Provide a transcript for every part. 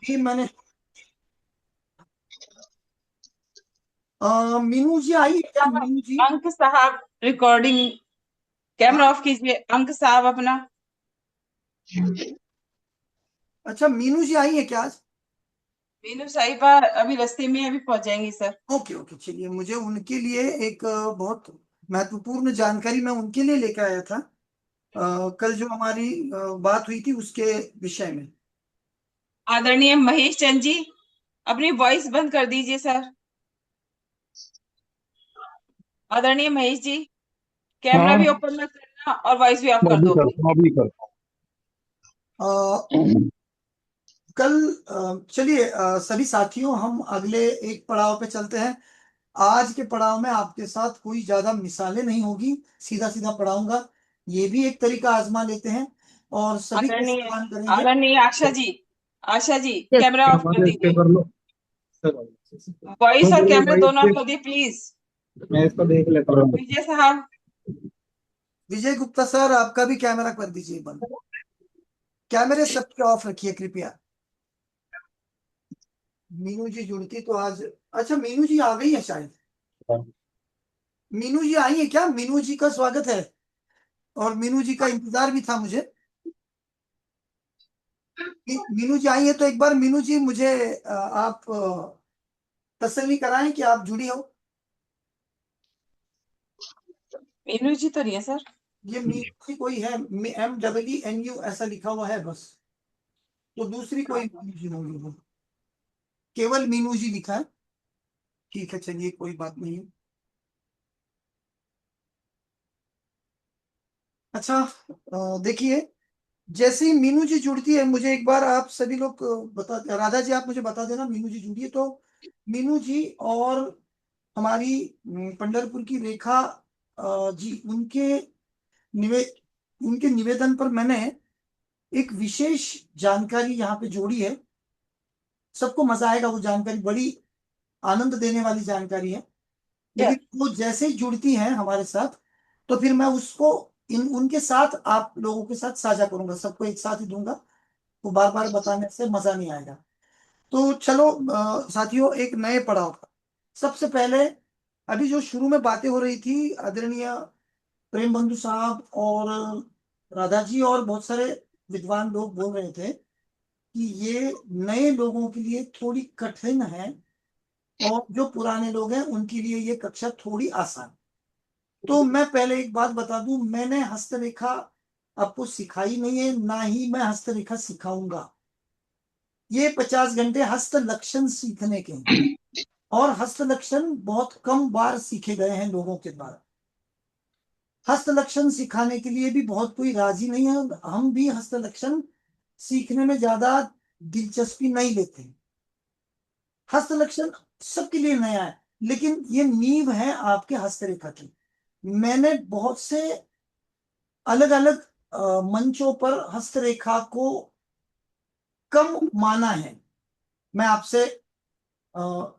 अभी मैंने मीनू जी आई है क्या, मीनू जी? अंक साहब, रिकॉर्डिंग हाँ, कैमरा ऑफ कीजिए। अंक साहब अपना। अच्छा मीनू जी आई है क्या आज? मीनू साहिबा अभी रास्ते में, अभी पहुंच जाएंगी सर। ओके ओके, चलिए मुझे उनके लिए एक बहुत महत्वपूर्ण जानकारी मैं उनके लिए लेकर आया था। कल जो हमारी बात हुई थी उसके विषय में। आदरणीय महेश चंद जी, अपनी वॉइस बंद कर दीजिए सर। आदरणीय महेश जी, कैमरा भी हाँ, ओपन मत करना और वॉइस भी ऑफ मैं कर अभी दो अपनी। करता हूँ, अभी करता अ, हूँ। कल चलिए सभी साथियों, हम अगले एक पड़ाव पे चलते हैं। आज के पड़ाव में आपके साथ कोई ज्यादा मिसालें नहीं होगी, सीधा सीधा पढ़ाऊंगा। ये भी एक तरीका आजमा लेते हैं और सभी कैसे आदरणीय काम करेंगे। आदरणीय Asha ji, Asha ji, Yes, camera off कर हमारे इस पे दीजिए। कर लो। सर, वॉइस तो और बोलिए कैमरा भाई, दोनों ऑफ कर दिए प्लीज। मैं इसको देख लेता हूँ। विजय साहब। विजय गुप्ता सर, आपका भी कैमरा कर दीजिए बंद। कैमरे सबके ऑफ रखिए कृपया। मीनू जी जुड़ती तो आज। अच्छा मीनू जी आ गई है शायद। मीनू जी आई है क्या? मीनू जी का स्वागत है। और मीनू जी का इंतजार भी था मुझे। मीनू जी आई है तो एक बार मीनू जी मुझे आप तसल्ली कराएं कि आप जुड़ी हो। मीनू जी तो नहीं है सर। ये मीनू जी कोई है, MEENU ऐसा लिखा हुआ है बस। तो दूसरी कोई मीनू जी होंगी वो। केवल मीनू जी लिखा है। ठीक है, चलिए कोई बात नहीं है। अच्छा देखिए, जैसे ही मीनू जी जुड़ती है मुझे एक बार आप सभी लोग बता, राधा जी आप मुझे बता देना मीनू जी जुड़ी है तो। मीनू जी और हमारी पंढरपुर की रेखा जी, निवे उनके निवेदन पर मैंने एक विशेष जानकारी यहाँ पे जोड़ी है। सबको मजा आएगा, वो जानकारी बड़ी आनंद देने वाली जानकारी है। यस। लेकिन वो जैसे ही जुड़ती हैं हमारे साथ तो फिर मैं उसको इन उनके साथ आप लोगों के साथ साझा करूंगा, सबको एक साथ ही दूंगा। वो बार बार बताने से मजा नहीं आएगा। तो चलो साथियों, एक नए पड़ाव पर सबसे पहले, अभी जो शुरू में बातें हो रही थी आदरणीय प्रेम बंधु साहब और राधा जी और बहुत सारे विद्वान लोग बोल रहे थे कि ये नए लोगों के लिए थोड़ी कठिन है और जो पुराने लोग हैं उनके लिए ये कक्षा थोड़ी आसान। तो मैं पहले एक बात बता दूं, मैंने हस्तरेखा आपको सिखाई नहीं है, ना ही मैं हस्तरेखा सिखाऊंगा। ये 50 घंटे हस्त लक्षण सीखने के हैं और हस्त लक्षण बहुत कम बार सीखे गए हैं लोगों के द्वारा। हस्त लक्षण सिखाने के लिए भी बहुत कोई राजी नहीं है। हम भी हस्त लक्षण सीखने में ज्यादा दिलचस्पी नहीं लेते। हस्त लक्षण सबके लिए नया है, लेकिन ये नींव है आपके हस्तरेखा की। मैंने बहुत से अलग अलग मंचों पर हस्तरेखा को कम माना है। मैं आपसे अ,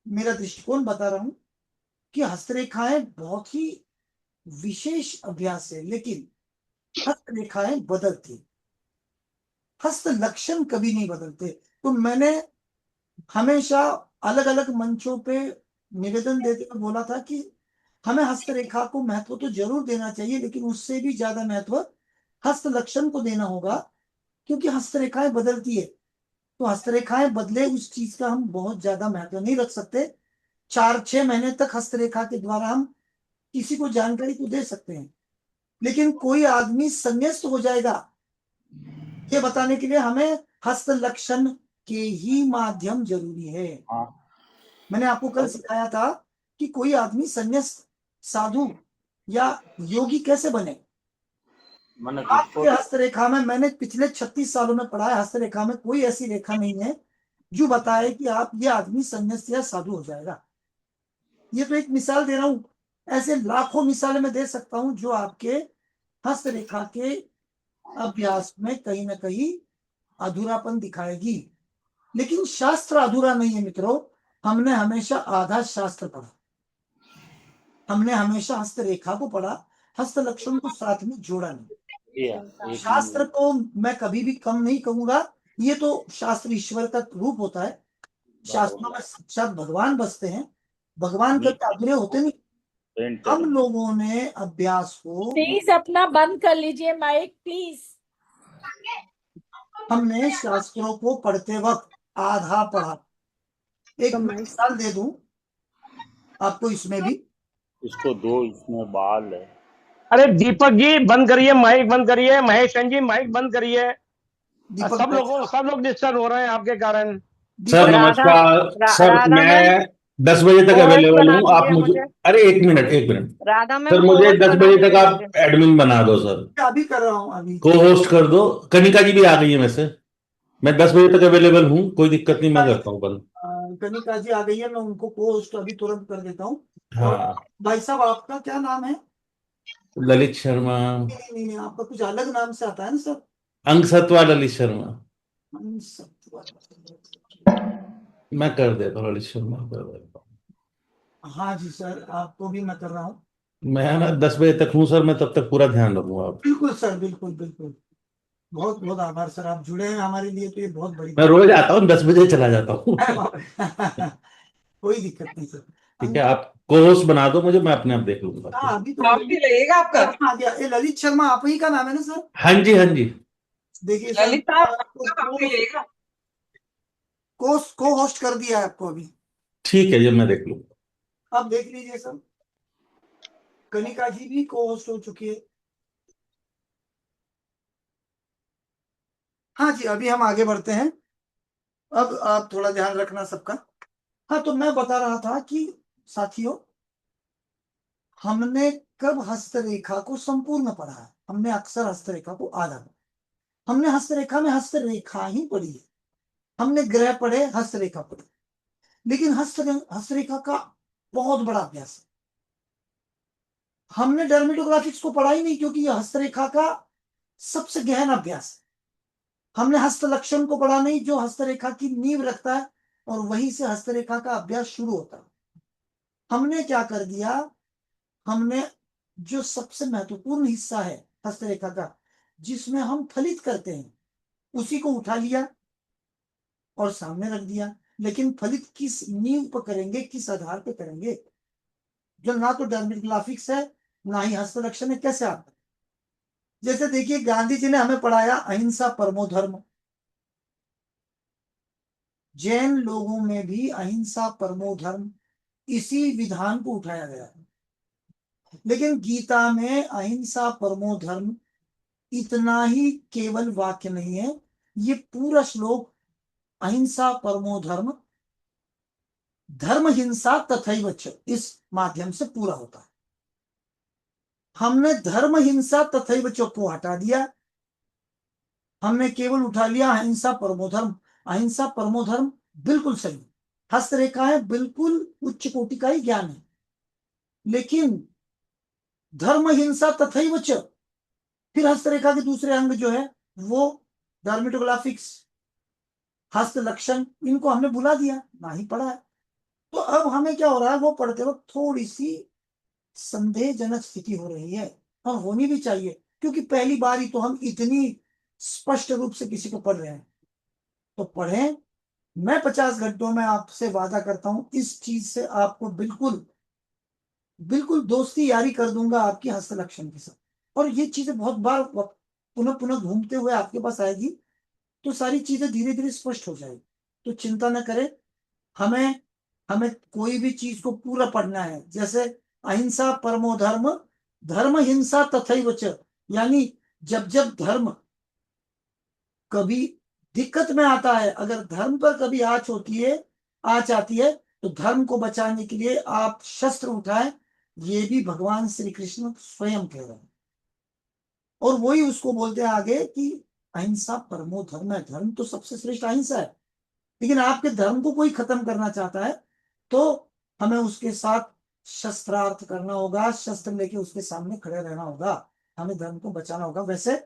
मेरा दृष्टिकोण बता रहा हूं कि हस्तरेखाएं बहुत ही विशेष अभ्यास है, लेकिन हस्तरेखाएं बदलती, हस्त लक्षण कभी नहीं बदलते। तो मैंने हमेशा अलग अलग मंचों पे निवेदन देते हुए बोला था कि हमें हस्तरेखा को महत्व तो जरूर देना चाहिए, लेकिन उससे भी ज्यादा महत्व हस्त लक्षण को देना होगा, क्योंकि हस्तरेखाएं बदलती है। तो हस्तरेखाएं बदले उस चीज का हम बहुत ज्यादा महत्व नहीं रख सकते। 4-6 महीने तक हस्तरेखा के द्वारा हम किसी को जानकारी तो दे सकते हैं, लेकिन कोई आदमी संन्यास्त हो जाएगा ये बताने के लिए हमें हस्त लक्षण के ही माध्यम जरूरी है। मैंने आपको कल सिखाया था कि कोई आदमी संन्यास्त, साधु या योगी कैसे बने। आपके हस्तरेखा में, मैंने पिछले 36 सालों में पढ़ा है, हस्तरेखा में कोई ऐसी रेखा नहीं है जो बताए कि आप ये आदमी संन्यास्त या साधु हो जाएगा। ये तो एक मिसाल दे रहा हूं, ऐसे लाखों मिसालें मैं दे सकता हूं जो आपके हस्तरेखा के अभ्यास में कहीं ना कहीं अधूरापन दिखाएगी। लेकिन शास्त्र अधूरा नहीं है मित्रों। हमने हमेशा आधा शास्त्र पढ़ा, हमने हमेशा हस्तरेखा को पढ़ा, हस्त लक्षण को साथ में जोड़ा नहीं। शास्त्र को मैं कभी भी कम नहीं कहूंगा, ये तो शास्त्र ईश्वर का रूप होता है, शास्त्रों में साक्षात भगवान बसते हैं, भगवान कभी अधूरे होते नहीं। हम लोगों ने अभ्यास को, प्लीज अपना बंद कर लीजिए माइक प्लीज। हमने शास्त्रों को पढ़ते वक्त आधा पढ़ा। एक मिसाल दे दूं आपको इसमें भी। इसको दो, इसमें बाल है। अरे दीपक जी बंद करिए, माइक बंद करिए। महेश चंद जी माइक बंद करिए। दीपक सब लोग डिस्टर्ब हो रहे हैं आपके कारण। सर नमस्कार सर, मैं 10 बजे तक अवेलेबल हूँ। आप मुझे, अरे एक मिनट राधा मैम सर, मुझे 10 बजे तक आप एडमिन बना दो सर। अभी कर रहा हूँ, अभी को होस्ट कर दो। कनिका जी भी आ गई है वैसे। मैं 10 बजे तक अवेलेबल हूँ, कोई दिक्कत नहीं, मैं करता हूँ बंद। कनिका जी आ गई है, मैं उनको पोस्ट अभी तुरंत कर देता हूँ। और हाँ, भाई साहब आपका क्या नाम है? ललित शर्मा। नहीं, आपका कुछ अलग नाम से आता है ना सर? अंग सत्वा ललित शर्मा। सत्वा। मैं कर देता हूँ, ललित शर्मा कर देता हूँ। हाँ जी सर, आपको भी मैं कर रहा हूँ। मैं ना 10 बजे तक हूँ सर, मैं तब तक पूरा ध्यान रखूंगा आप। बिल्कुल सर, बिल्कुल बिल्कुल। बहुत बहुत आभार सर, आप जुड़े हैं हमारे लिए, तो ये बहुत बड़ी मैं रोज आता हूँ, 10 बजे चला जाता हूँ। बात। कोई दिक्कत नहीं सर। ठीक है, आप को होस्ट बना दो मुझे, मैं अपने आप देख लूंगा। हाँ, अभी तो नाम भी लगेगा आपका? आ गया। ये ललित शर्मा आप ही का नाम है ना सर? हाँ जी, हाँ जी। देखिए सर, ललित साहब आपका नाम भी लगेगा। को होस्ट कर दिया है आपको अभी। ठीक है जी, मैं देख लूंगा। आप देख लीजिए सर, कनिका जी भी को होस्ट हो चुकी है। हाँ जी, अभी हम आगे बढ़ते हैं। अब आप थोड़ा ध्यान रखना सबका। हाँ, तो मैं बता रहा था कि साथियों, हमने कब हस्तरेखा को संपूर्ण पढ़ा है? हमने अक्सर हस्तरेखा को आधा पढ़ा। हमने हस्तरेखा में हस्तरेखा ही पढ़ी है। हमने ग्रह पढ़े, हस्तरेखा पढ़ी, लेकिन हस्तरेखा का बहुत बड़ा अभ्यास है। हमने डर्मेटोग्राफिक्स को पढ़ा ही नहीं, क्योंकि यह हस्तरेखा का सबसे गहन अभ्यास है। हमने हस्तलक्षण को पढ़ा नहीं, जो हस्तरेखा की नींव रखता है, और वहीं से हस्तरेखा का अभ्यास शुरू होता है। हमने क्या कर दिया, हमने जो सबसे महत्वपूर्ण हिस्सा है हस्तरेखा का, जिसमें हम फलित करते हैं, उसी को उठा लिया और सामने रख दिया। लेकिन फलित किस नींव पर करेंगे, किस आधार पर करेंगे, जो ना तो डर्मेटोग्राफिक्स है, ना ही हस्तलक्षण है, कैसे आप? जैसे देखिए, गांधी जी ने हमें पढ़ाया अहिंसा परमो धर्म। जैन लोगों में भी अहिंसा परमो धर्म, इसी विधान को उठाया गया है। लेकिन गीता में अहिंसा परमो धर्म इतना ही केवल वाक्य नहीं है, ये पूरा श्लोक अहिंसा परमो धर्म धर्म हिंसा तथैव च, इस माध्यम से पूरा होता है। हमने धर्म हिंसा तथैव च को हटा दिया, हमने केवल उठा लिया अहिंसा परमो धर्म। अहिंसा परमो धर्म बिल्कुल सही, हस्तरेखाएं बिल्कुल उच्च कोटि का ही ज्ञान है, लेकिन धर्म हिंसा तथैव च, फिर हस्तरेखा के दूसरे अंग जो है वो डर्मेटोग्राफिक्स, हस्त लक्षण, इनको हमने भुला दिया, ना ही पढ़ा है। तो अब हमें क्या हो रहा है, वो पढ़ते वक्त थोड़ी सी संदेहजनक स्थिति हो रही है, और होनी भी चाहिए, क्योंकि पहली बार ही तो हम इतनी स्पष्ट रूप से किसी को पढ़ रहे हैं। तो पढ़ें। मैं 50 घंटों में आपसे वादा करता हूं, इस चीज से आपको बिल्कुल बिल्कुल दोस्ती यारी कर दूंगा आपकी हस्तलक्षण के साथ, और ये चीजें बहुत बार पुनः पुनः घूमते हुए आपके पास आएगी, तो सारी चीजें धीरे धीरे स्पष्ट हो जाएगी। तो चिंता न करें, हमें हमें कोई भी चीज को पूरा पढ़ना है। जैसे अहिंसा परमो धर्म धर्म हिंसा तथैव च, यानी जब जब धर्म कभी दिक्कत में आता है, अगर धर्म पर कभी आँच आती है, तो धर्म को बचाने के लिए आप शस्त्र उठाएं। ये भी भगवान श्री कृष्ण स्वयं कह रहे हैं, और वही उसको बोलते हैं आगे कि अहिंसा परमो धर्म है। धर्म तो सबसे श्रेष्ठ अहिंसा है, लेकिन आपके धर्म को कोई खत्म करना चाहता है, तो हमें उसके साथ शस्त्रार्थ करना होगा, शस्त्र लेके उसके सामने खड़े रहना होगा, हमें धर्म को बचाना होगा। वैसे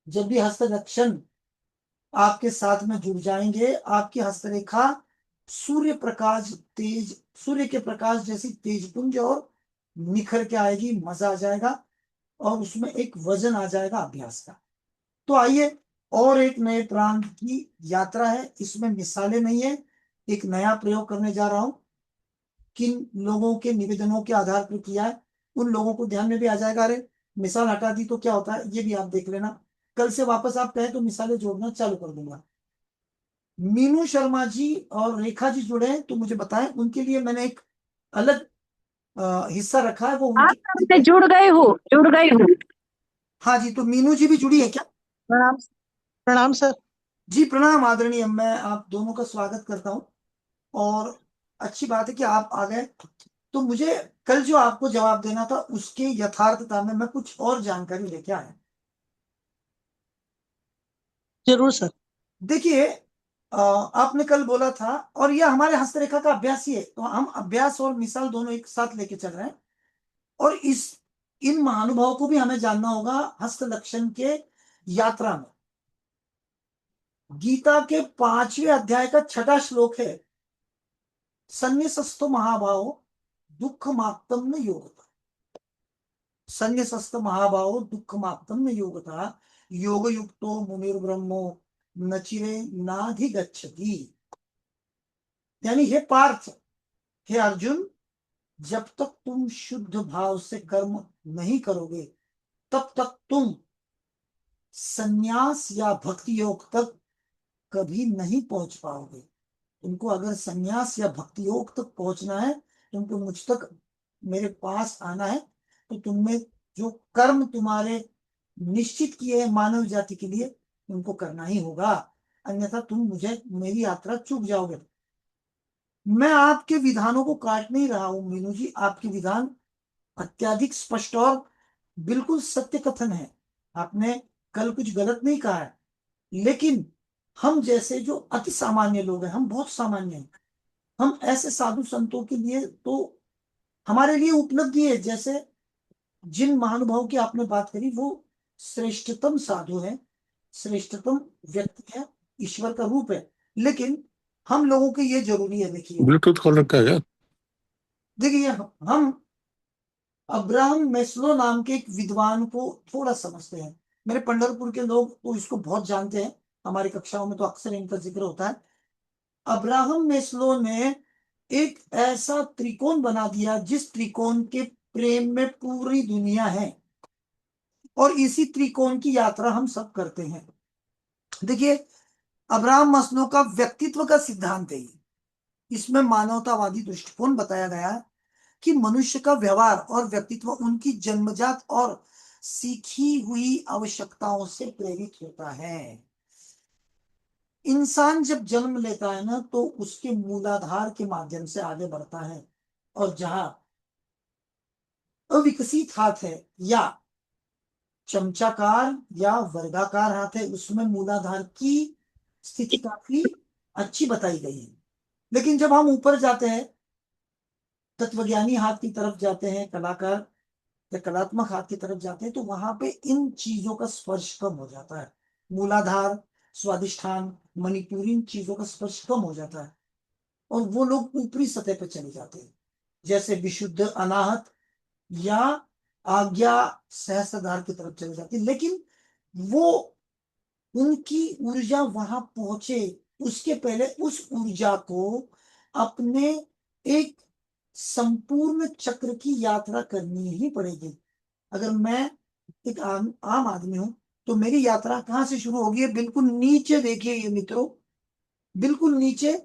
जब भी हस्तलक्षण आपके साथ में जुड़ जाएंगे, आपकी हस्तरेखा सूर्य के प्रकाश जैसी तेजपुंज और निखर के आएगी, मजा आ जाएगा, और उसमें एक वजन आ जाएगा अभ्यास का। तो आइए और एक नए प्रांत की यात्रा है। इसमें मिसालें नहीं है, एक नया प्रयोग करने जा रहा हूं। किन लोगों के निवेदनों के आधार पर किया है, उन लोगों को ध्यान में भी आ जाएगा। अरे मिसाल हटा दी तो क्या होता है, ये भी आप देख लेना। कल से वापस आप कहें तो मिसालें जोड़ना चालू कर दूंगा। मीनू शर्मा जी और रेखा जी जुड़े हैं, तो मुझे बताएं, उनके लिए मैंने एक अलग हिस्सा रखा है, वो हाँ उनके। सर, मैं जुड़ गई हूँ। हाँ जी, तो मीनू जी भी जुड़ी है क्या? प्रणाम। प्रणाम सर। जी प्रणाम आदरणीय, मैं आप दोनों का स्वागत करता हूँ। और अच्छी बात है कि आप आ गए। तो मुझे कल जो आपको जवाब देना था उसके यथार्थता में मैं कुछ और जानकारी लेके आया। जरूर सर। देखिए, आपने कल बोला था, और यह हमारे हस्तरेखा का अभ्यास ही है, तो हम अभ्यास और मिसाल दोनों एक साथ लेके चल रहे हैं। और इन महानुभावों को भी हमें जानना होगा हस्त लक्षण के यात्रा में। गीता के 5वें अध्याय का 6वां श्लोक है, सन्न्यसस्थो महाभावो दुःखमाप्तम न योगता। सन्न्यसस्थ महाभावो दुःखमाप्तम न योगता, योग युक्तो मुनिर्ब्रह्मो नचिरे नाधिगच्छति। यानी हे पार्थ, हे अर्जुन, जब तक तुम शुद्ध भाव से कर्म नहीं करोगे तब तक तुम संन्यास या भक्ति योग तक कभी नहीं पहुंच पाओगे। तुमको अगर संन्यास या भक्ति योग तक पहुंचना है, तुमको मुझ तक, मेरे पास आना है, तो तुमने जो कर्म तुम्हारे निश्चित किए हैं मानव जाति के लिए, उनको करना ही होगा, अन्यथा तुम मुझे, मेरी यात्रा चूक जाओगे। मैं आपके विधानों को काट नहीं रहा हूं मीनू जी, आपके विधान अत्यधिक स्पष्ट और बिल्कुल सत्य कथन है। आपने कल कुछ गलत नहीं कहा है, लेकिन हम जैसे जो अति सामान्य लोग हैं, हम बहुत सामान्य हैं, हम ऐसे साधु संतों के लिए तो हमारे लिए उपलब्धि है। जैसे जिन महानुभावों की आपने बात करी, वो श्रेष्ठतम साधु है, श्रेष्ठतम व्यक्ति है, ईश्वर का रूप है। लेकिन हम लोगों के ये जरूरी है, देखिए ब्लूटूथ खोल रखा है क्या? देखिए, हम अब्राहम मेस्लो नाम के एक विद्वान को थोड़ा समझते हैं। मेरे पंढरपुर के लोग तो इसको बहुत जानते हैं, हमारी कक्षाओं में तो अक्सर इनका जिक्र होता है। अब्राहम मेस्लो ने एक ऐसा त्रिकोण बना दिया जिस त्रिकोण के प्रेम में पूरी दुनिया है, और इसी त्रिकोण की यात्रा हम सब करते हैं। देखिए, अब्राहम मस्लो का व्यक्तित्व का सिद्धांत है, इसमें मानवतावादी दृष्टिकोण बताया गया है कि मनुष्य का व्यवहार और व्यक्तित्व उनकी जन्मजात और सीखी हुई आवश्यकताओं से प्रेरित होता है। इंसान जब जन्म लेता है ना, तो उसके मूलाधार के माध्यम से आगे बढ़ता है, और जहां अविकसित हाथ है या चमचाकार या वर्गाकार हाथ है, उसमें मूलाधार की स्थिति काफी अच्छी बताई गई है। लेकिन जब हम ऊपर जाते हैं, तत्वज्ञानी हाथ की तरफ जाते हैं, कलाकार या कलात्मक हाथ की तरफ जाते हैं, तो वहां पे इन चीजों का स्पर्श कम हो जाता है। मूलाधार, स्वादिष्ठान, मणिपुर, इन चीजों का स्पर्श कम हो जाता है, और वो लोग ऊपरी सतह पर चले जाते हैं, जैसे विशुद्ध अनाहत या आज्ञा सहस्त्रधार की तरफ चले जाते हैं। लेकिन वो, उनकी ऊर्जा वहां पहुंचे उसके पहले उस ऊर्जा को अपने एक संपूर्ण चक्र की यात्रा करनी ही पड़ेगी। अगर मैं एक आम आदमी हूं, तो मेरी यात्रा कहां से शुरू होगी? बिल्कुल नीचे देखिए ये मित्रों, बिल्कुल नीचे।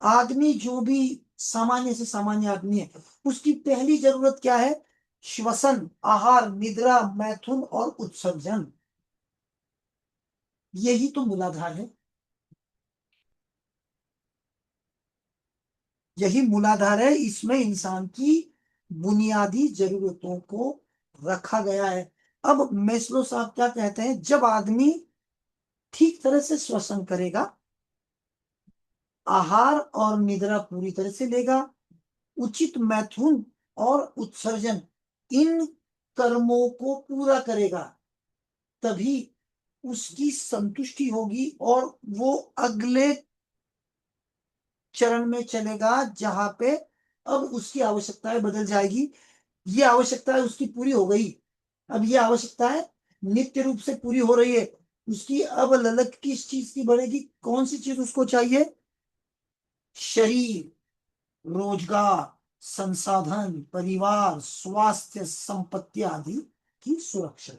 आदमी जो भी सामान्य से सामान्य आदमी है, उसकी पहली जरूरत क्या है? श्वसन, आहार, निद्रा, मैथुन और उत्सर्जन। यही तो मूलाधार है, यही मूलाधार है। इसमें इंसान की बुनियादी जरूरतों को रखा गया है। अब मेस्लो साहब क्या कहते हैं? जब आदमी ठीक तरह से श्वसन करेगा, आहार और निद्रा पूरी तरह से लेगा, उचित मैथुन और उत्सर्जन, इन कर्मों को पूरा करेगा, तभी उसकी संतुष्टि होगी और वो अगले चरण में चलेगा, जहां पे अब उसकी आवश्यकताएं बदल जाएगी। ये आवश्यकताएं उसकी पूरी हो गई, अब ये आवश्यकताएं नित्य रूप से पूरी हो रही है, उसकी अब ललक किस चीज की बढ़ेगी? कौन सी चीज उसको चाहिए? शरीर, रोजगार, संसाधन, परिवार, स्वास्थ्य, संपत्ति आदि की सुरक्षा।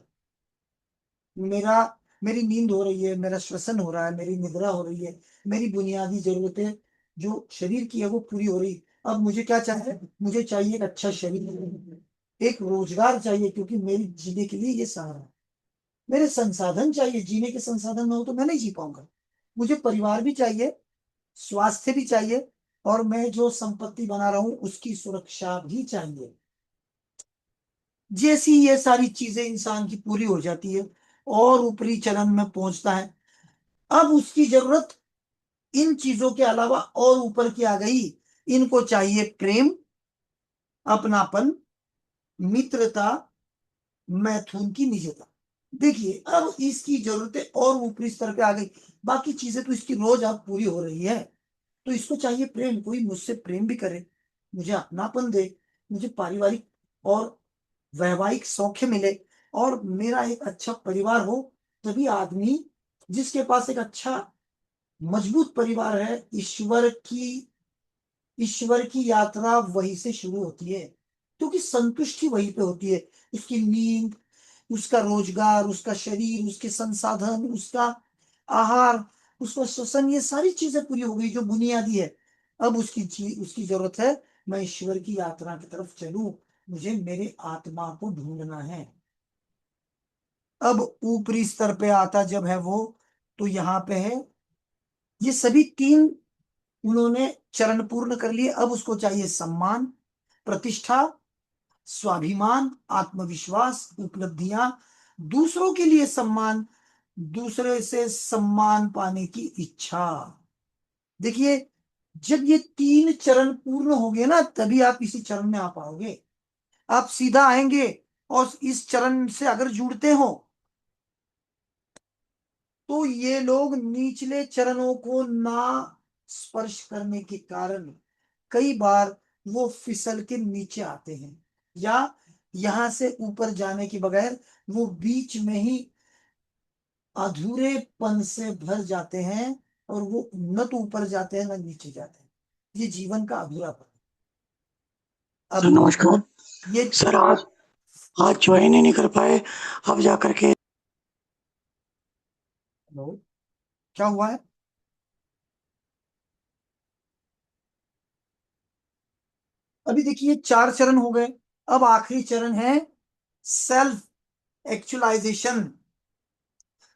मेरा मेरी नींद हो रही है, मेरा श्वसन हो रहा है, मेरी निद्रा हो रही है, मेरी बुनियादी जरूरतें जो शरीर की है वो पूरी हो रही। अब मुझे क्या चाहिए? मुझे चाहिए एक अच्छा शरीर, एक रोजगार चाहिए, क्योंकि मेरी जीने के लिए ये सहारा है। मेरे संसाधन चाहिए, जीने के संसाधन ना हो तो मैं नहीं जी पाऊंगा। मुझे परिवार भी चाहिए, स्वास्थ्य भी चाहिए, और मैं जो संपत्ति बना रहा हूं उसकी सुरक्षा भी चाहिए। जैसी ये सारी चीजें इंसान की पूरी हो जाती है और ऊपरी चरण में पहुंचता है, अब उसकी जरूरत इन चीजों के अलावा और ऊपर की आ गई। इनको चाहिए प्रेम, अपनापन, मित्रता, मैथुन की निजता। देखिए अब इसकी जरूरतें और ऊपरी स्तर पे आ गई। बाकी चीजें तो इसकी रोज अब पूरी हो रही है। तो इसको चाहिए प्रेम, कोई मुझसे प्रेम भी करे, मुझे अपनापन दे, मुझे पारिवारिक और वैवाहिक सौख्य मिले, और मेरा एक अच्छा परिवार हो। तभी आदमी जिसके पास एक अच्छा मजबूत परिवार है, ईश्वर की यात्रा वहीं से शुरू होती है, क्योंकि संतुष्टि वहीं पे होती है। उसकी नींद, उसका रोजगार, उसका शरीर, उसके संसाधन, उसका आहार, उसका श्वसन, ये सारी चीजें पूरी हो गई जो बुनियादी है। अब उसकी जरूरत है, मैं ईश्वर की यात्रा की तरफ चलूं, मुझे मेरे आत्मा को ढूंढना है। अब ऊपरी स्तर पे आता जब है वो, तो यहाँ पे है, ये सभी तीन उन्होंने चरण पूर्ण कर लिए। अब उसको चाहिए सम्मान, प्रतिष्ठा, स्वाभिमान, आत्मविश्वास, उपलब्धियां, दूसरों के लिए सम्मान, दूसरे से सम्मान पाने की इच्छा। देखिए जब ये तीन चरण पूर्ण हो गए ना, तभी आप इसी चरण में आ पाओगे। आप सीधा आएंगे और इस चरण से अगर जुड़ते हो तो ये लोग निचले चरणों को ना स्पर्श करने के कारण कई बार वो फिसल के नीचे आते हैं, या यहां से ऊपर जाने के बगैर वो बीच में ही अधूरेपन से भर जाते हैं, और वो न तो ऊपर जाते हैं न नीचे जाते हैं। ये जीवन का अधूरापन। सर अब नमस्कार। ये सर आज ज्वाइन ही नहीं कर पाए, अब जाकर के। हेलो, क्या हुआ है? अभी देखिए 4 चरण हो गए, अब आखिरी चरण है सेल्फ एक्चुअलाइजेशन।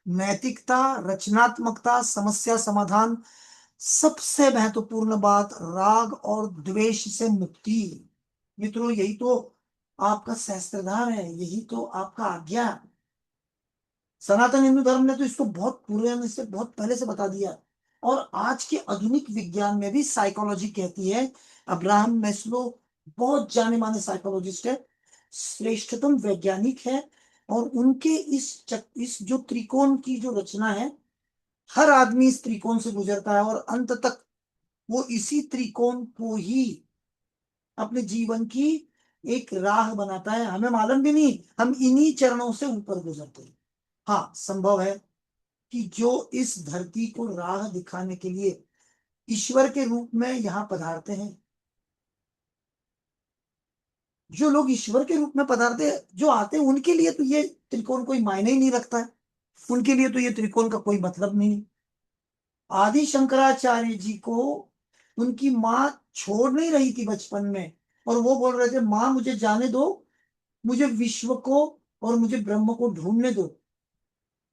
नैतिकता, रचनात्मकता, समस्या समाधान, सबसे महत्वपूर्ण बात राग और द्वेष से मुक्ति। मित्रों यही तो आपका सहस्त्रधार है, यही तो आपका आज्ञा है। सनातन हिंदू धर्म ने तो इसको बहुत पुराने से, बहुत पहले से बता दिया। और आज के आधुनिक विज्ञान में भी साइकोलॉजी कहती है, अब्राहम मैस्लो बहुत जाने माने साइकोलॉजिस्ट है, श्रेष्ठतम वैज्ञानिक है, और उनके इस जो त्रिकोण की जो रचना है, हर आदमी इस त्रिकोण से गुजरता है, और अंत तक वो इसी त्रिकोण को ही अपने जीवन की एक राह बनाता है। हमें मालूम भी नहीं, हम इन्हीं चरणों से ऊपर गुजरते हैं। हाँ, संभव है कि जो इस धरती को राह दिखाने के लिए ईश्वर के रूप में यहाँ पधारते हैं, जो लोग ईश्वर के रूप में पधारते जो आते हैं, उनके लिए तो ये त्रिकोण कोई मायने ही नहीं रखता है। उनके लिए तो ये त्रिकोण का कोई मतलब नहीं। आदि शंकराचार्य जी को उनकी माँ छोड़ नहीं रही थी बचपन में, और वो बोल रहे थे, माँ मुझे जाने दो, मुझे विश्व को और मुझे ब्रह्म को ढूंढने दो।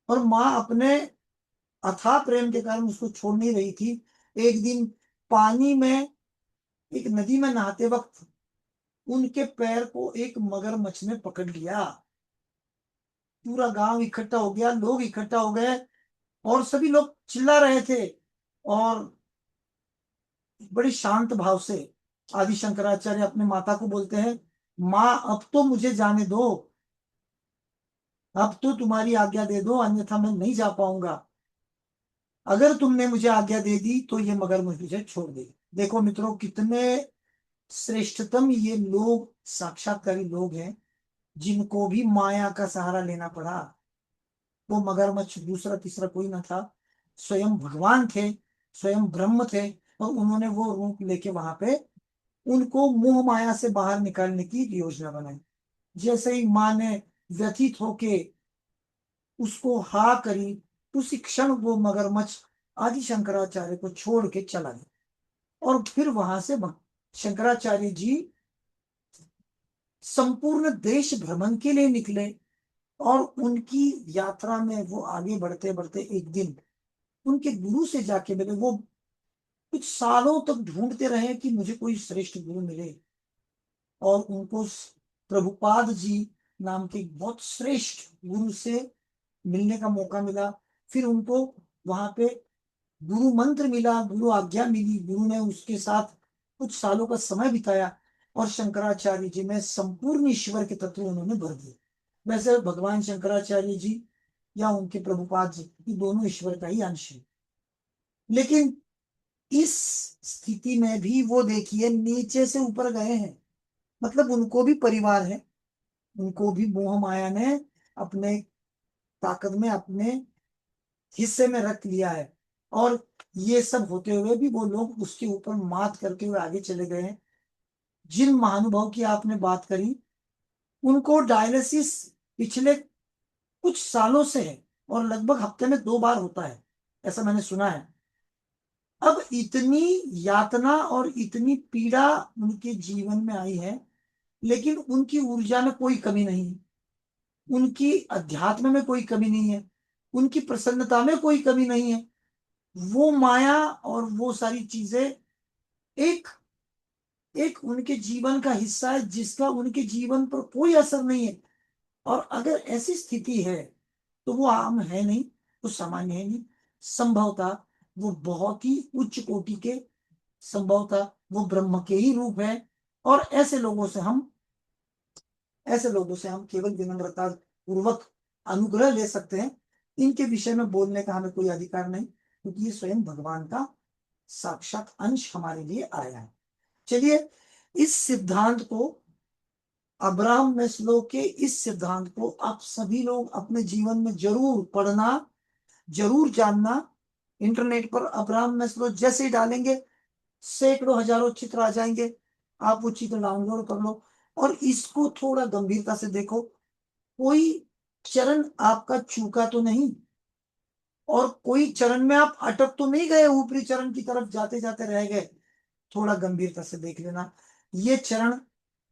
और माँ अपने अथाह प्रेम के कारण उसको छोड़ नहीं रही थी। एक दिन पानी में, एक नदी में नहाते वक्त उनके पैर को एक मगरमच्छ ने पकड़ लिया। पूरा गांव इकट्ठा हो गया, लोग इकट्ठा हो गए, और सभी लोग चिल्ला रहे थे, और बड़ी शांत भाव से आदि शंकराचार्य अपने माता को बोलते हैं, माँ अब तो मुझे जाने दो, अब तो तुम्हारी आज्ञा दे दो, अन्यथा मैं नहीं जा पाऊंगा। अगर तुमने मुझे आज्ञा दे दी तो ये मगरमच्छ मुझे छोड़ देगी। देखो मित्रों, कितने श्रेष्ठतम ये लोग, साक्षात्कारी लोग हैं, जिनको भी माया का सहारा लेना पड़ा। वो मगरमच्छ दूसरा तीसरा कोई ना था, स्वयं भगवान थे, स्वयं ब्रह्म थे, और उन्होंने वो रूप लेके वहां पे उनको मोह माया से बाहर निकालने की योजना बनाई। जैसे ही माँ ने व्यथित होके उसको हा करी, उसी क्षण वो मगरमच्छ आदि शंकराचार्य को छोड़ के चला गया। और फिर वहां से शंकराचार्य जी संपूर्ण देश भ्रमण के लिए निकले, और उनकी यात्रा में वो आगे बढ़ते बढ़ते एक दिन उनके गुरु से जाके मिले। वो कुछ सालों तक ढूंढते रहे कि मुझे कोई श्रेष्ठ गुरु मिले, और उनको प्रभुपाद जी नाम के एक बहुत श्रेष्ठ गुरु से मिलने का मौका मिला। फिर उनको वहां पे गुरु मंत्र मिला, गुरु आज्ञा मिली, गुरु ने उसके साथ कुछ सालों का समय बिताया, और शंकराचार्य जी में संपूर्ण ईश्वर के तत्व उन्होंने भर दिए। वैसे भगवान शंकराचार्य जी या उनके प्रभुपाद जी, ये दोनों ईश्वर का ही अंश है। लेकिन इस स्थिति में भी वो देखिए नीचे से ऊपर गए हैं, मतलब उनको भी परिवार है, उनको भी मोह माया ने अपने ताकत में अपने हिस्से में रख लिया है, और ये सब होते हुए भी वो लोग उसके ऊपर मात करके हुए आगे चले गए हैं। जिन महानुभाव की आपने बात करी, उनको डायलिसिस पिछले कुछ सालों से है, और लगभग हफ्ते में 2 बार होता है, ऐसा मैंने सुना है। अब इतनी यातना और इतनी पीड़ा उनके जीवन में आई है, लेकिन उनकी ऊर्जा में कोई कमी नहीं है, उनकी अध्यात्म में कोई कमी नहीं है, उनकी प्रसन्नता में कोई कमी नहीं है। वो माया और वो सारी चीजें एक एक उनके जीवन का हिस्सा है, जिसका उनके जीवन पर कोई असर नहीं है। और अगर ऐसी स्थिति है तो वो आम है नहीं, वो सामान्य है नहीं, संभवतः वो बहुत ही उच्च कोटि के, संभवतः वो ब्रह्म के ही रूप है। और ऐसे लोगों से हम केवल विनम्रता पूर्वक अनुग्रह ले सकते हैं। इनके विषय में बोलने का हमें कोई अधिकार नहीं, क्योंकि ये स्वयं भगवान का साक्षात अंश हमारे लिए आया है। चलिए, इस सिद्धांत को, अब्राहम मैस्लो के इस सिद्धांत को आप सभी लोग अपने जीवन में जरूर पढ़ना, जरूर जानना। इंटरनेट पर अब्राहम मैस्लो जैसे ही डालेंगे, सैकड़ों हजारों चित्र आ जाएंगे, आप वो चित्र डाउनलोड कर लो और इसको थोड़ा गंभीरता से देखो। कोई चरण आपका चूका तो नहीं, और कोई चरण में आप अटक तो नहीं गए, ऊपरी चरण की तरफ जाते जाते रह गए। थोड़ा गंभीरता से देख लेना, ये चरण,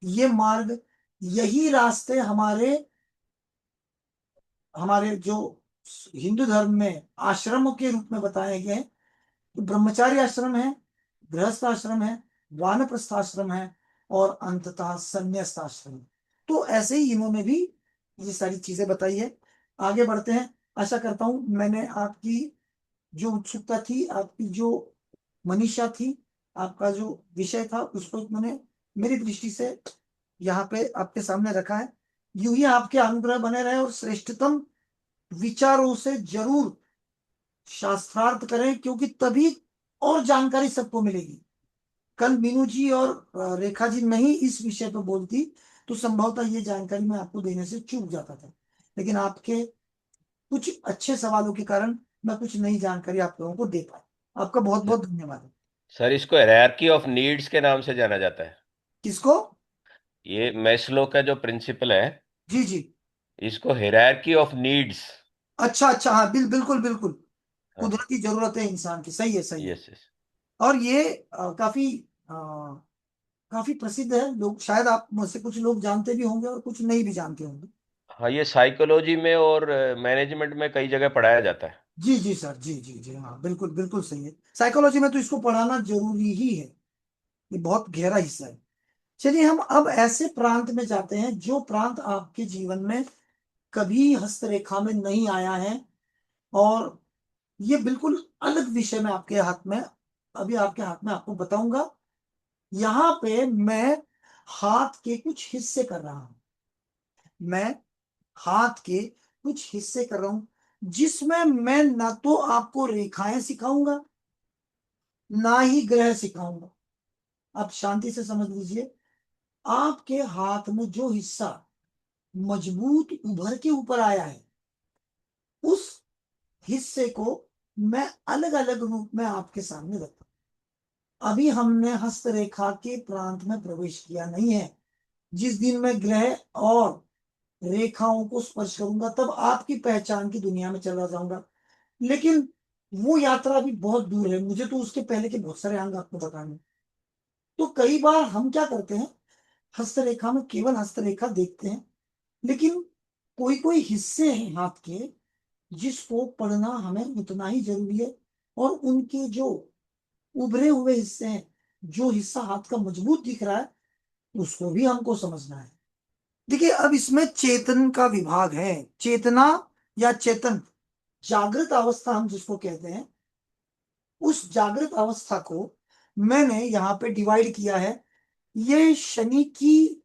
ये मार्ग, यही रास्ते हमारे जो हिंदू धर्म में आश्रमों के रूप में बताए गए हैं। तो ब्रह्मचारी आश्रम है, गृहस्थ आश्रम है, वानप्रस्थ आश्रम है, और अंततः संन्यास्त आश्रम। तो ऐसे ही इन्होंने भी ये सारी चीजें बताई है। आगे बढ़ते हैं। आशा करता हूं मैंने आपकी जो उत्सुकता थी, आपकी जो मनीषा थी, आपका जो विषय था, उसको मैंने मेरी दृष्टि से यहाँ पे आपके सामने रखा है। यूं ही आपके अनुग्रह बने रहे, और श्रेष्ठतम विचारों से जरूर शास्त्रार्थ करें, क्योंकि तभी और जानकारी सबको मिलेगी। कल मीनू जी और रेखा जी नहीं इस विषय पर बोलती तो संभवतः ये जानकारी मैं आपको देने से चूक जाता था, लेकिन आपके कुछ अच्छे सवालों के कारण मैं कुछ नई जानकारी आप लोगों को दे पाया। आपका बहुत बहुत धन्यवाद। सर, इसको हायरार्की ऑफ नीड्स के नाम से जाना जाता है। किसको? ये मैस्लो का जो प्रिंसिपल है, जी जी, इसको हायरार्की ऑफ नीड्स। अच्छा अच्छा, हाँ बिल्कुल बिल्कुल, कुदरती जरूरत है इंसान की, सही है सही है। Yes yes. और ये काफी प्रसिद्ध है, लोग शायद आप में से कुछ लोग जानते भी होंगे और कुछ नहीं भी जानते होंगे। हाँ, ये साइकोलॉजी में और मैनेजमेंट में कई जगह पढ़ाया जाता है। जी जी सर, जी जी जी, हाँ बिल्कुल बिल्कुल सही है। साइकोलॉजी में तो इसको पढ़ाना जरूरी ही है, ये बहुत गहरा हिस्सा है। चलिए, हम अब ऐसे प्रांत में जाते हैं जो प्रांत आपके जीवन में कभी हस्तरेखा में नहीं आया है, और ये बिल्कुल अलग विषय में आपके हाथ में, अभी आपके हाथ में आपको बताऊंगा। यहाँ पे मैं हाथ के कुछ हिस्से कर रहा हूं, मैं हाथ के कुछ हिस्से कर रहा हूं, जिसमें मैं ना तो आपको रेखाएं सिखाऊंगा, ना ही ग्रह सिखाऊंगा। आप शांति से समझ लीजिए, आपके हाथ में जो हिस्सा मजबूत उभर के ऊपर आया है, हिस्से को मैं अलग अलग रूप में आपके सामने रखता हूं। अभी हमने हस्तरेखा के प्रांत में प्रवेश किया नहीं है। जिस दिन मैं ग्रह और रेखाओं को स्पर्श करूंगा तब आपकी पहचान की दुनिया में चला जाऊंगा। लेकिन वो यात्रा अभी बहुत दूर है, मुझे तो उसके पहले के बहुत सारे अंग आपको बताने। तो कई बार हम क्या करते हैं, हस्तरेखा में केवल हस्तरेखा देखते हैं, लेकिन कोई कोई हिस्से हैं हाथ के जिसको पढ़ना हमें उतना ही जरूरी है। और उनके जो उभरे हुए हिस्से हैं, जो हिस्सा हाथ का मजबूत दिख रहा है, उसको भी हमको समझना है। देखिए, अब इसमें चेतन का विभाग है। चेतना या चेतन, जागृत अवस्था हम जिसको कहते हैं, उस जागृत अवस्था को मैंने यहां पे डिवाइड किया है। ये शनि की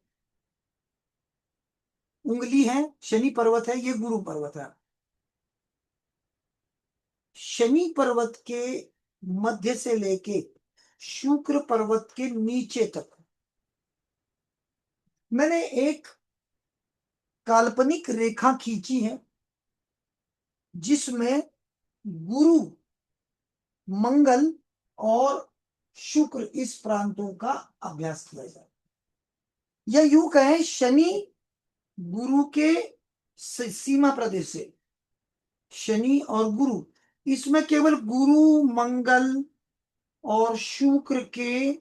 उंगली है, शनि पर्वत है, ये गुरु पर्वत है। शनि पर्वत के मध्य से लेके शुक्र पर्वत के नीचे तक मैंने एक काल्पनिक रेखा खींची है, जिसमें गुरु, मंगल और शुक्र इस प्रांतों का अभ्यास किया जाए। या यूं कहें, शनि गुरु के सीमा प्रदेश से, शनि और गुरु, इसमें केवल गुरु, मंगल और शुक्र के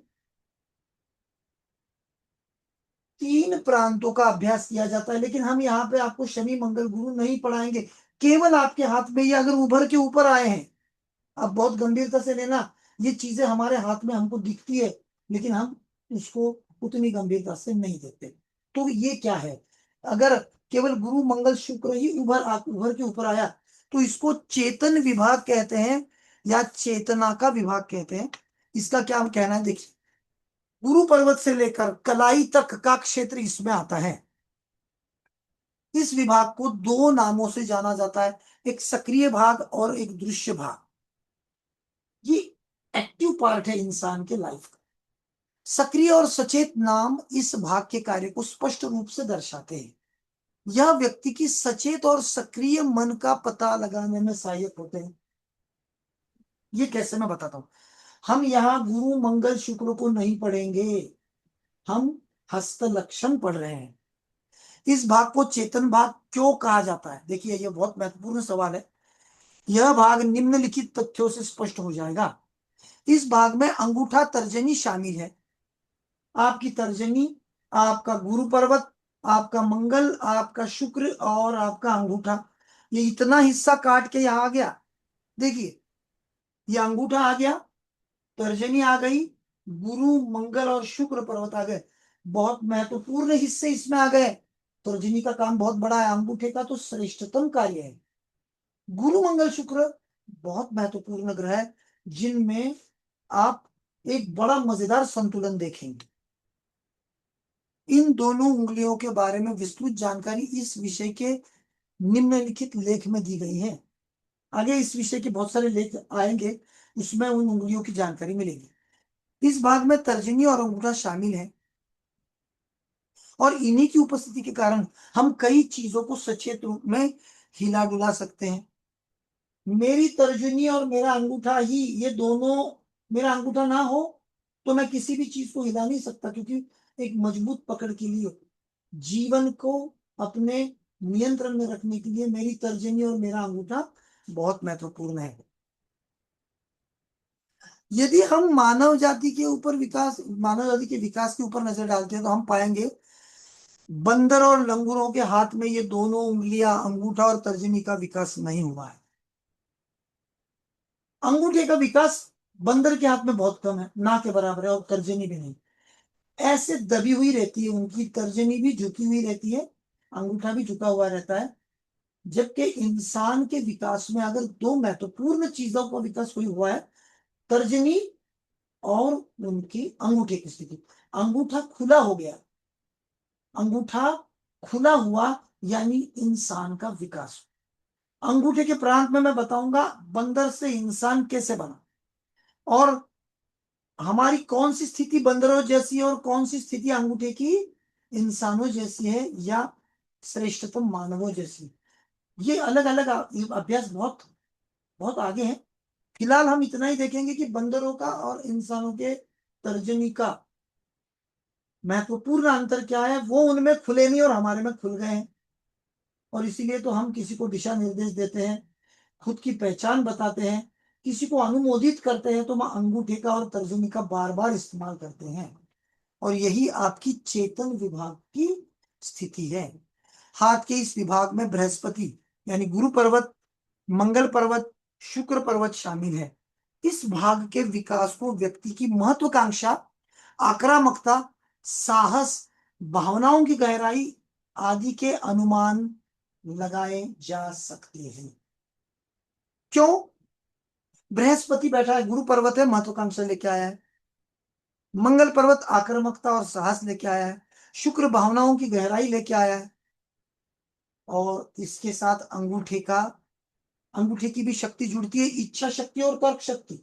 3 प्रांतों का अभ्यास किया जाता है। लेकिन हम यहाँ पे आपको शनि, मंगल, गुरु नहीं पढ़ाएंगे। केवल आपके हाथ में ये अगर उभर के ऊपर आए हैं, अब बहुत गंभीरता से लेना, ये चीजें हमारे हाथ में हमको दिखती है, लेकिन हम उसको उतनी गंभीरता से नहीं देखते। तो ये क्या है, अगर केवल गुरु, मंगल, शुक्र ही उभर के ऊपर आया, तो इसको चेतन विभाग कहते हैं या चेतना का विभाग कहते हैं। इसका क्या कहना है, देखिए, गुरु पर्वत से लेकर कलाई तक का क्षेत्र इसमें आता है। इस विभाग को 2 नामों से जाना जाता है, एक सक्रिय भाग और एक दृश्य भाग। ये एक्टिव पार्ट है इंसान के लाइफ का। सक्रिय और सचेत नाम इस भाग के कार्य को स्पष्ट रूप से दर्शाते हैं। यह व्यक्ति की सचेत और सक्रिय मन का पता लगाने में सहायक होते हैं। ये कैसे, मैं बताता हूं। हम यहाँ गुरु, मंगल, शुक्र को नहीं पढ़ेंगे, हम हस्त लक्षण पढ़ रहे हैं। इस भाग को चेतन भाग क्यों कहा जाता है, देखिए यह बहुत महत्वपूर्ण सवाल है। यह भाग निम्नलिखित तथ्यों से स्पष्ट हो जाएगा। इस भाग में अंगूठा, तर्जनी शामिल है। आपकी तर्जनी, आपका गुरु पर्वत, आपका मंगल, आपका शुक्र और आपका अंगूठा, ये इतना हिस्सा काट के यहां आ गया। देखिए, ये अंगूठा आ गया, तर्जनी आ गई, गुरु, मंगल और शुक्र पर्वत आ गए। बहुत महत्वपूर्ण हिस्से इसमें आ गए। तर्जनी का काम बहुत बड़ा है, अंगूठे का तो श्रेष्ठतम कार्य है। गुरु, मंगल, शुक्र बहुत महत्वपूर्ण ग्रह है, जिनमें आप एक बड़ा मजेदार संतुलन देखेंगे। इन दोनों उंगलियों के बारे में विस्तृत जानकारी इस विषय के निम्नलिखित लेख में दी गई है। आगे इस विषय के बहुत सारे लेख आएंगे, उसमें उन उंगलियों की जानकारी मिलेगी। इस भाग में तर्जनी और अंगूठा शामिल है, और इन्हीं की उपस्थिति के कारण हम कई चीजों को सचेत रूप में हिला डुला सकते हैं। मेरी तर्जनी और मेरा अंगूठा ही, ये दोनों, मेरा अंगूठा ना हो तो मैं किसी भी चीज को हिला नहीं सकता, क्योंकि एक मजबूत पकड़ के लिए, जीवन को अपने नियंत्रण में रखने के लिए मेरी तर्जनी और मेरा अंगूठा बहुत महत्वपूर्ण है। यदि हम मानव जाति के विकास के ऊपर नजर डालते हैं, तो हम पाएंगे बंदर और लंगूरों के हाथ में ये दोनों उंगलियां, अंगूठा और तर्जनी का विकास नहीं हुआ है। अंगूठे का विकास बंदर के हाथ में बहुत कम है, ना के बराबर है, और तर्जनी भी नहीं। ऐसे दबी हुई रहती है, उनकी तर्जनी भी झुकी हुई रहती है, अंगूठा भी झुका हुआ रहता है। जबकि इंसान के विकास में अगर 2 महत्वपूर्ण चीजों का विकास कोई हुआ है, तर्जनी और उनकी अंगूठे की स्थिति। अंगूठा खुला हो गया, अंगूठा खुला हुआ यानी इंसान का विकास। अंगूठे के प्रांत में मैं बताऊंगा बंदर से इंसान कैसे बना, और हमारी कौन सी स्थिति बंदरों जैसी है और कौन सी स्थिति अंगूठे की इंसानों जैसी है, या श्रेष्ठतम मानवों जैसी। ये अलग अलग अभ्यास बहुत बहुत आगे हैं। फिलहाल हम इतना ही देखेंगे कि बंदरों का और इंसानों के तर्जनी का महत्वपूर्ण अंतर क्या है। वो उनमें खुले नहीं और हमारे में खुल गए हैं, और इसीलिए तो हम किसी को दिशा निर्देश देते हैं, खुद की पहचान बताते हैं, किसी को अनुमोदित करते हैं तो हम अंगूठे का और तर्जनी का बार बार इस्तेमाल करते हैं। और यही आपकी चेतन विभाग की स्थिति है। हाथ के इस विभाग में बृहस्पति यानी गुरु पर्वत, मंगल पर्वत, शुक्र पर्वत शामिल है। इस भाग के विकास को व्यक्ति की महत्वाकांक्षा, आक्रामकता, साहस, भावनाओं की गहराई आदि के अनुमान लगाए जा सकते हैं। क्यों? बृहस्पति बैठा है, गुरु पर्वत है, महत्वाकांक्षा लेके आया है। मंगल पर्वत आक्रामकता और साहस लेके आया है। शुक्र भावनाओं की गहराई लेके आया है। और इसके साथ अंगूठे की भी शक्ति जुड़ती है, इच्छा शक्ति और तर्क शक्ति।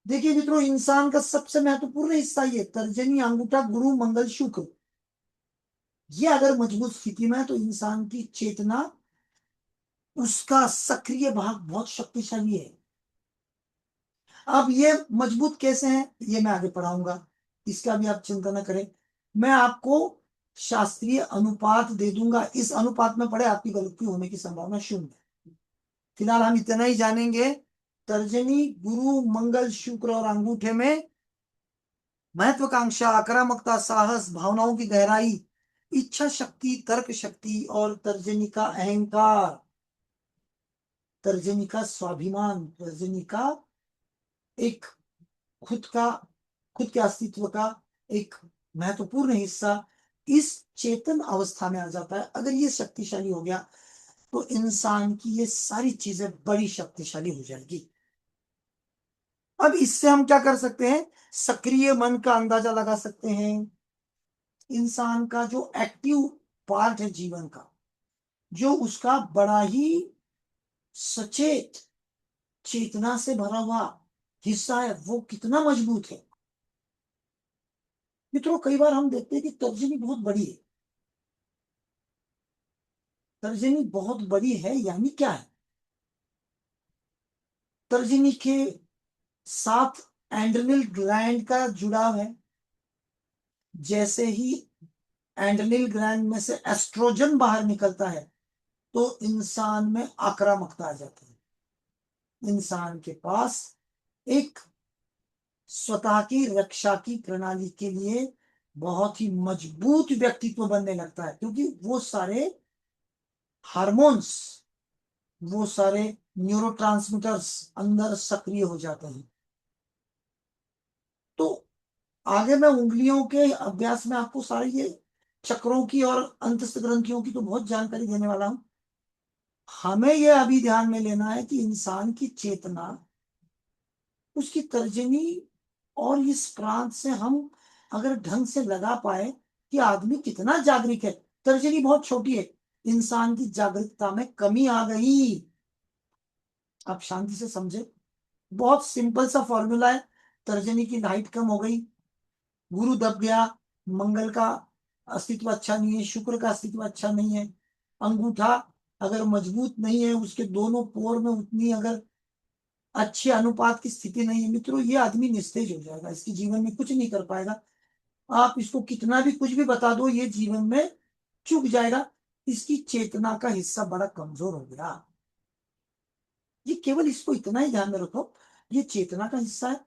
देखिए मित्रों, इंसान का सबसे महत्वपूर्ण हिस्सा ये तर्जनी, अंगूठा, गुरु, मंगल, शुक्र, ये अगर मजबूत स्थिति में है तो इंसान की चेतना, उसका सक्रिय भाग बहुत शक्तिशाली है। अब ये मजबूत कैसे हैं ये मैं आगे पढ़ाऊंगा, इसका भी आप चिंता न करें। मैं आपको शास्त्रीय अनुपात दे दूंगा, इस अनुपात में पढ़े आपकी गलती होने की संभावना शून्य है। फिलहाल हम इतना ही जानेंगे, तर्जनी, गुरु, मंगल, शुक्र और अंगूठे में महत्वाकांक्षा, आक्रामकता, साहस, भावनाओं की गहराई, इच्छा शक्ति, तर्क शक्ति और तर्जनी का अहंकार, तर्जनी का स्वाभिमान, तर्जनी का एक खुद के अस्तित्व का एक महत्वपूर्ण हिस्सा इस चेतन अवस्था में आ जाता है। अगर ये शक्तिशाली हो गया तो इंसान की ये सारी चीजें बड़ी शक्तिशाली हो जाएगी। अब इससे हम क्या कर सकते हैं? सक्रिय मन का अंदाजा लगा सकते हैं। इंसान का जो एक्टिव पार्ट है जीवन का, जो उसका बड़ा ही सचेत चेतना से भरा हुआ हिस्सा है, वो कितना मजबूत है। मित्रों, कई बार हम देखते हैं कि तर्जनी बहुत बड़ी है। तर्जनी बहुत बड़ी है यानी क्या है? तर्जनी के साथ एंड्रेनल ग्लैंड का जुड़ाव है। जैसे ही एंड्रेनल ग्लैंड में से एस्ट्रोजन बाहर निकलता है तो इंसान में आक्रामकता आ जाती है। इंसान के पास एक स्वतः की रक्षा की प्रणाली के लिए बहुत ही मजबूत व्यक्तित्व बनने लगता है, क्योंकि वो सारे हार्मोन्स, वो सारे न्यूरोट्रांसमीटर्स अंदर सक्रिय हो जाते हैं। तो आगे मैं उंगलियों के अभ्यास में आपको सारी ये चक्रों की और अंतस्थ ग्रंथियों की तो बहुत जानकारी देने वाला हूं। हमें यह अभी ध्यान में लेना है कि इंसान की चेतना, उसकी तर्जनी और इस प्रांत से हम अगर ढंग से लगा पाए कि आदमी कितना जागरूक है। तर्जनी बहुत छोटी है, इंसान की जागरूकता में कमी आ गई। आप शांति से समझे, बहुत सिंपल सा फॉर्मूला है। तर्जनी की हाइट कम हो गई, गुरु दब गया, मंगल का अस्तित्व अच्छा नहीं है, शुक्र का अस्तित्व अच्छा नहीं है, अंगूठा अगर मजबूत नहीं है, उसके दोनों पोर में उतनी अगर अच्छे अनुपात की स्थिति नहीं है, मित्रों ये आदमी निस्तेज हो जाएगा, इसके जीवन में कुछ नहीं कर पाएगा। आप इसको कितना भी कुछ भी बता दो, ये जीवन में चूक जाएगा। इसकी चेतना का हिस्सा बड़ा कमजोर हो गया। ये केवल इसको इतना ही ध्यान में रखो, ये चेतना का हिस्सा है।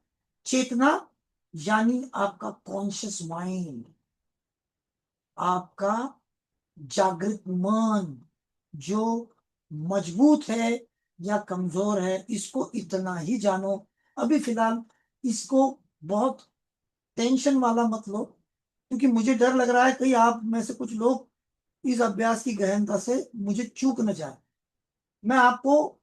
चेतना यानी आपका कॉन्शियस माइंड, आपका जागृत मन, जो मजबूत है या कमजोर है, इसको इतना ही जानो। अभी फिलहाल इसको बहुत टेंशन वाला मत लो, क्योंकि मुझे डर लग रहा है कहीं आप में से कुछ लोग इस अभ्यास की गहनता से मुझे चूक न जाए। मैं आपको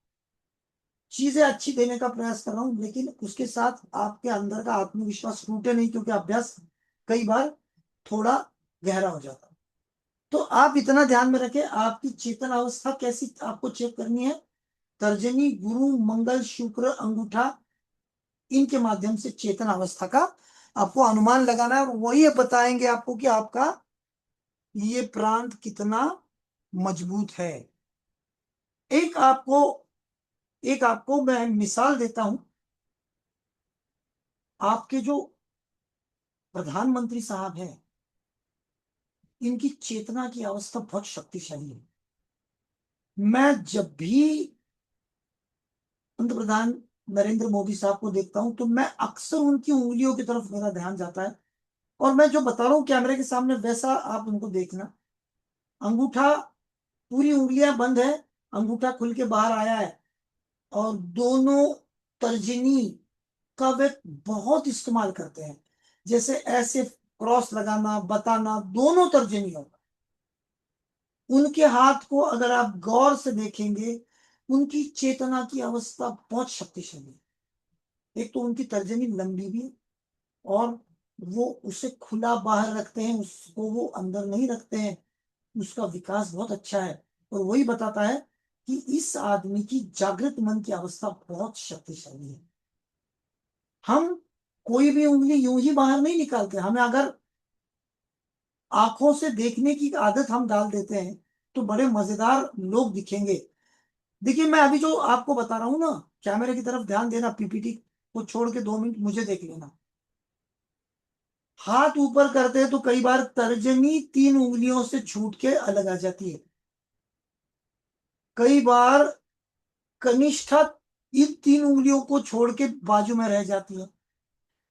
चीजें अच्छी देने का प्रयास कर रहा हूं, लेकिन उसके साथ आपके अंदर का आत्मविश्वास टूटे नहीं, क्योंकि अभ्यास कई बार थोड़ा गहरा हो जाता है। तो आप इतना ध्यान में रखें, आपकी चेतन अवस्था कैसी आपको चेक करनी है। तर्जनी, गुरु, मंगल, शुक्र, अंगूठा, इनके माध्यम से चेतन अवस्था का आपको अनुमान लगाना है, और वही बताएंगे आपको कि आपका ये प्रांत कितना मजबूत है। एक आपको एक आपको मैं मिसाल देता हूं, आपके जो प्रधानमंत्री साहब हैं, इनकी चेतना की अवस्था बहुत शक्तिशाली है। मैं जब भी पंतप्रधान नरेंद्र मोदी साहब को देखता हूं तो मैं अक्सर उनकी उंगलियों की तरफ मेरा ध्यान जाता है, और मैं जो बता रहा हूं कैमरे के सामने वैसा आप उनको देखना। अंगूठा, पूरी उंगलियां बंद है, अंगूठा खुल के बाहर आया है, और दोनों तर्जनी का वे बहुत इस्तेमाल करते हैं, जैसे ऐसे क्रॉस लगाना, बताना, दोनों तर्जनियों। उनके हाथ को अगर आप गौर से देखेंगे, उनकी चेतना की अवस्था बहुत शक्तिशाली है। एक तो उनकी तर्जनी लंबी भी है, और वो उसे खुला बाहर रखते हैं, उसको वो अंदर नहीं रखते हैं। उसका विकास बहुत अच्छा है, और वही बताता है कि इस आदमी की जागृत मन की अवस्था बहुत शक्तिशाली है। हम कोई भी उंगली यूं ही बाहर नहीं निकालते। हमें अगर आंखों से देखने की आदत हम डाल देते हैं तो बड़े मजेदार लोग दिखेंगे। देखिए, मैं अभी जो आपको बता रहा हूं ना, कैमरे की तरफ ध्यान देना, पीपीटी को छोड़ के 2 मिनट मुझे देख लेना। हाथ ऊपर करते हैं तो कई बार तर्जनी 3 उंगलियों से छूट के अलग आ जाती है। कई बार कनिष्ठा इन 3 उंगलियों को छोड़ के बाजू में रह जाती है।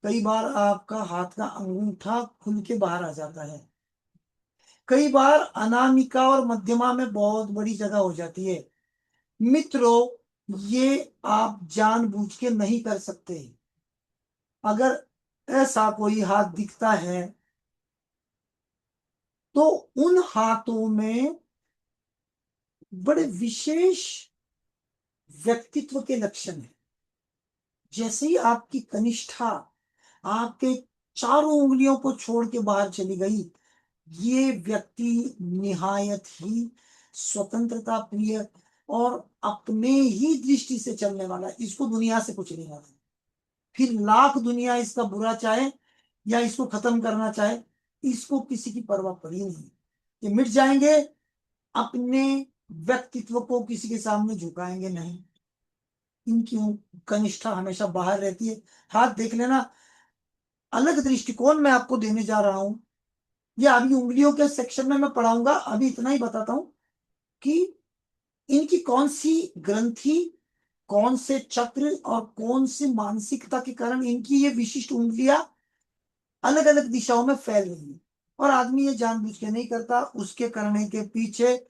कई बार आपका हाथ का अंगूठा खुल के बाहर आ जाता है। कई बार अनामिका और मध्यमा में बहुत बड़ी जगह हो जाती है। मित्रों, ये आप जानबूझ के नहीं कर सकते। अगर ऐसा कोई हाथ दिखता है तो उन हाथों में बड़े विशेष व्यक्तित्व के लक्षण हैं। जैसे ही आपकी कनिष्ठा आपके चारों उंगलियों को छोड़ के बाहर चली गई, ये व्यक्ति निहायत ही स्वतंत्रता प्रिय और अपने ही दृष्टि से चलने वाला, इसको दुनिया से कुछ नहीं आता। फिर लाख दुनिया इसका बुरा चाहे या इसको खत्म करना चाहे, इसको किसी की परवाह पड़ी नहीं। ये मिट जाएंगे, अपने व्यक्तित्व को किसी के सामने झुकाएंगे नहीं। इनकी कनिष्ठा हमेशा बाहर रहती है। हाथ देख लेना, अलग दृष्टिकोण मैं आपको देने जा रहा हूं। ये अभी उंगलियों के सेक्शन में मैं पढ़ाऊंगा, अभी इतना ही बताता हूं कि इनकी कौन सी ग्रंथि, कौन से चक्र और कौन सी मानसिकता के कारण इनकी ये विशिष्ट उंगलियां अलग अलग दिशाओं में फैल रही है। और आदमी ये जानबूझ के नहीं करता, उसके करने के पीछे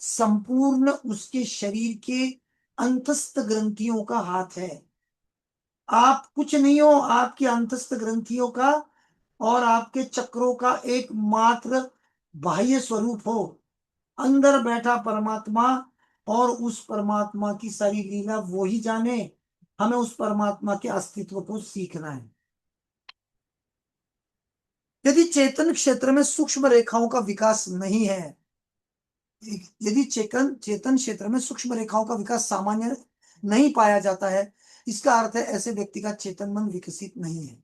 संपूर्ण उसके शरीर के अंतस्थ ग्रंथियों का हाथ है। आप कुछ नहीं हो, आपकी अंतस्थ ग्रंथियों का और आपके चक्रों का एकमात्र बाह्य स्वरूप हो, अंदर बैठा परमात्मा, और उस परमात्मा की सारी लीला वो ही जाने। हमें उस परमात्मा के अस्तित्व को सीखना है। यदि चेतन क्षेत्र में सूक्ष्म रेखाओं का विकास नहीं है, यदि चेतन चेतन क्षेत्र में सूक्ष्म रेखाओं का विकास सामान्य नहीं पाया जाता है, इसका अर्थ है ऐसे व्यक्ति का चेतन मन विकसित नहीं है,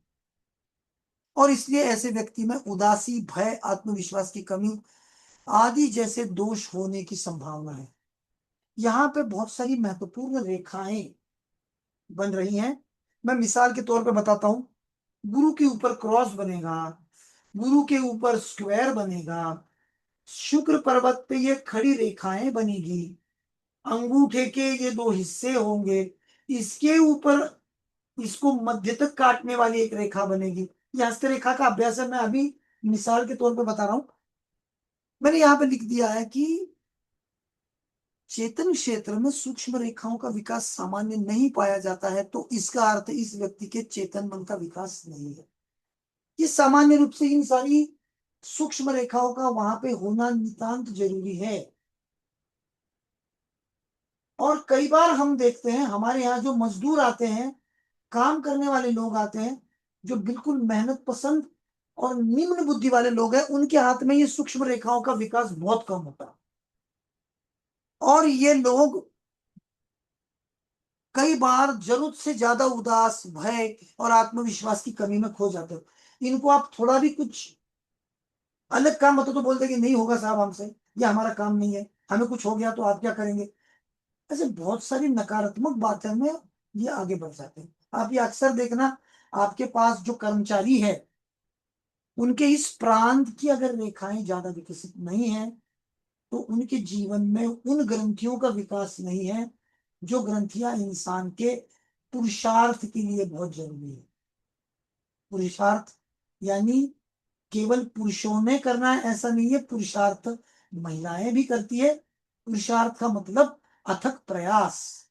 और इसलिए ऐसे व्यक्ति में उदासी, भय, आत्मविश्वास की कमी आदि जैसे दोष होने की संभावना है। यहाँ पे बहुत सारी महत्वपूर्ण रेखाएं बन रही हैं। मैं मिसाल के तौर पे बताता हूं। गुरु के ऊपर क्रॉस बनेगा, गुरु के ऊपर स्क्वायर बनेगा, शुक्र पर्वत पे ये खड़ी रेखाएं बनेगी, अंगूठे के ये 2 हिस्से होंगे, इसके ऊपर इसको मध्य तक काटने वाली एक रेखा बनेगी। यह हस्तरेखा का अभ्यास है, मैं अभी मिसाल के तौर पे बता रहा हूं। मैंने यहाँ पे लिख दिया है कि चेतन क्षेत्र में सूक्ष्म रेखाओं का विकास सामान्य नहीं पाया जाता है, तो इसका अर्थ इस व्यक्ति के चेतन मन का विकास नहीं है। ये सामान्य रूप से इन सारी सूक्ष्म रेखाओं का वहां पे होना नितांत जरूरी है। और कई बार हम देखते हैं हमारे यहाँ जो मजदूर आते हैं, काम करने वाले लोग आते हैं, जो बिल्कुल मेहनत पसंद और निम्न बुद्धि वाले लोग हैं, उनके हाथ में ये सूक्ष्म रेखाओं का विकास बहुत कम होता है, और ये लोग कई बार जरूरत से ज्यादा उदास, भय और आत्मविश्वास की कमी में खो जाते हो। इनको आप थोड़ा भी कुछ अलग काम बताओ तो बोलते कि नहीं होगा साहब हमसे, ये हमारा काम नहीं है, हमें कुछ हो गया तो आप क्या करेंगे। ऐसे बहुत सारी नकारात्मक बातें में ये आगे बढ़ जाते हैं। आप ये अक्सर देखना, आपके पास जो कर्मचारी है उनके इस प्रांत की अगर रेखाएं ज्यादा विकसित नहीं है तो उनके जीवन में उन ग्रंथियों का विकास नहीं है जो ग्रंथियां इंसान के पुरुषार्थ के लिए बहुत जरूरी है। पुरुषार्थ यानी केवल पुरुषों ने करना है ऐसा नहीं है, पुरुषार्थ महिलाएं भी करती है। पुरुषार्थ का मतलब अथक प्रयास,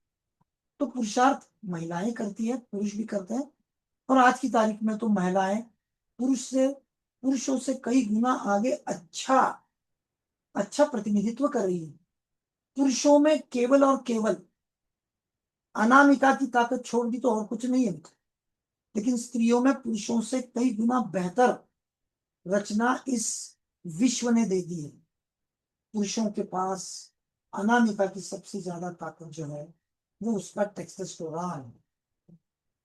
तो पुरुषार्थ महिलाएं करती है, पुरुष भी करते हैं। और आज की तारीख में तो महिलाएं पुरुषों से कई गुना आगे अच्छा प्रतिनिधित्व कर रही है। पुरुषों में केवल और केवल अनामिका की ताकत छोड़ दी तो और कुछ नहीं है, लेकिन स्त्रियों में पुरुषों से कई गुना बेहतर रचना इस विश्व ने दे दी है। पुरुषों के पास अनामिका की सबसे ज्यादा ताकत जो है वो उसका टेस्टोस्टेरोन है।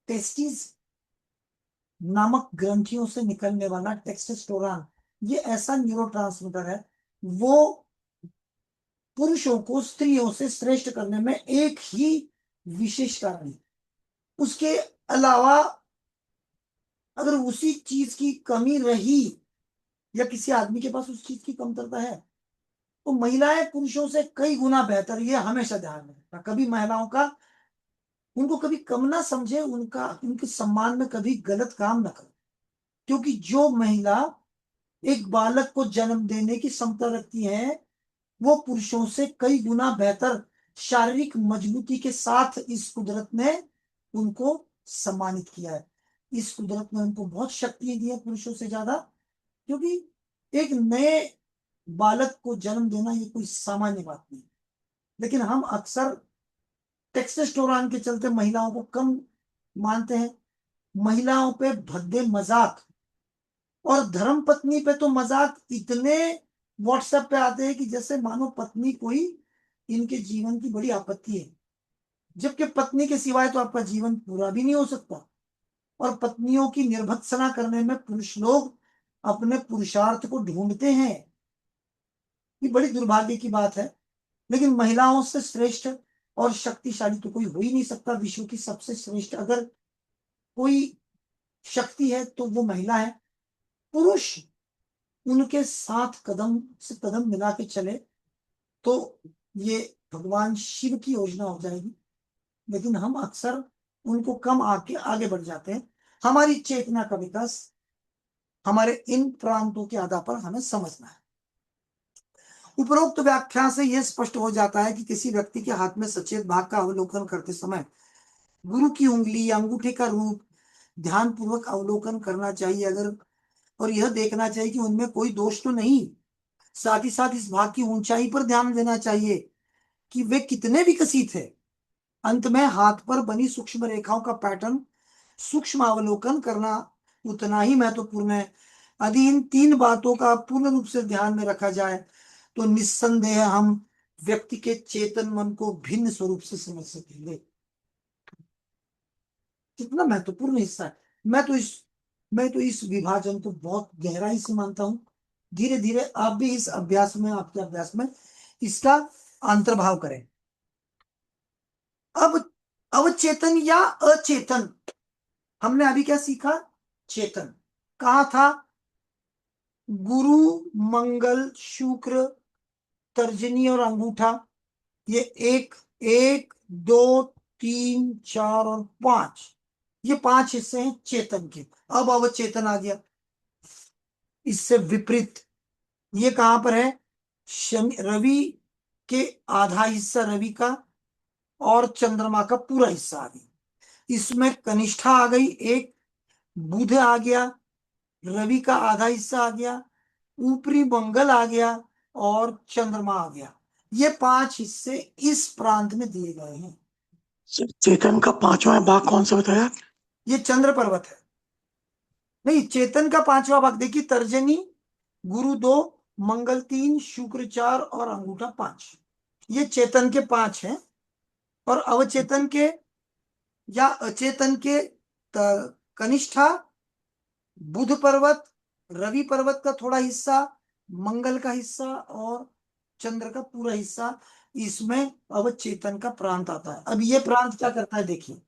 टेस्टिस नामक ग्रंथियों से निकलने वाला टेस्टोस्टेरोन ये ऐसा न्यूरोट्रांसमीटर है, वो पुरुषों को स्त्रियों से श्रेष्ठ करने में एक ही विशेष कारण है। उसके अलावा अगर उसी चीज की कमी रही या किसी आदमी के पास उस चीज की कमतरता है तो महिलाएं पुरुषों से कई गुना बेहतर, ये हमेशा ध्यान में रखना। कभी महिलाओं का उनको कभी कम ना समझे, उनके सम्मान में कभी गलत काम ना करे, क्योंकि जो महिला एक बालक को जन्म देने की क्षमता रखती है वो पुरुषों से कई गुना बेहतर शारीरिक मजबूती के साथ इस कुदरत ने उनको सम्मानित किया है। इस कुदरत ने उनको बहुत शक्ति दी है पुरुषों से ज्यादा, क्योंकि एक नए बालक को जन्म देना ये कोई सामान्य बात नहीं। लेकिन हम अक्सर टेस्टोस्टेरोन के चलते महिलाओं को कम मानते हैं, महिलाओं पे भद्दे मजाक, और धर्म पत्नी पे तो मजाक इतने व्हाट्सएप पे आते हैं कि जैसे मानो पत्नी कोई इनके जीवन की बड़ी आपत्ति है, जबकि पत्नी के सिवाय तो आपका जीवन पूरा भी नहीं हो सकता। और पत्नियों की निर्भत्सना करने में पुरुष लोग अपने पुरुषार्थ को ढूंढते हैं, ये बड़ी दुर्भाग्य की बात है। लेकिन महिलाओं से श्रेष्ठ और शक्तिशाली तो कोई हो ही नहीं सकता। विश्व की सबसे श्रेष्ठ अगर कोई शक्ति है तो वो महिला है। पुरुष उनके साथ कदम से कदम मिला के चले तो ये भगवान शिव की योजना हो जाएगी, लेकिन हम अक्सर उनको कम आगे बढ़ जाते हैं। हमारी चेतना का विकास हमारे इन प्रांतों के आधार पर हमें समझना है। उपरोक्त व्याख्या से यह स्पष्ट हो जाता है कि किसी व्यक्ति के हाथ में सचेत भाग का अवलोकन करते समय गुरु की उंगली या अंगूठे का रूप ध्यान पूर्वक अवलोकन करना चाहिए, अगर और यह देखना चाहिए कि उनमें कोई दोष तो नहीं। साथ ही साथ इस भाग की ऊंचाई पर ध्यान देना चाहिए कि वे कितने विकसित है। अंत में हाथ पर बनी सूक्ष्म रेखाओं का पैटर्न सूक्ष्म अवलोकन करना उतना ही महत्वपूर्ण है। यदि इन तीन बातों का पूर्ण रूप से ध्यान में रखा जाए तो निस्संदेह हम व्यक्ति के चेतन मन को भिन्न स्वरूप से समझ सकेंगे। कितना महत्वपूर्ण हिस्सा है। मैं तो इस विभाजन को बहुत गहराई से मानता हूं। धीरे धीरे आप भी इस अभ्यास में, आपके अभ्यास में इसका अंतर्भाव करें। अब अवचेतन या अचेतन, हमने अभी क्या सीखा? चेतन कहा था? गुरु, मंगल, शुक्र, तर्जनी और अंगूठा, ये 1, 1, 2, 3, 4 और 5, ये 5 हिस्से हैं चेतन के। अब अवचेतन आ गया, इससे विपरीत। ये कहां पर है? रवि के आधा हिस्सा रवि का और चंद्रमा का पूरा हिस्सा आ गया। इसमें कनिष्ठा आ गई, एक बुध आ गया, रवि का आधा हिस्सा आ गया, ऊपरी मंगल आ गया और चंद्रमा आ गया। ये 5 हिस्से इस प्रांत में दिए गए हैं। चेतन का 5वां भाग कौन सा बताया? ये चंद्र पर्वत है। नहीं, चेतन का 5वां भाग देखिए, तर्जनी, गुरु 2, मंगल 3, शुक्र 4 और अंगूठा 5, ये चेतन के 5 हैं। और अवचेतन के या अचेतन के कनिष्ठा, बुध पर्वत, रवि पर्वत का थोड़ा हिस्सा, मंगल का हिस्सा और चंद्र का पूरा हिस्सा, इसमें अवचेतन का प्रांत आता है। अब ये प्रांत क्या करता है, देखिए,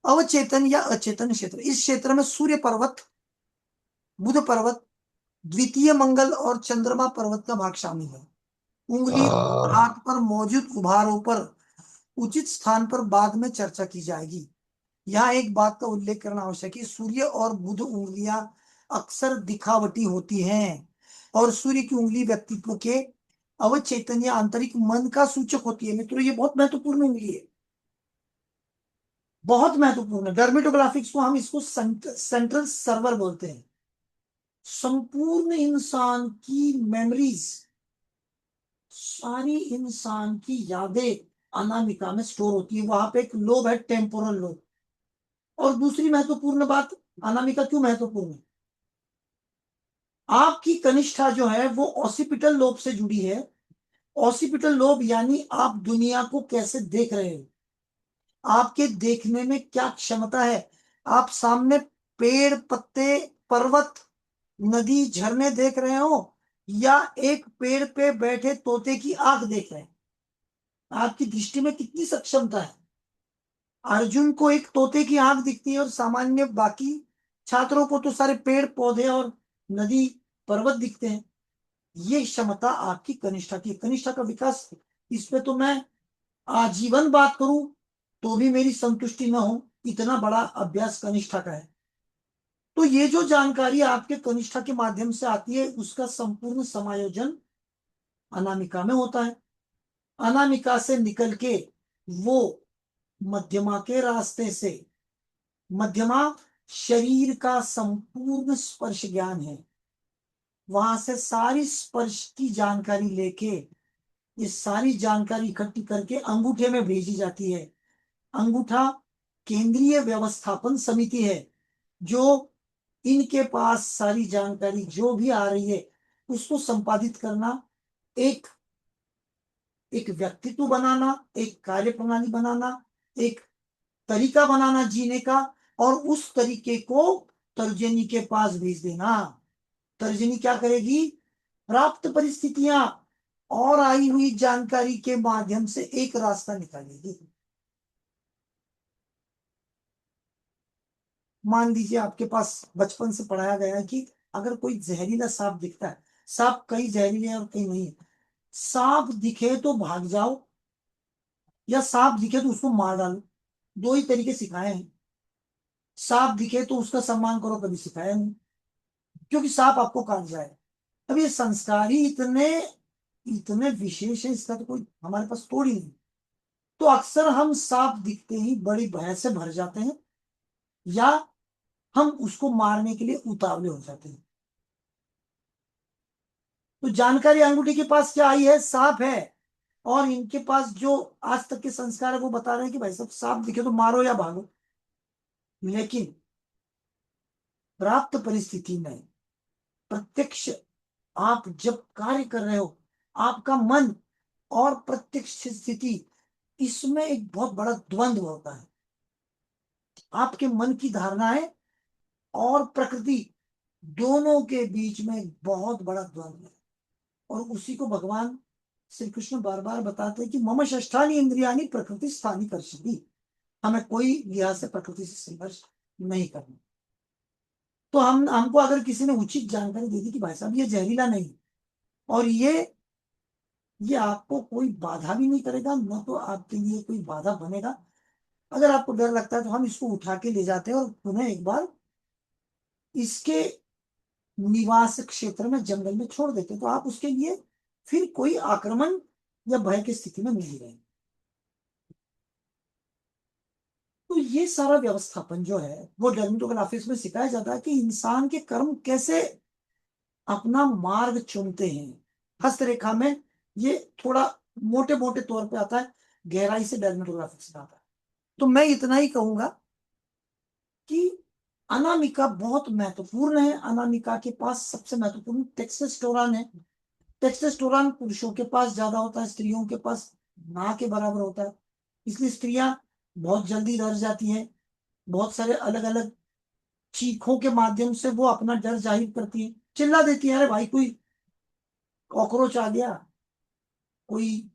अवचेतन या अचेतन क्षेत्र, इस क्षेत्र में सूर्य पर्वत, बुध पर्वत, द्वितीय मंगल और चंद्रमा पर्वत का भाग शामिल है। उंगली हाथ पर मौजूद उभारों पर उचित स्थान पर बाद में चर्चा की जाएगी। यहाँ एक बात का उल्लेख करना आवश्यक है, सूर्य और बुध उंगलियां अक्सर दिखावटी होती हैं और सूर्य की उंगली व्यक्तित्व के अवचेतन या आंतरिक मन का सूचक होती है। मित्रों, ये बहुत महत्वपूर्ण उंगली है, बहुत महत्वपूर्ण है। डर्मेटोग्राफिक्स को हम इसको सेंट्रल सर्वर बोलते हैं। संपूर्ण इंसान की मेमोरीज, सारी इंसान की यादें अनामिका में स्टोर होती है। वहां पे एक लोब है, टेम्पोरल लोब। और दूसरी महत्वपूर्ण बात, अनामिका क्यों महत्वपूर्ण है, आपकी कनिष्ठा जो है वो ऑसिपिटल लोब से जुड़ी है। ऑसिपिटल लोब यानी आप दुनिया को कैसे देख रहे हो, आपके देखने में क्या क्षमता है। आप सामने पेड़, पत्ते, पर्वत, नदी, झरने देख रहे हो या एक पेड़ पे बैठे तोते की आंख देख रहे हैं, आपकी दृष्टि में कितनी सक्षमता है। अर्जुन को एक तोते की आंख दिखती है और सामान्य बाकी छात्रों को तो सारे पेड़ पौधे और नदी पर्वत दिखते हैं। ये क्षमता आपकी कनिष्ठा की, कनिष्ठा का विकास, इस पे तो मैं आजीवन बात करूं तो भी मेरी संतुष्टि न हो, इतना बड़ा अभ्यास कनिष्ठा का है। तो ये जो जानकारी आपके कनिष्ठा के माध्यम से आती है, उसका संपूर्ण समायोजन अनामिका में होता है। अनामिका से निकल के वो मध्यमा के रास्ते से, मध्यमा शरीर का संपूर्ण स्पर्श ज्ञान है, वहां से सारी स्पर्श की जानकारी लेके, ये सारी जानकारी इकट्ठी करके अंगूठे में भेजी जाती है। अंगूठा केंद्रीय व्यवस्थापन समिति है, जो इनके पास सारी जानकारी जो भी आ रही है उसको संपादित करना, एक एक व्यक्तित्व बनाना, एक कार्य प्रणाली बनाना, एक तरीका बनाना जीने का, और उस तरीके को तर्जनी के पास भेज देना। तर्जनी क्या करेगी, प्राप्त परिस्थितियां और आई हुई जानकारी के माध्यम से एक रास्ता निकालेगी। मान लीजिए आपके पास बचपन से पढ़ाया गया है कि अगर कोई जहरीला सांप दिखता है, सांप कई जहरीले हैं और कई नहीं है, सांप दिखे तो भाग जाओ या सांप दिखे तो उसको मार डालो, दो ही तरीके सिखाए हैं। सांप दिखे तो उसका सम्मान करो, कभी सिखाया नहीं, क्योंकि सांप आपको काट जाए। अब ये संस्कार ही इतने इतने विशेष है, इसका तो कोई हमारे पास तोड़ ही नहीं। तो अक्सर हम सांप दिखते ही बड़ी भय से भर जाते हैं या हम उसको मारने के लिए उतावले हो जाते हैं। तो जानकारी अंगूठे के पास क्या आई है, सांप है, और इनके पास जो आज तक के संस्कार है वो बता रहे हैं कि भाई साहब सांप दिखे तो मारो या भागो। लेकिन प्राप्त परिस्थिति में प्रत्यक्ष आप जब कार्य कर रहे हो, आपका मन और प्रत्यक्ष स्थिति, इसमें एक बहुत बड़ा द्वंद्व होता है। आपके मन की धारणाएं और प्रकृति दोनों के बीच में एक बहुत बड़ा द्वंद्व है, और उसी को भगवान श्री कृष्ण बार बार बताते हैं कि मम षष्ठानि इंद्रियाणि प्रकृति स्थानि कर्षति, हमें कोई लिहाज से प्रकृति से संघर्ष नहीं करना। तो हमको अगर किसी ने उचित जानकारी दे दी कि भाई साहब ये जहरीला नहीं, और ये आपको कोई बाधा भी नहीं करेगा, न तो आपके लिए कोई बाधा बनेगा, अगर आपको डर लगता है तो हम इसको उठा के ले जाते हैं और पुनः एक बार इसके निवास क्षेत्र में, जंगल में छोड़ देते हैं, तो आप उसके लिए फिर कोई आक्रमण या भय की स्थिति में नहीं रहेंगे। तो ये सारा व्यवस्थापन जो है वो डर्मेटोग्राफिक्स में सिखाया जाता है कि इंसान के कर्म कैसे अपना मार्ग चुनते हैं। हस्तरेखा में ये थोड़ा मोटे मोटे तौर पे आता है, गहराई से डर्मेटोग्राफिक्स में आता है। तो मैं इतना ही कहूंगा कि अनामिका बहुत महत्वपूर्ण है। अनामिका के पास सबसे महत्वपूर्ण टेस्टोस्टेरोन है। टेस्टोस्टेरोन पुरुषों के पास ज्यादा होता है, स्त्रियों के पास ना के बराबर होता है, इसलिए स्त्रियां बहुत जल्दी डर जाती हैं। बहुत सारे अलग अलग चीखों के माध्यम से वो अपना डर जाहिर करती है, चिल्ला देती है, अरे भाई कोई कॉकरोच आ गया, कोई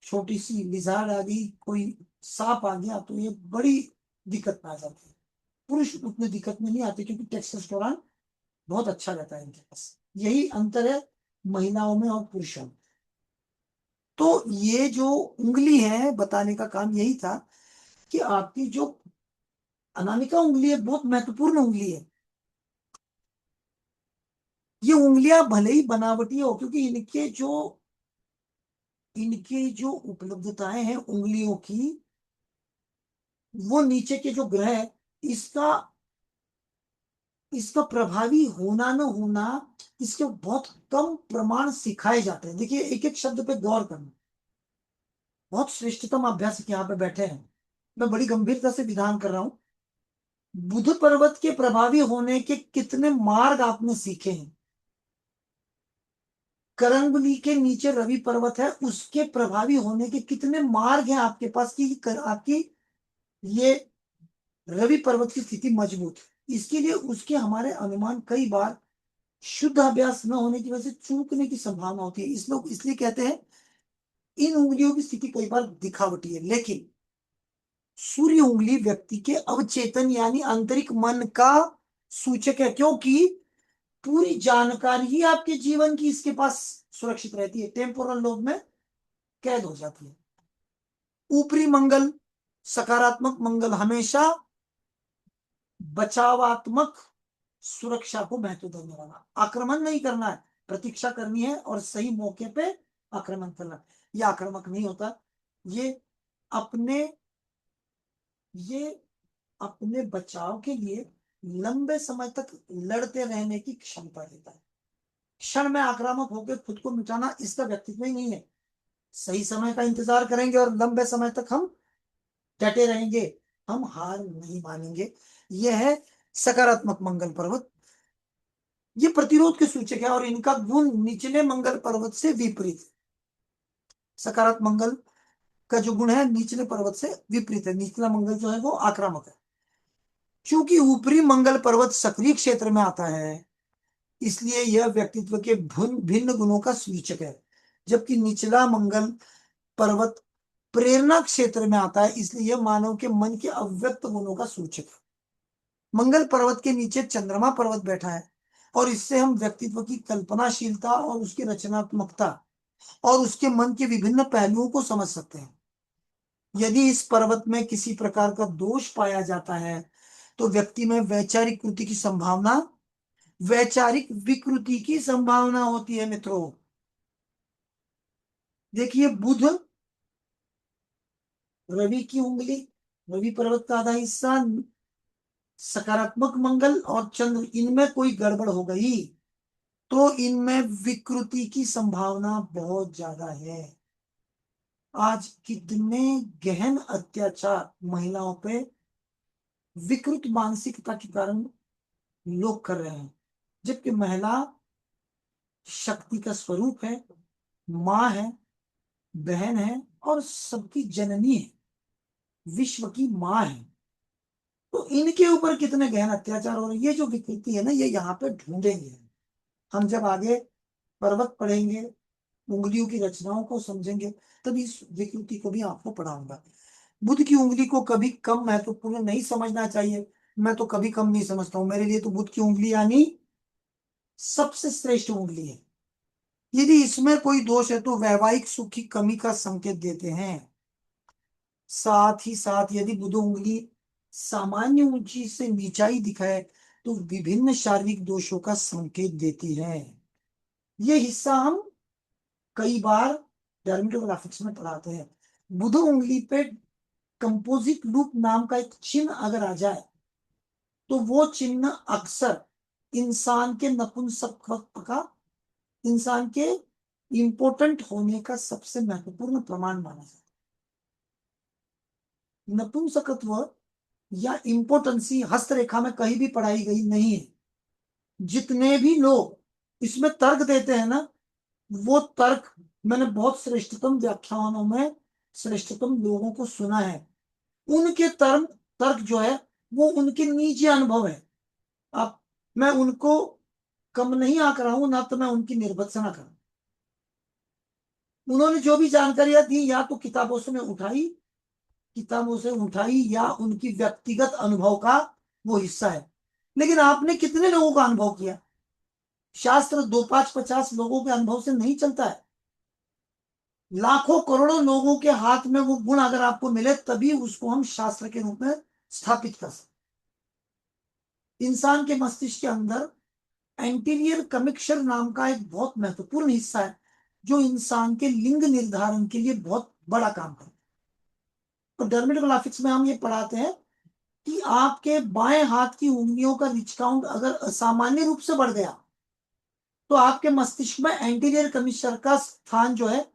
छोटी सी लिजार्ड आ गई, कोई सांप आ गया, तो ये बड़ी दिक्कत में आ जाती है। पुरुष उतनी दिक्कत में नहीं आती क्योंकि टेस्टोस्टेरोन बहुत अच्छा रहता है इनके पास। यही अंतर है महिलाओं में और पुरुषों में। तो ये जो उंगली है, बताने का काम यही था कि आपकी जो अनामिका उंगली है बहुत महत्वपूर्ण उंगली है। ये उंगलियां भले ही बनावटी हो, क्योंकि इनके जो उपलब्धताएं हैं उंगलियों की, वो नीचे के जो ग्रह है, इसका इसका प्रभावी होना न होना, इसके बहुत कम प्रमाण सिखाए जाते हैं। देखिए, एक एक शब्द पे गौर करना। बहुत श्रेष्ठतम अभ्यासक यहाँ पे बैठे हैं, मैं बड़ी गंभीरता से विधान कर रहा हूं। बुध पर्वत के प्रभावी होने के कितने मार्ग आपने सीखे हैं? करंगली के नीचे रवि पर्वत है, उसके प्रभावी होने के कितने मार्ग हैं आपके पास कि आपकी ये रवि पर्वत की स्थिति मजबूत है। इसके लिए उसके हमारे अनुमान कई बार शुद्ध अभ्यास न होने की वजह से चूकने की संभावना होती है। इसलिए कहते हैं इन उंगलियों की स्थिति कई बार दिखावटी है। लेकिन सूर्य उंगली व्यक्ति के अवचेतन यानी आंतरिक मन का सूचक है, क्योंकि पूरी जानकारी ही आपके जीवन की इसके पास सुरक्षित रहती है, टेम्पोरल लोब में कैद हो जाती है। ऊपरी मंगल, सकारात्मक मंगल हमेशा बचावात्मक सुरक्षा को महत्व देने वाला। आक्रमण नहीं करना है, प्रतीक्षा करनी है और सही मौके पे आक्रमण करना है। यह आक्रामक नहीं होता, ये अपने बचाव के लिए लंबे समय तक लड़ते रहने की क्षमता देता है। क्षण में आक्रामक होकर खुद को मिटाना इसका व्यक्तित्व ही नहीं है। सही समय का इंतजार करेंगे और लंबे समय तक हम डटे रहेंगे, हम हार नहीं मानेंगे। यह है सकारात्मक मंगल पर्वत। ये प्रतिरोध के सूचक है और इनका गुण निचले मंगल पर्वत से विपरीत है। सकारात्मक मंगल का जो गुण है निचले पर्वत से विपरीत है। निचला मंगल जो है वो आक्रामक है। क्योंकि ऊपरी मंगल पर्वत सक्रिय क्षेत्र में आता है, इसलिए यह व्यक्तित्व के भिन्न गुणों का सूचक है। जबकि निचला मंगल पर्वत प्रेरणा क्षेत्र में आता है, इसलिए यह मानव के मन के अव्यक्त गुणों का सूचक है। मंगल पर्वत के नीचे चंद्रमा पर्वत बैठा है और इससे हम व्यक्तित्व की कल्पनाशीलता और उसकी रचनात्मकता और उसके मन के विभिन्न पहलुओं को समझ सकते हैं। यदि इस पर्वत में किसी प्रकार का दोष पाया जाता है तो व्यक्ति में वैचारिक विकृति की संभावना होती है। मित्रों, देखिए, बुध, रवि की उंगली, रवि पर्वत का आधा हिस्सा, सकारात्मक मंगल और चंद्र, इनमें कोई गड़बड़ हो गई तो इनमें विकृति की संभावना बहुत ज्यादा है। आज कितने गहन अत्याचार महिलाओं पे विकृत मानसिकता के कारण लोग कर रहे हैं, जबकि महिला शक्ति का स्वरूप है, माँ है, बहन है और सबकी जननी है, विश्व की माँ है। तो इनके ऊपर कितने गहन अत्याचार हो रहे हैं। ये जो विकृति है ना, ये यहाँ पे ढूंढेंगे हम जब आगे पर्वत पढ़ेंगे, उंगलियों की रचनाओं को समझेंगे, तभी इस विकृति को भी आपको पढ़ाऊंगा। बुध की उंगली को कभी कम महत्वपूर्ण नहीं समझना चाहिए। मैं तो कभी कम नहीं समझता हूं। मेरे लिए तो बुध की उंगली यानी सबसे श्रेष्ठ उंगली है। यदि इसमें कोई दोष है तो वैवाहिक सुख की कमी का संकेत देते हैं। साथ ही साथ यदि बुध उंगली सामान्य ऊंची से नीचाई दिखाए तो विभिन्न शारीरिक दोषों का संकेत देती है। यह हिस्सा हम कई बार डर्मेटोग्राफिक्स में पढ़ाते हैं। बुध उंगली पे कंपोजिट लूप नाम का एक चिन्ह अगर आ जाए तो वो चिन्ह अक्सर इंसान के नपुंसकत्व का, इंसान के इंपोर्टेंट होने का सबसे महत्वपूर्ण प्रमाण माना जाता है। नपुंसकत्व या इंपोर्टेंसी हस्तरेखा में कहीं भी पढ़ाई गई नहीं है। जितने भी लोग इसमें तर्क देते हैं ना, वो तर्क मैंने बहुत श्रेष्ठतम व्याख्यानों में श्रेष्ठतम लोगों को सुना है। उनके तर्क जो है वो उनके निजी अनुभव है। अब मैं उनको कम नहीं आंक रहा हूं, ना तो मैं उनकी निर्भत्सना कर रहा हूं। उन्होंने जो भी जानकारियां दी या तो किताबों से उठाई या उनकी व्यक्तिगत अनुभव का वो हिस्सा है। लेकिन आपने कितने लोगों का अनुभव किया? शास्त्र 2, 5, 50 लोगों के अनुभव से नहीं चलता है। लाखों करोड़ों लोगों के हाथ में वो गुण अगर आपको मिले तभी उसको हम शास्त्र के रूप में स्थापित कर सकते। इंसान के मस्तिष्क के अंदर एंटीरियर कमिक्सचर नाम का एक बहुत महत्वपूर्ण हिस्सा है जो इंसान के लिंग निर्धारण के लिए बहुत बड़ा काम करता है। तो डर्मेटोग्राफिक्स में हम ये पढ़ाते हैं कि आपके बाएं हाथ की उंगलियों का रिच काउंट अगर असामान्य रूप से बढ़ गया तो आपके मस्तिष्क में एंटीरियर कमिक्सचर का स्थान जो है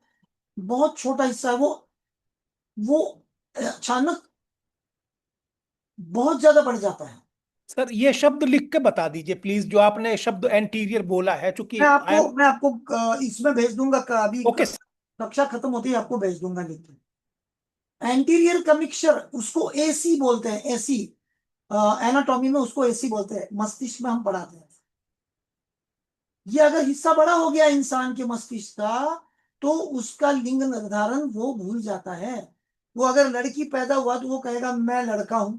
बहुत छोटा हिस्सा है, वो अचानक बहुत ज्यादा बढ़ जाता है। सर ये शब्द लिख के बता दीजिए प्लीज, जो आपने शब्द एंटीरियर बोला है, चूंकि मैं आपको इसमें भेज दूंगा। अभी ओके कक्षा खत्म होती है आपको भेज दूंगा लिख के। एंटीरियर कमिक्सचर उसको एसी बोलते हैं, एसी एनाटॉमी में उसको एसी बोलते हैं, मस्तिष्क में हम पढ़ाते हैं। ये अगर हिस्सा बड़ा हो गया इंसान के मस्तिष्क का तो उसका लिंग निर्धारण वो भूल जाता है। वो अगर लड़की पैदा हुआ तो वो कहेगा मैं लड़का हूं,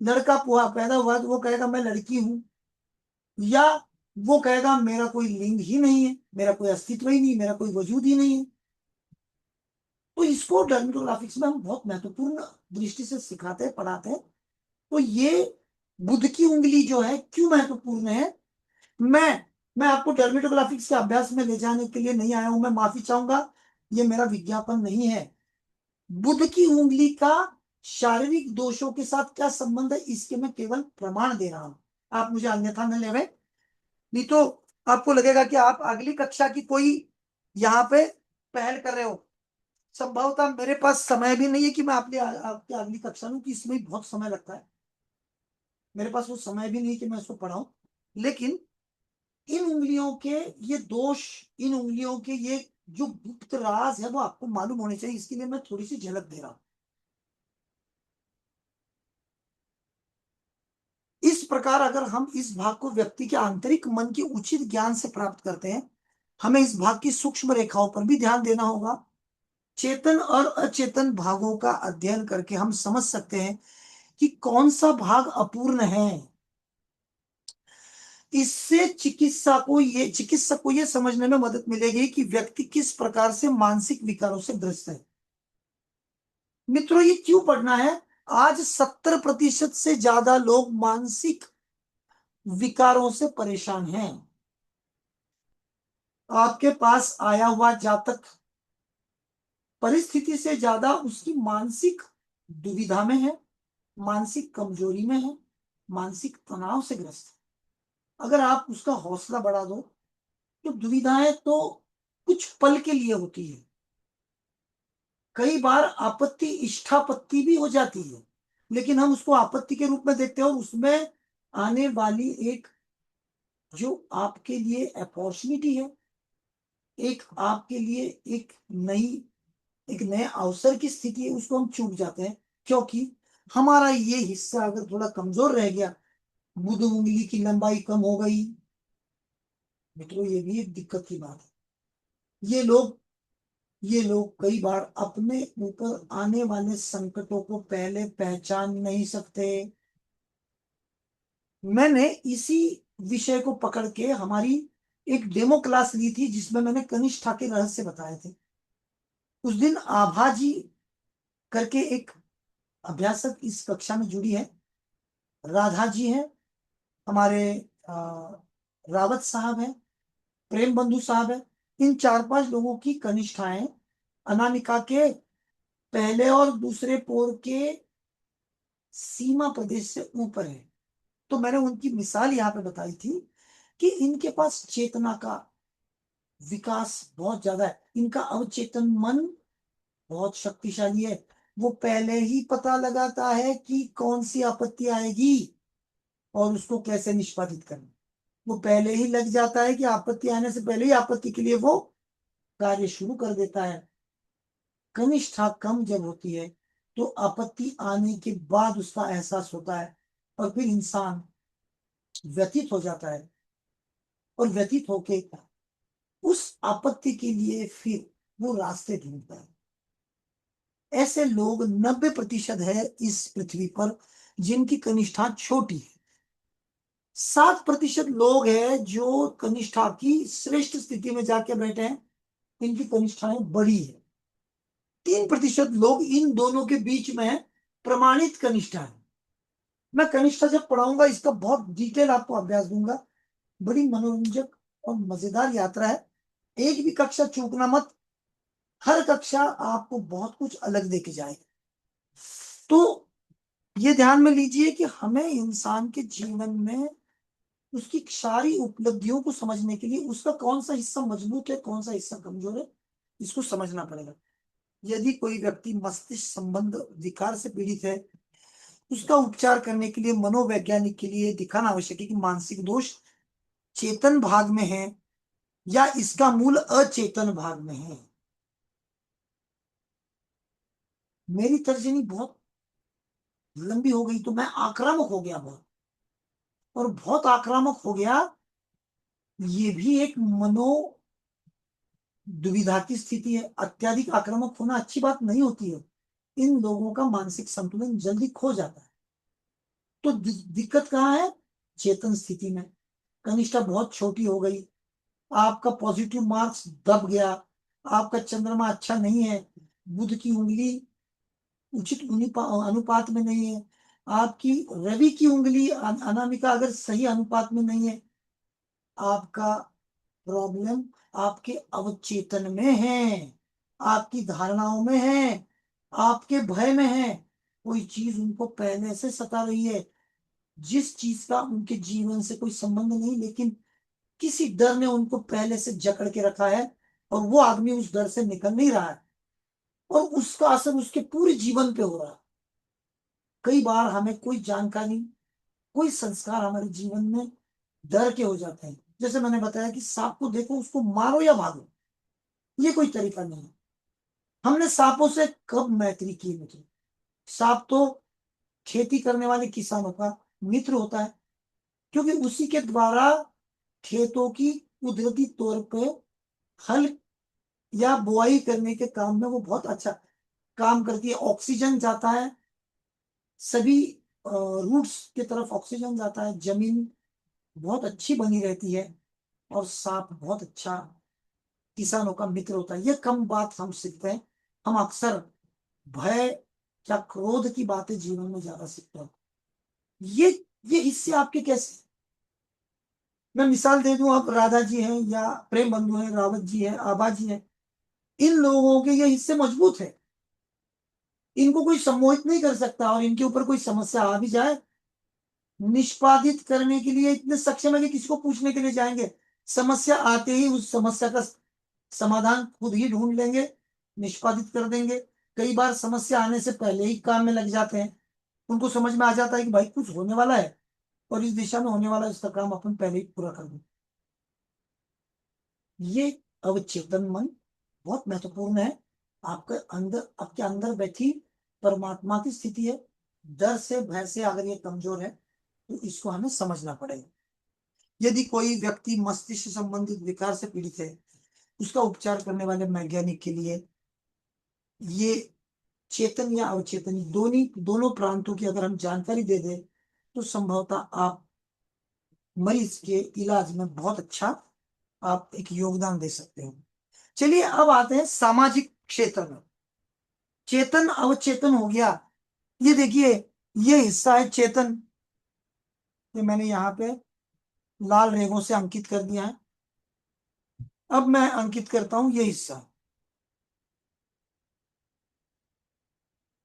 लड़का पैदा हुआ तो वो कहेगा मैं लड़की हूं, या वो कहेगा मेरा कोई लिंग ही नहीं है, मेरा कोई अस्तित्व ही नहीं, मेरा कोई वजूद ही नहीं है। तो इसको डर्मेटोग्राफिक्स में हम बहुत महत्वपूर्ण दृष्टि से सिखाते हैं, पढ़ाते हैं। तो ये बुध की उंगली जो है क्यों महत्वपूर्ण है, मैं आपको डर्मेटोग्राफिक्स के अभ्यास में ले जाने के लिए नहीं आया हूं, मैं माफी चाहूंगा, ये मेरा विज्ञापन नहीं है। बुध की उंगली का शारीरिक दोषों के साथ क्या संबंध है इसके मैं केवल प्रमाण दे रहा हूं, आप मुझे अन्यथा न लेवे, नहीं तो आपको लगेगा कि आप अगली कक्षा की कोई यहाँ पे पहल कर रहे हो। संभवतः मेरे पास समय भी नहीं है कि मैं आपकी अगली कक्षा लूं, कि इसमें बहुत समय लगता है, मेरे पास वो समय भी नहीं कि मैं इसको पढ़ाऊं। लेकिन इन उंगलियों के ये दोष, इन उंगलियों के ये जो गुप्त राज है वो आपको मालूम होने चाहिए, इसके लिए मैं थोड़ी सी झलक दे रहा हूं। इस प्रकार अगर हम इस भाग को व्यक्ति के आंतरिक मन के उचित ज्ञान से प्राप्त करते हैं, हमें इस भाग की सूक्ष्म रेखाओं पर भी ध्यान देना होगा। चेतन और अचेतन भागों का अध्ययन करके हम समझ सकते हैं कि कौन सा भाग अपूर्ण है। इससे चिकित्सक को ये समझने में मदद मिलेगी कि व्यक्ति किस प्रकार से मानसिक विकारों से ग्रस्त है। मित्रों ये क्यों पढ़ना है? आज 70% से ज्यादा लोग मानसिक विकारों से परेशान हैं। आपके पास आया हुआ जातक परिस्थिति से ज्यादा उसकी मानसिक दुविधा में है, मानसिक कमजोरी में है, मानसिक तनाव से ग्रस्त है। अगर आप उसका हौसला बढ़ा दो तो दुविधाएं तो कुछ पल के लिए होती है, कई बार आपत्ति इष्टापत्ति भी हो जाती है, लेकिन हम उसको आपत्ति के रूप में देखते हैं और उसमें आने वाली एक जो आपके लिए अपॉर्चुनिटी है, एक आपके लिए एक नए अवसर की स्थिति है, उसको हम चूक जाते हैं क्योंकि हमारा ये हिस्सा अगर थोड़ा कमजोर रह गया, बुध उंगली की लंबाई कम हो गई, मित्रों ये भी एक दिक्कत की बात है। ये लोग कई बार अपने ऊपर आने वाले संकटों को पहले पहचान नहीं सकते। मैंने इसी विषय को पकड़ के हमारी एक डेमो क्लास ली थी जिसमें मैंने कनिष्ठा के रहस्य बताए थे। उस दिन आभा जी करके एक अभ्यासक इस कक्षा में जुड़ी है, राधा जी है, हमारे रावत साहब है, प्रेम बंधु साहब है। इन 4-5 लोगों की कनिष्ठाएं अनामिका के पहले और दूसरे पोर के सीमा प्रदेश से ऊपर है। तो मैंने उनकी मिसाल यहाँ पे बताई थी कि इनके पास चेतना का विकास बहुत ज्यादा है, इनका अवचेतन मन बहुत शक्तिशाली है। वो पहले ही पता लगाता है कि कौन सी आपत्ति आएगी और उसको कैसे निष्पादित करना। वो पहले ही लग जाता है कि आपत्ति आने से पहले ही आपत्ति के लिए वो कार्य शुरू कर देता है। कनिष्ठा कम जब होती है तो आपत्ति आने के बाद उसका एहसास होता है और फिर इंसान व्यथित हो जाता है और व्यथित होके उस आपत्ति के लिए फिर वो रास्ते ढूंढता है। ऐसे लोग 90% है इस पृथ्वी पर जिनकी कनिष्ठा छोटी है। 7% लोग हैं जो कनिष्ठा की श्रेष्ठ स्थिति में जाके बैठे हैं, इनकी कनिष्ठाएं बड़ी है। 3% लोग इन दोनों के बीच में है, प्रमाणित कनिष्ठा है। मैं कनिष्ठा जब पढ़ाऊंगा इसका बहुत डिटेल आपको अभ्यास दूंगा। बड़ी मनोरंजक और मजेदार यात्रा है। एक भी कक्षा चूकना मत, हर कक्षा आपको बहुत कुछ अलग देके जाएगी। तो ये ध्यान में लीजिए कि हमें इंसान के जीवन में उसकी सारी उपलब्धियों को समझने के लिए उसका कौन सा हिस्सा मजबूत है, कौन सा हिस्सा कमजोर है, इसको समझना पड़ेगा। यदि कोई व्यक्ति मस्तिष्क संबंध विकार से पीड़ित है, उसका उपचार करने के लिए मनोवैज्ञानिक के लिए दिखाना आवश्यक है कि मानसिक दोष चेतन भाग में है या इसका मूल अचेतन भाग में है। मेरी तर्जनी बहुत लंबी हो गई तो मैं आक्रामक हो गया बहुत, और बहुत आक्रामक हो गया ये भी एक मनो दुविधा की स्थिति है। अत्यधिक आक्रामक होना अच्छी बात नहीं होती है। इन लोगों का मानसिक संतुलन जल्दी खो जाता है। तो दिक्कत कहाँ है? चेतन स्थिति में। कनिष्ठा बहुत छोटी हो गई, आपका पॉजिटिव मार्क्स दब गया, आपका चंद्रमा अच्छा नहीं है, बुध की उंगली उचित अनुपात में नहीं है, आपकी रवि की उंगली अनामिका अगर सही अनुपात में नहीं है, आपका प्रॉब्लम आपके अवचेतन में है, आपकी धारणाओं में है, आपके भय में है। कोई चीज उनको पहले से सता रही है, जिस चीज का उनके जीवन से कोई संबंध नहीं, लेकिन किसी डर ने उनको पहले से जकड़ के रखा है और वो आदमी उस डर से निकल नहीं रहा है और उसका असर उसके पूरे जीवन पे हो रहा है। कई बार हमें कोई जानकारी, कोई संस्कार हमारे जीवन में डर के हो जाते हैं। जैसे मैंने बताया कि सांप को देखो, उसको मारो या भागो, ये कोई तरीका नहीं है। हमने सांपों से कब मैत्री की मित्र? सांप तो खेती करने वाले किसानों का मित्र होता है, क्योंकि उसी के द्वारा खेतों की कुदरती तौर पे हल या बुआई करने के काम में वो बहुत अच्छा काम करती है। ऑक्सीजन जाता है, सभी रूट्स की तरफ ऑक्सीजन जाता है, जमीन बहुत अच्छी बनी रहती है और सांप बहुत अच्छा किसानों का मित्र होता है। ये कम बात हम सीखते हैं। हम अक्सर भय या क्रोध की बातें जीवन में ज्यादा सीखते हैं। ये हिस्से आपके कैसे? मैं मिसाल दे दूं, आप राधा जी हैं या प्रेम बंधु हैं, रावत जी हैं, आबा जी हैं, इन लोगों के ये हिस्से मजबूत है, इनको कोई सम्मोहित नहीं कर सकता, और इनके ऊपर कोई समस्या आ भी जाए, निष्पादित करने के लिए इतने सक्षम है कि किसी को पूछने के लिए जाएंगे, समस्या आते ही उस समस्या का समाधान खुद ही ढूंढ लेंगे, निष्पादित कर देंगे। कई बार समस्या आने से पहले ही काम में लग जाते हैं। उनको समझ में आ जाता है कि भाई कुछ होने वाला है और इस दिशा में होने वाला है, इसका काम अपन पहले ही पूरा कर दें। ये अवचेतन मन बहुत महत्वपूर्ण है। आपके अंदर बैठी परमात्मा की स्थिति है। डर से, भय से अगर ये कमजोर है तो इसको हमें समझना पड़ेगा। यदि कोई व्यक्ति मस्तिष्क संबंधित विकार से पीड़ित है, उसका उपचार करने वाले वैज्ञानिक के लिए ये चेतन या अवचेतन दोनों प्रांतों की अगर हम जानकारी दे दें तो संभवतः आप मरीज के इलाज में बहुत अच्छा आप एक योगदान दे सकते हो। चलिए अब आते हैं सामाजिक क्षेत्र में। चेतन अवचेतन हो गया। ये देखिए, ये हिस्सा है चेतन, ये मैंने यहाँ पे लाल रेखों से अंकित कर दिया है। अब मैं अंकित करता हूं ये हिस्सा,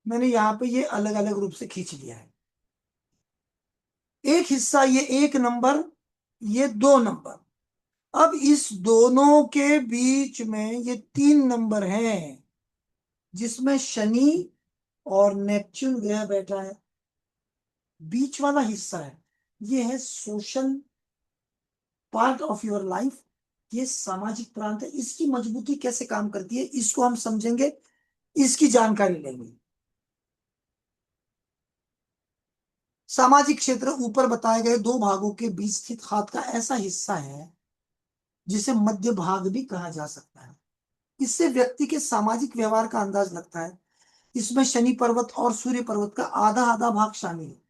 मैंने यहाँ पे ये अलग अलग रूप से खींच लिया है। एक हिस्सा ये 1 नंबर, ये 2 नंबर। अब इस दोनों के बीच में ये 3 नंबर हैं, जिसमें शनि और नेपच्यून ग्रह बैठा है। बीच वाला हिस्सा है, ये है social part of your life, ये सामाजिक प्रांत है। इसकी मजबूती कैसे काम करती है इसको हम समझेंगे, इसकी जानकारी लेंगे। सामाजिक क्षेत्र ऊपर बताए गए 2 भागों के बीच स्थित हाथ का ऐसा हिस्सा है जिसे मध्य भाग भी कहा जा सकता है। इससे व्यक्ति के सामाजिक व्यवहार का अंदाज लगता है। इसमें शनि पर्वत और सूर्य पर्वत का आधा आधा भाग शामिल है।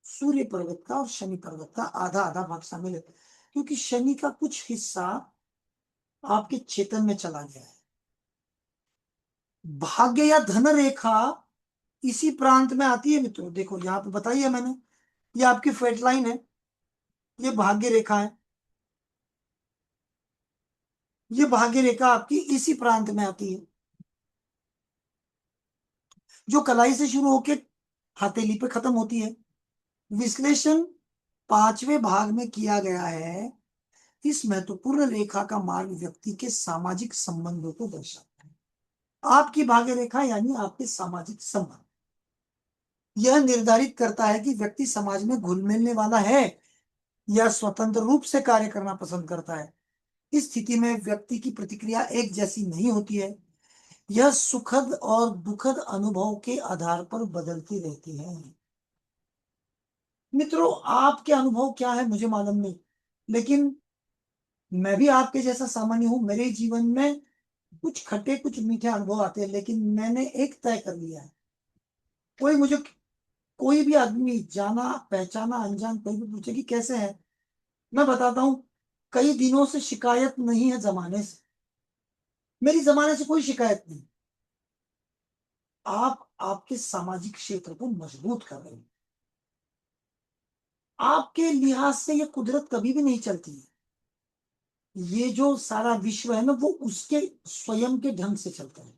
सूर्य पर्वत का और शनि पर्वत का आधा आधा भाग शामिल है, क्योंकि शनि का कुछ हिस्सा आपके चेतन में चला गया है। भाग्य या धन रेखा इसी प्रांत में आती है मित्रों। देखो यहाँ पे बताइए मैंने, ये आपकी फेट लाइन है, ये भाग्य रेखा है, ये भाग्य रेखा आपकी इसी प्रांत में आती है, जो कलाई से शुरू होकर हथेली पे खत्म होती है। विश्लेषण 5वें भाग में किया गया है। इस महत्वपूर्ण रेखा का मार्ग व्यक्ति के सामाजिक संबंधों को दर्शाता है। आपकी भाग्य रेखा यानी आपके सामाजिक संबंध, यह निर्धारित करता है कि व्यक्ति समाज में घुल मिलने वाला है या स्वतंत्र रूप से कार्य करना पसंद करता है। इस स्थिति में व्यक्ति की प्रतिक्रिया एक जैसी नहीं होती है। यह सुखद और दुखद अनुभव के आधार पर बदलती रहती है। मित्रों, आपके अनुभव क्या है मुझे मालूम नहीं, लेकिन मैं भी आपके जैसा सामान्य हूं। मेरे जीवन में कुछ खट्टे कुछ मीठे अनुभव आते हैं, लेकिन मैंने एक तय कर लिया है। कोई भी आदमी, जाना पहचाना अनजान, कोई भी पूछे कि कैसे है, मैं बताता हूं कई दिनों से शिकायत नहीं है जमाने से। मेरी जमाने से कोई शिकायत नहीं। आप आपके सामाजिक क्षेत्र को मजबूत कर रहे हैं। आपके लिहाज से ये कुदरत कभी भी नहीं चलती है। ये जो सारा विश्व है ना, वो उसके स्वयं के ढंग से चलता है,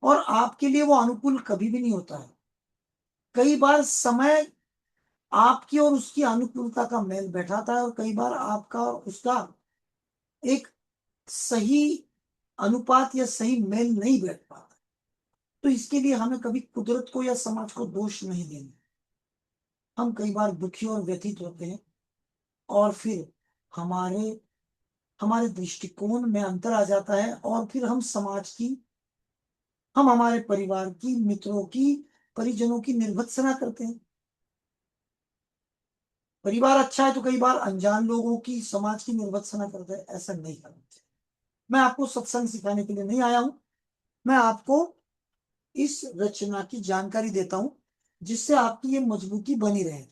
और आपके लिए वो अनुकूल कभी भी नहीं होता है। कई बार समय आपकी और उसकी अनुकूलता का मेल बैठाता है, और कई बार आपका और उसका एक सही अनुपात या सही मेल नहीं बैठ पाता। तो इसके लिए हमें कभी कुदरत को या समाज को दोष नहीं देना। हम कई बार दुखी और व्यथित होते हैं, और फिर हमारे हमारे दृष्टिकोण में अंतर आ जाता है, और फिर हम समाज की, हम हमारे परिवार की, मित्रों की, परिजनों की निर्भत्सना करते हैं। परिवार अच्छा है तो कई बार अनजान लोगों की, समाज की निर्भत्सना करते हैं। ऐसा नहीं करना चाहिए। मैं आपको सत्संग सिखाने के लिए नहीं आया हूं, मैं आपको इस रचना की जानकारी देता हूं, जिससे आपकी ये मजबूती बनी रहे।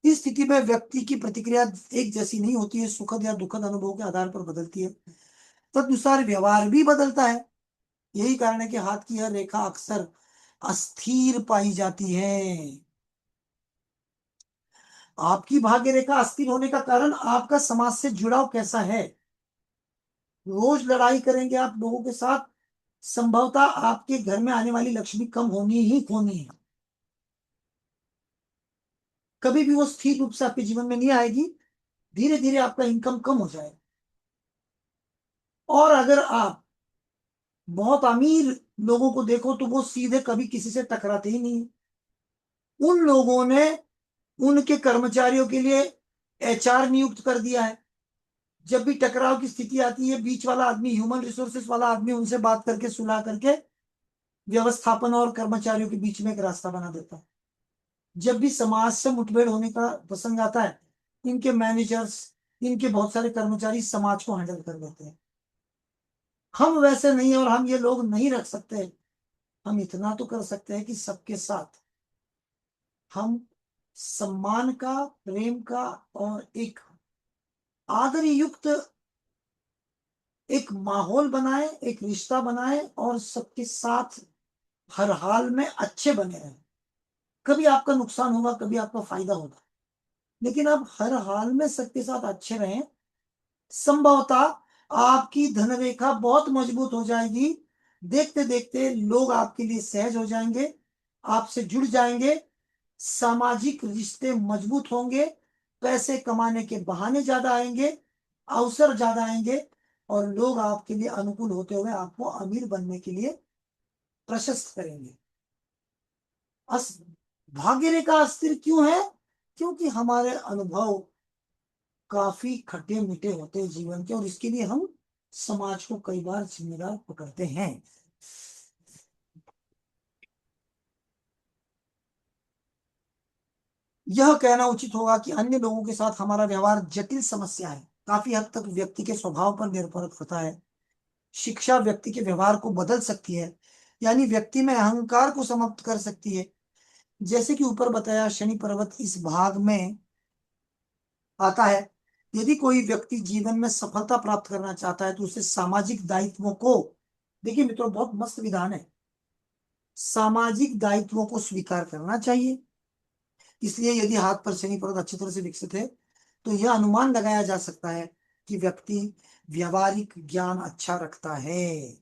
इस स्थिति में व्यक्ति की प्रतिक्रिया एक जैसी नहीं होती है, सुखद या दुखद अनुभव के आधार पर बदलती है। तदनुसार व्यवहार भी बदलता है। यही कारण है कि हाथ की यह रेखा अक्सर अस्थिर पाई जाती है। आपकी भाग्य रेखा अस्थिर होने का कारण आपका समाज से जुड़ाव कैसा है। रोज लड़ाई करेंगे आप लोगों के साथ, संभवतः आपके घर में आने वाली लक्ष्मी कम होनी ही होनी है। कभी भी वो स्थिर रूप से आपके जीवन में नहीं आएगी। धीरे धीरे आपका इनकम कम हो जाएगा। और अगर आप बहुत अमीर लोगों को देखो तो वो सीधे कभी किसी से टकराते ही नहीं। उन लोगों ने उनके कर्मचारियों के लिए एचआर नियुक्त कर दिया है। जब भी टकराव की स्थिति आती है, बीच वाला आदमी, ह्यूमन रिसोर्सेस वाला आदमी, उनसे बात करके, सुलह करके व्यवस्थापन और कर्मचारियों के बीच में एक रास्ता बना देता है। जब भी समाज से मुठभेड़ होने का प्रसंग आता है, इनके मैनेजर्स, इनके बहुत सारे कर्मचारी समाज को हैंडल कर देते हैं। हम वैसे नहीं है, और हम ये लोग नहीं रख सकते। हम इतना तो कर सकते हैं कि सबके साथ हम सम्मान का, प्रेम का और एक आदर युक्त एक माहौल बनाए, एक रिश्ता बनाए, और सबके साथ हर हाल में अच्छे बने रहें। कभी आपका नुकसान होगा, कभी आपका फायदा होगा, लेकिन आप हर हाल में सबके साथ अच्छे रहें। संभवतः आपकी धन रेखा बहुत मजबूत हो जाएगी। देखते देखते लोग आपके लिए सहज हो जाएंगे, आपसे जुड़ जाएंगे, सामाजिक रिश्ते मजबूत होंगे, पैसे कमाने के बहाने ज्यादा आएंगे, अवसर ज्यादा आएंगे, और लोग आपके लिए अनुकूल होते हुए आपको अमीर बनने के लिए प्रशस्त करेंगे। भाग्य रेखा अस्थिर क्यों है? क्योंकि हमारे अनुभव काफी खट्टे मीठे होते हैं जीवन के, और इसके लिए हम समाज को कई बार जिम्मेदार पकड़ते हैं। यह कहना उचित होगा कि अन्य लोगों के साथ हमारा व्यवहार जटिल समस्या है, काफी हद तक व्यक्ति के स्वभाव पर निर्भर होता है। शिक्षा व्यक्ति के व्यवहार को बदल सकती है, यानी व्यक्ति में अहंकार को समाप्त कर सकती है। जैसे कि ऊपर बताया, शनि पर्वत इस भाग में आता है। यदि कोई व्यक्ति जीवन में सफलता प्राप्त करना चाहता है तो उसे सामाजिक दायित्वों को, देखिए मित्रों बहुत मस्त विधान है, सामाजिक दायित्वों को स्वीकार करना चाहिए। इसलिए यदि हाथ पर शनि पर्वत अच्छी तरह से विकसित है तो यह अनुमान लगाया जा सकता है कि व्यक्ति व्यवहारिक ज्ञान अच्छा रखता है।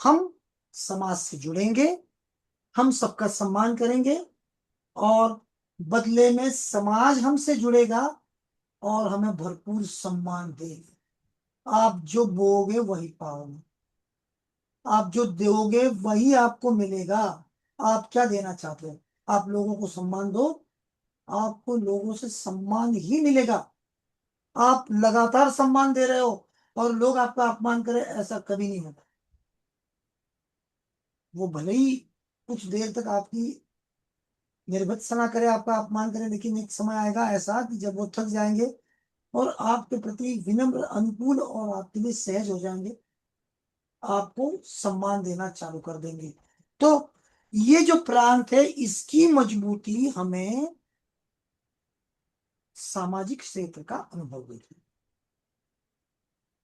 हम समाज से जुड़ेंगे, हम सबका सम्मान करेंगे और बदले में समाज हमसे जुड़ेगा और हमें भरपूर सम्मान देगा। आप जो बोओगे वही पाओगे, आप जो दोगे वही आपको मिलेगा। आप क्या देना चाहते हो? आप लोगों को सम्मान दो, आपको लोगों से सम्मान ही मिलेगा। आप लगातार सम्मान दे रहे हो और लोग आपका अपमान करें, ऐसा कभी नहीं होता। वो भले ही कुछ देर तक आपकी निर्भत्सना करे, आपका अपमान करे, लेकिन एक समय आएगा ऐसा कि जब वो थक जाएंगे और आपके प्रति विनम्र, अनुकूल और आपके लिए सहज हो जाएंगे, आपको सम्मान देना चालू कर देंगे। तो ये जो प्रांत है, इसकी मजबूती हमें सामाजिक क्षेत्र का अनुभव देती है।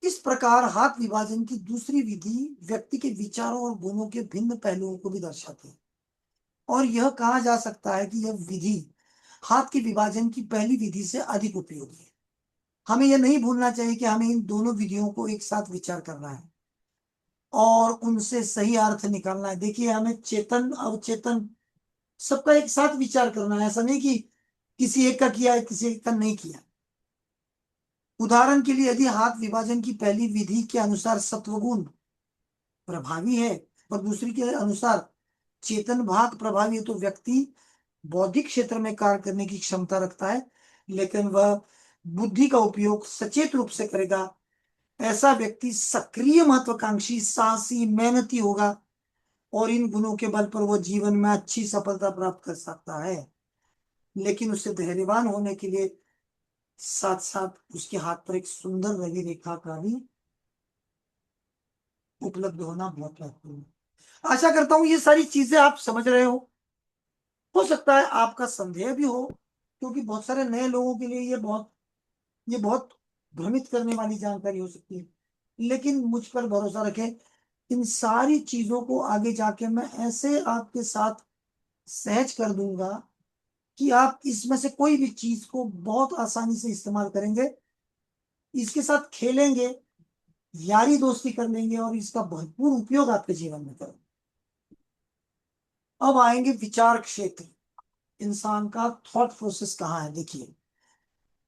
इस प्रकार हाथ विभाजन की दूसरी विधि व्यक्ति के विचारों और गुणों के भिन्न पहलुओं को भी दर्शाती है, और यह कहा जा सकता है कि यह विधि हाथ के विभाजन की पहली विधि से अधिक उपयोगी है। हमें यह नहीं भूलना चाहिए कि हमें इन दोनों विधियों को एक साथ विचार करना है और उनसे सही अर्थ निकालना है। देखिए, हमें चेतन अवचेतन सबका एक साथ विचार करना है, ऐसा नहीं कि किसी एक का किया है किसी एक का नहीं किया। उदाहरण के लिए, यदि हाथ विभाजन की पहली विधि के अनुसार सत्वगुण प्रभावी है और दूसरी के अनुसार चेतन भाग प्रभावी है, तो व्यक्ति बौद्धिक क्षेत्र में कार्य करने की क्षमता रखता है, लेकिन वह बुद्धि का उपयोग सचेत रूप से करेगा। ऐसा व्यक्ति सक्रिय, महत्वाकांक्षी, साहसी, मेहनती होगा और इन गुणों के बल पर वो जीवन में अच्छी सफलता प्राप्त कर सकता है। लेकिन उसे धैर्यवान होने के लिए साथ साथ उसके हाथ पर एक सुंदर रवि रेखा का भी उपलब्ध होना बहुत महत्वपूर्ण है। आशा करता हूं ये सारी चीजें आप समझ रहे हो सकता है आपका संदेह भी हो, क्योंकि बहुत सारे नए लोगों के लिए ये बहुत भ्रमित करने वाली जानकारी हो सकती है। लेकिन मुझ पर भरोसा रखें, इन सारी चीजों को आगे जाके मैं ऐसे आपके साथ सहज कर दूंगा कि आप इसमें से कोई भी चीज को बहुत आसानी से इस्तेमाल करेंगे, इसके साथ खेलेंगे, यारी दोस्ती कर लेंगे और इसका भरपूर उपयोग आपके जीवन में करेंगे। अब आएंगे विचार क्षेत्र। इंसान का थॉट प्रोसेस कहाँ है? देखिए,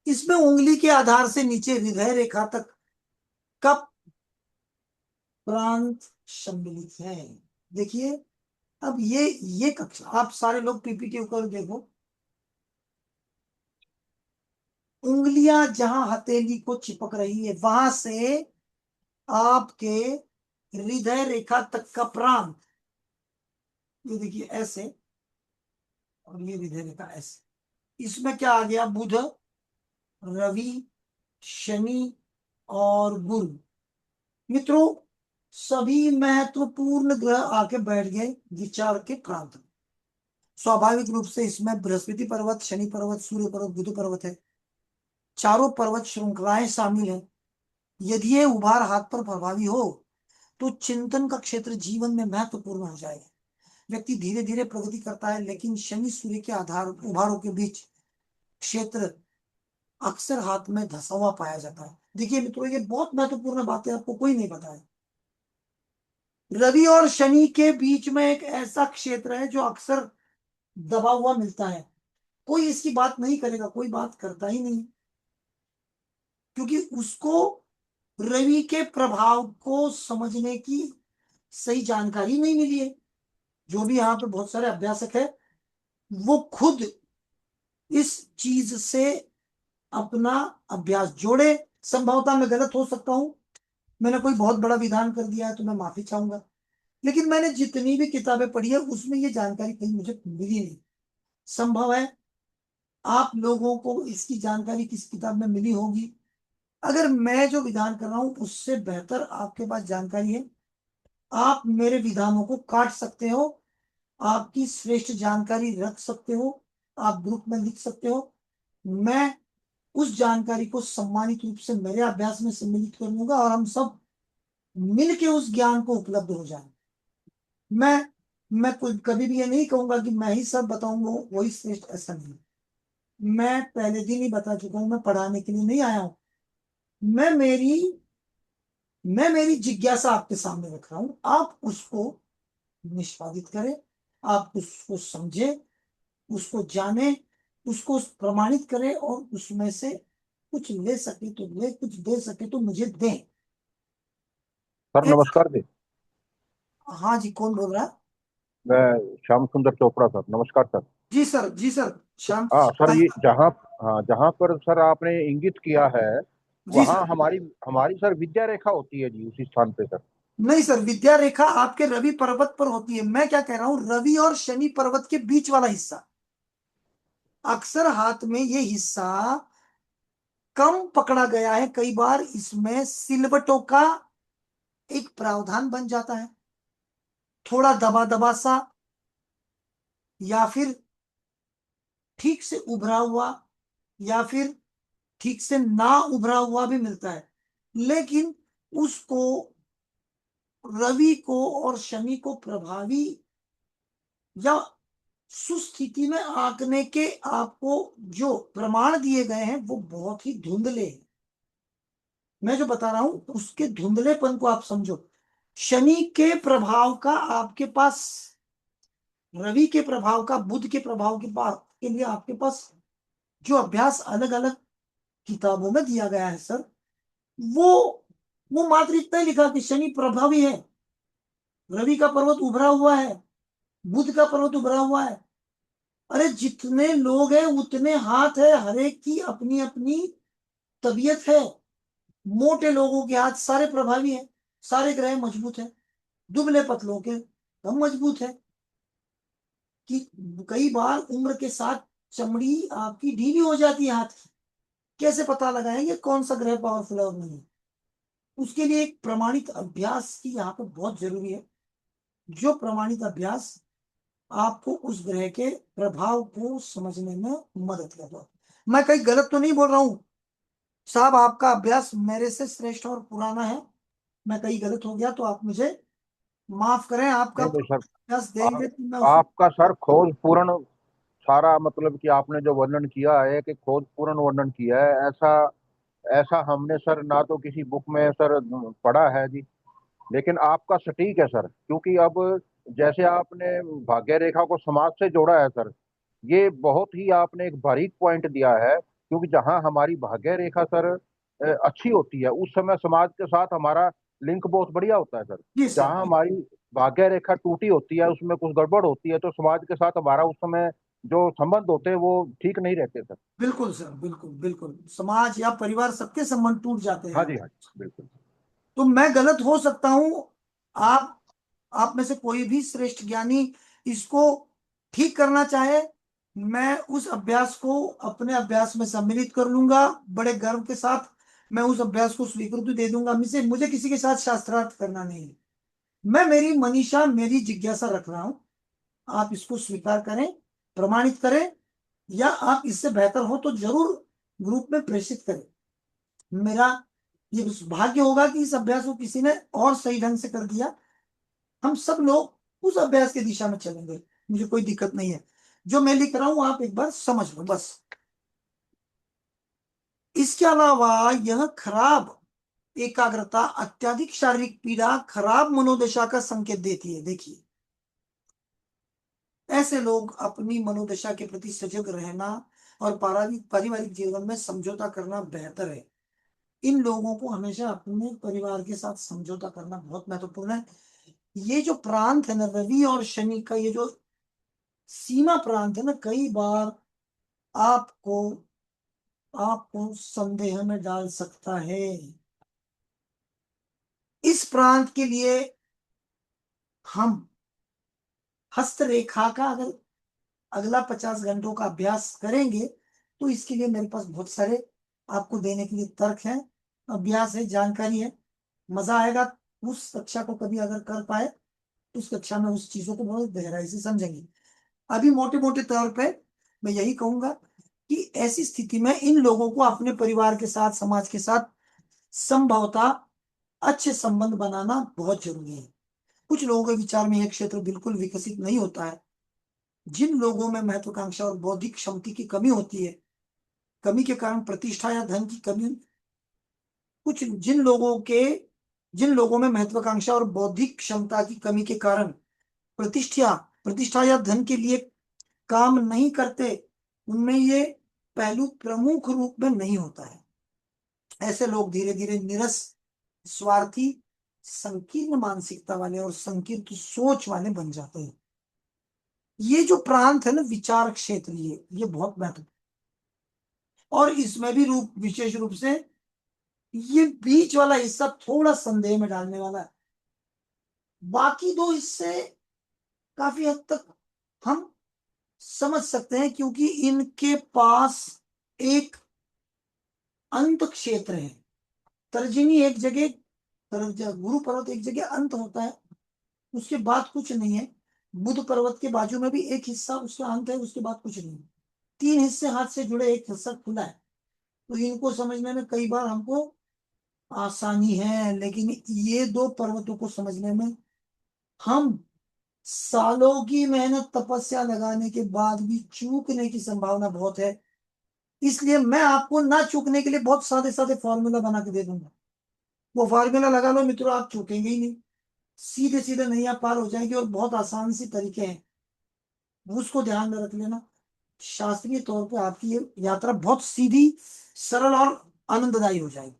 इसमें उंगली के आधार से नीचे हृदय रेखा तक का प्रांत सम्मिलित है। देखिए, अब ये कक्षा आप सारे लोग पीपीटी ऊपर देखो, उंगलियां जहां हथेली को चिपक रही है वहां से आपके हृदय रेखा तक का प्रांत, ये देखिए ऐसे, और ये हृदय रेखा ऐसे। इसमें क्या आ गया? बुध, रवि, शनि और गुरु। मित्रों, सभी महत्वपूर्ण ग्रह आके बैठ गए विचार के प्रांत में। स्वाभाविक रूप से इसमें बृहस्पति पर्वत, शनि पर्वत, सूर्य पर्वत, बुध पर्वत है। चारों पर्वत श्रृंखलाएं शामिल है। यदि ये उभार हाथ पर प्रभावी हो तो चिंतन का क्षेत्र जीवन में महत्वपूर्ण हो जाएगा। व्यक्ति धीरे धीरे प्रगति करता है, लेकिन शनि सूर्य के आधार उभारों के बीच क्षेत्र अक्सर हाथ में धसा हुआ पाया जाता है। देखिए मित्रों, ये बहुत महत्वपूर्ण बात है, आपको कोई नहीं बताया। रवि और शनि के बीच में एक ऐसा क्षेत्र है जो अक्सर दबा हुआ मिलता है। कोई इसकी बात नहीं करेगा, कोई बात करता ही नहीं, क्योंकि उसको रवि के प्रभाव को समझने की सही जानकारी नहीं मिली है। जो भी यहाँ पे बहुत सारे अभ्यासक है, वो खुद इस चीज से अपना अभ्यास जोड़े। संभवतः मैं गलत हो सकता हूं, मैंने कोई बहुत बड़ा विधान कर दिया है तो मैं माफी चाहूंगा, लेकिन मैंने जितनी भी किताबें पढ़ी है उसमें ये जानकारी कहीं मुझे मिली नहीं। संभव है आप लोगों को इसकी जानकारी किस किताब में मिली होगी, अगर मैं जो विधान कर रहा हूं उससे बेहतर आपके पास जानकारी है, आप मेरे विधानों को काट सकते हो, आपकी श्रेष्ठ जानकारी रख सकते हो, आप ग्रुप में लिख सकते हो। मैं उस जानकारी को सम्मानित रूप से मेरे अभ्यास में सम्मिलित कर लूंगा और हम सब मिलके उस ज्ञान को उपलब्ध हो जाए। मैं कोई कभी भी ये नहीं कहूंगा कि मैं ही सब बताऊंगा वही श्रेष्ठ, ऐसा नहीं। मैं पहले दिन ही बता चुका हूं, मैं पढ़ाने के लिए नहीं आया हूं। मैं मेरी जिज्ञासा आपके सामने रख रहा हूं, आप उसको निष्पादित करें, आप उसको समझे, उसको जाने, उसको प्रमाणित करें और उसमें से कुछ ले सके तो ले, कुछ दे सके तो मुझे दें। सर नमस्कार जी। हाँ जी, कौन बोल रहा है? मैं श्याम सुंदर चोपड़ा सर। नमस्कार सर। जी सर, जी सर, श्याम। हाँ सर, ये जहाँ पर सर आपने इंगित किया है जी वहाँ सर। हमारी हमारी सर विद्या रेखा होती है जी, उसी स्थान पे सर। नहीं सर, विद्या रेखा आपके रवि पर्वत पर होती है। मैं क्या कह रहा हूं, रवि और शनि पर्वत के बीच वाला हिस्सा, अक्सर हाथ में ये हिस्सा कम पकड़ा गया है। कई बार इसमें सिलवटों का एक प्रावधान बन जाता है, थोड़ा दबा दबा सा, या फिर ठीक से उभरा हुआ, या फिर ठीक से ना उभरा हुआ भी मिलता है। लेकिन उसको, रवि को और शनि को प्रभावी या सुस्थिति में आंकने के आपको जो प्रमाण दिए गए हैं वो बहुत ही धुंधले हैं। मैं जो बता रहा हूं उसके धुंधलेपन को आप समझो। शनि के प्रभाव का आपके पास, रवि के प्रभाव का, बुध के प्रभाव के लिए आपके पास जो अभ्यास अलग अलग किताबों में दिया गया है सर, वो मात्र इतना ही लिखा कि शनि प्रभावी है, रवि का पर्वत उभरा हुआ है, बुध का पर्वत उभरा हुआ है। अरे जितने लोग हैं उतने हाथ है, हर एक की अपनी अपनी तबीयत है। मोटे लोगों के हाथ सारे प्रभावी हैं, सारे ग्रह मजबूत हैं, दुबले पतलों के कम मजबूत है। कि कई बार उम्र के साथ चमड़ी आपकी ढीली हो जाती है हाथ की। कैसे पता लगाएंगे कौन सा ग्रह पावरफुल है और नहीं? उसके लिए एक प्रमाणित अभ्यास की यहाँ पे बहुत जरूरी है, जो प्रमाणित अभ्यास आपको उस ग्रह के प्रभाव को समझने में मदद करेगा। मैं कहीं गलत तो नहीं बोल रहा हूं साहब, आपका अभ्यास मेरे से श्रेष्ठ और पुराना है। मैं कहीं गलत हो गया तो आप मुझे माफ करें। आपका नहीं सर, अभ्यास देंगे तो मैं आपका सर खोज पूर्ण सारा, मतलब कि आपने जो वर्णन किया है कि खोज पूर्ण वर्णन किया है, ऐसा ऐसा हमने सर ना तो किसी बुक में सर पढ़ा है जी। लेकिन आपका सटीक है सर, क्योंकि अब जैसे आपने भाग्य रेखा को समाज से जोड़ा है सर, ये बहुत ही आपने एक बारीक पॉइंट दिया है। क्योंकि जहां हमारी भाग्य रेखा सर अच्छी होती है, उस समय समाज के साथ हमारा लिंक बहुत बढ़िया होता है सर। जी सर। जहां हमारी भाग्य रेखा टूटी होती है, उसमें कुछ गड़बड़ होती है, तो समाज के साथ हमारा उस समय जो संबंध होते हैं वो ठीक नहीं रहते सर। बिल्कुल सर, बिल्कुल बिल्कुल, समाज या परिवार सबके संबंध टूट जाते हाँ हैं। जी, हाँ जी, बिल्कुल। तो मैं गलत हो सकता हूं, आप में से कोई भी श्रेष्ठ ज्ञानी इसको ठीक करना चाहे, मैं उस अभ्यास को अपने अभ्यास में सम्मिलित कर लूंगा बड़े गर्व के साथ। मैं उस अभ्यास को स्वीकृति दे दूंगा। मुझे किसी के साथ शास्त्रार्थ करना नहीं है। मैं मेरी मनीषा, मेरी जिज्ञासा रख रहा हूं। आप इसको स्वीकार करें, प्रमाणित करें, या आप इससे बेहतर हो तो जरूर ग्रुप में प्रेषित करें। मेरा ये भाग्य होगा कि इस अभ्यास को किसी ने और सही ढंग से कर दिया। हम सब लोग उस अभ्यास की दिशा में चलेंगे, मुझे कोई दिक्कत नहीं है। जो मैं लिख रहा हूं आप एक बार समझ लो बस। इसके अलावा यह खराब एकाग्रता, अत्यधिक शारीरिक पीड़ा, खराब मनोदशा का संकेत देती है। देखिए, ऐसे लोग अपनी मनोदशा के प्रति सजग रहना और पारिवारिक जीवन में समझौता करना बेहतर है। इन लोगों को हमेशा अपने परिवार के साथ समझौता करना बहुत महत्वपूर्ण है। ये जो प्रांत है ना, रवि और शनि का, ये जो सीमा प्रांत है ना, कई बार आपको आपको संदेह में डाल सकता है। इस प्रांत के लिए हम हस्तरेखा का अगर अगला 50 घंटों का अभ्यास करेंगे तो इसके लिए मेरे पास बहुत सारे आपको देने के लिए तर्क हैं। अभ्यास है, जानकारी है, मजा आएगा। उस कक्षा को कभी अगर कर पाए तो उस कक्षा में उस चीजों को बहुत गहराई से समझेंगे। अभी मोटे मोटे तौर पे मैं यही कहूंगा कि ऐसी स्थिति में इन लोगों को अपने परिवार के साथ, समाज के साथ संभवतः अच्छे संबंध बनाना बहुत जरूरी है। कुछ लोगों के विचार में यह क्षेत्र बिल्कुल विकसित नहीं होता है। जिन लोगों में महत्वाकांक्षा और बौद्धिक क्षमता की कमी होती है, कमी के कारण प्रतिष्ठा या धन की कमी, जिन लोगों में महत्वाकांक्षा और बौद्धिक क्षमता की कमी के कारण प्रतिष्ठा या धन के लिए काम नहीं करते, उनमें ये पहलू प्रमुख रूप में नहीं होता है। ऐसे लोग धीरे धीरे नीरस, स्वार्थी, संकीर्ण मानसिकता वाले और संकीर्ण सोच वाले बन जाते हैं। ये जो प्रांत है ना, विचार क्षेत्र, ये बहुत महत्वपूर्ण, और इसमें भी विशेष रूप से ये बीच वाला हिस्सा थोड़ा संदेह में डालने वाला है। बाकी दो हिस्से काफी हद तक हम समझ सकते हैं, क्योंकि इनके पास एक अंत क्षेत्र है। तर्जनी एक जगह, गुरु पर्वत एक जगह अंत होता है, उसके बाद कुछ नहीं है। बुध पर्वत के बाजू में भी एक हिस्सा उसका अंत है, उसके बाद कुछ नहीं है। 3 हिस्से हाथ से जुड़े, एक हिस्सा खुला है। तो इनको समझने में कई बार हमको आसानी है, लेकिन ये 2 पर्वतों को समझने में हम सालों की मेहनत, तपस्या लगाने के बाद भी चूकने की संभावना बहुत है। इसलिए मैं आपको ना चूकने के लिए बहुत सादे सादे फॉर्मूला बना के दे दूंगा। वो फॉर्मूला लगा लो मित्रों, आप चूकेंगे ही नहीं, सीधे सीधे नैया पार हो जाएगी। और बहुत आसान सी तरीके हैं, उसको ध्यान में रख लेना। शास्त्रीय तौर पे आपकी ये यात्रा बहुत सीधी, सरल और आनंददायी हो जाएगी।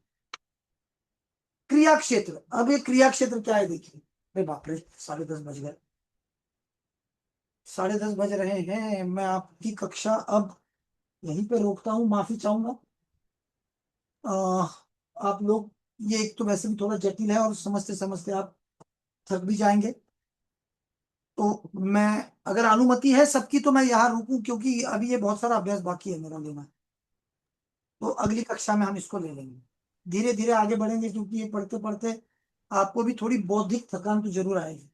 क्रिया क्षेत्र, अब ये क्रिया क्षेत्र क्या है देखिए। अरे बाप रे, 10:30 बज गए, 10:30 बज रहे हैं। मैं आपकी कक्षा अब यहीं पे रोकता हूँ, माफी चाहूंगा। आप लोग, ये एक तो वैसे भी थोड़ा जटिल है और समझते समझते आप थक भी जाएंगे। तो मैं, अगर अनुमति है सबकी, तो मैं यहाँ रुकूं, क्योंकि अभी ये बहुत सारा अभ्यास बाकी है मेरा लेना। तो अगली कक्षा में हम इसको ले लेंगे, धीरे धीरे आगे बढ़ेंगे, क्योंकि ये पढ़ते पढ़ते आपको भी थोड़ी बौद्धिक थकान तो जरूर आएगी।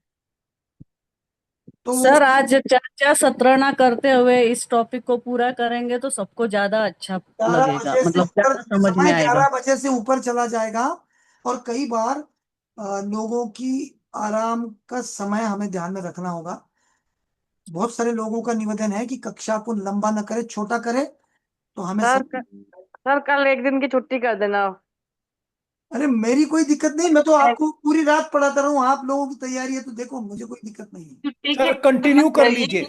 तो सर आज चर्चा सत्रना करते हुए इस टॉपिक को पूरा करेंगे तो सबको ज्यादा अच्छा 11 लगेगा, बजे से मतलब ऊपर ज्यादा समझ में समय, आएगा। 11 बजे से ऊपर चला जाएगा। और कई बार लोगों की आराम का समय हमें ध्यान में रखना होगा। बहुत सारे लोगों का निवेदन है कि कक्षा को लंबा न करे, छोटा करे, तो हमें सर कल एक दिन की छुट्टी कर देना। अरे मेरी कोई दिक्कत नहीं, मैं तो आपको पूरी रात पढ़ाता रहा हूँ। आप लोगों की तैयारी है तो देखो, मुझे कोई दिक्कत नहीं है। सर कंटिन्यू कर लीजिए,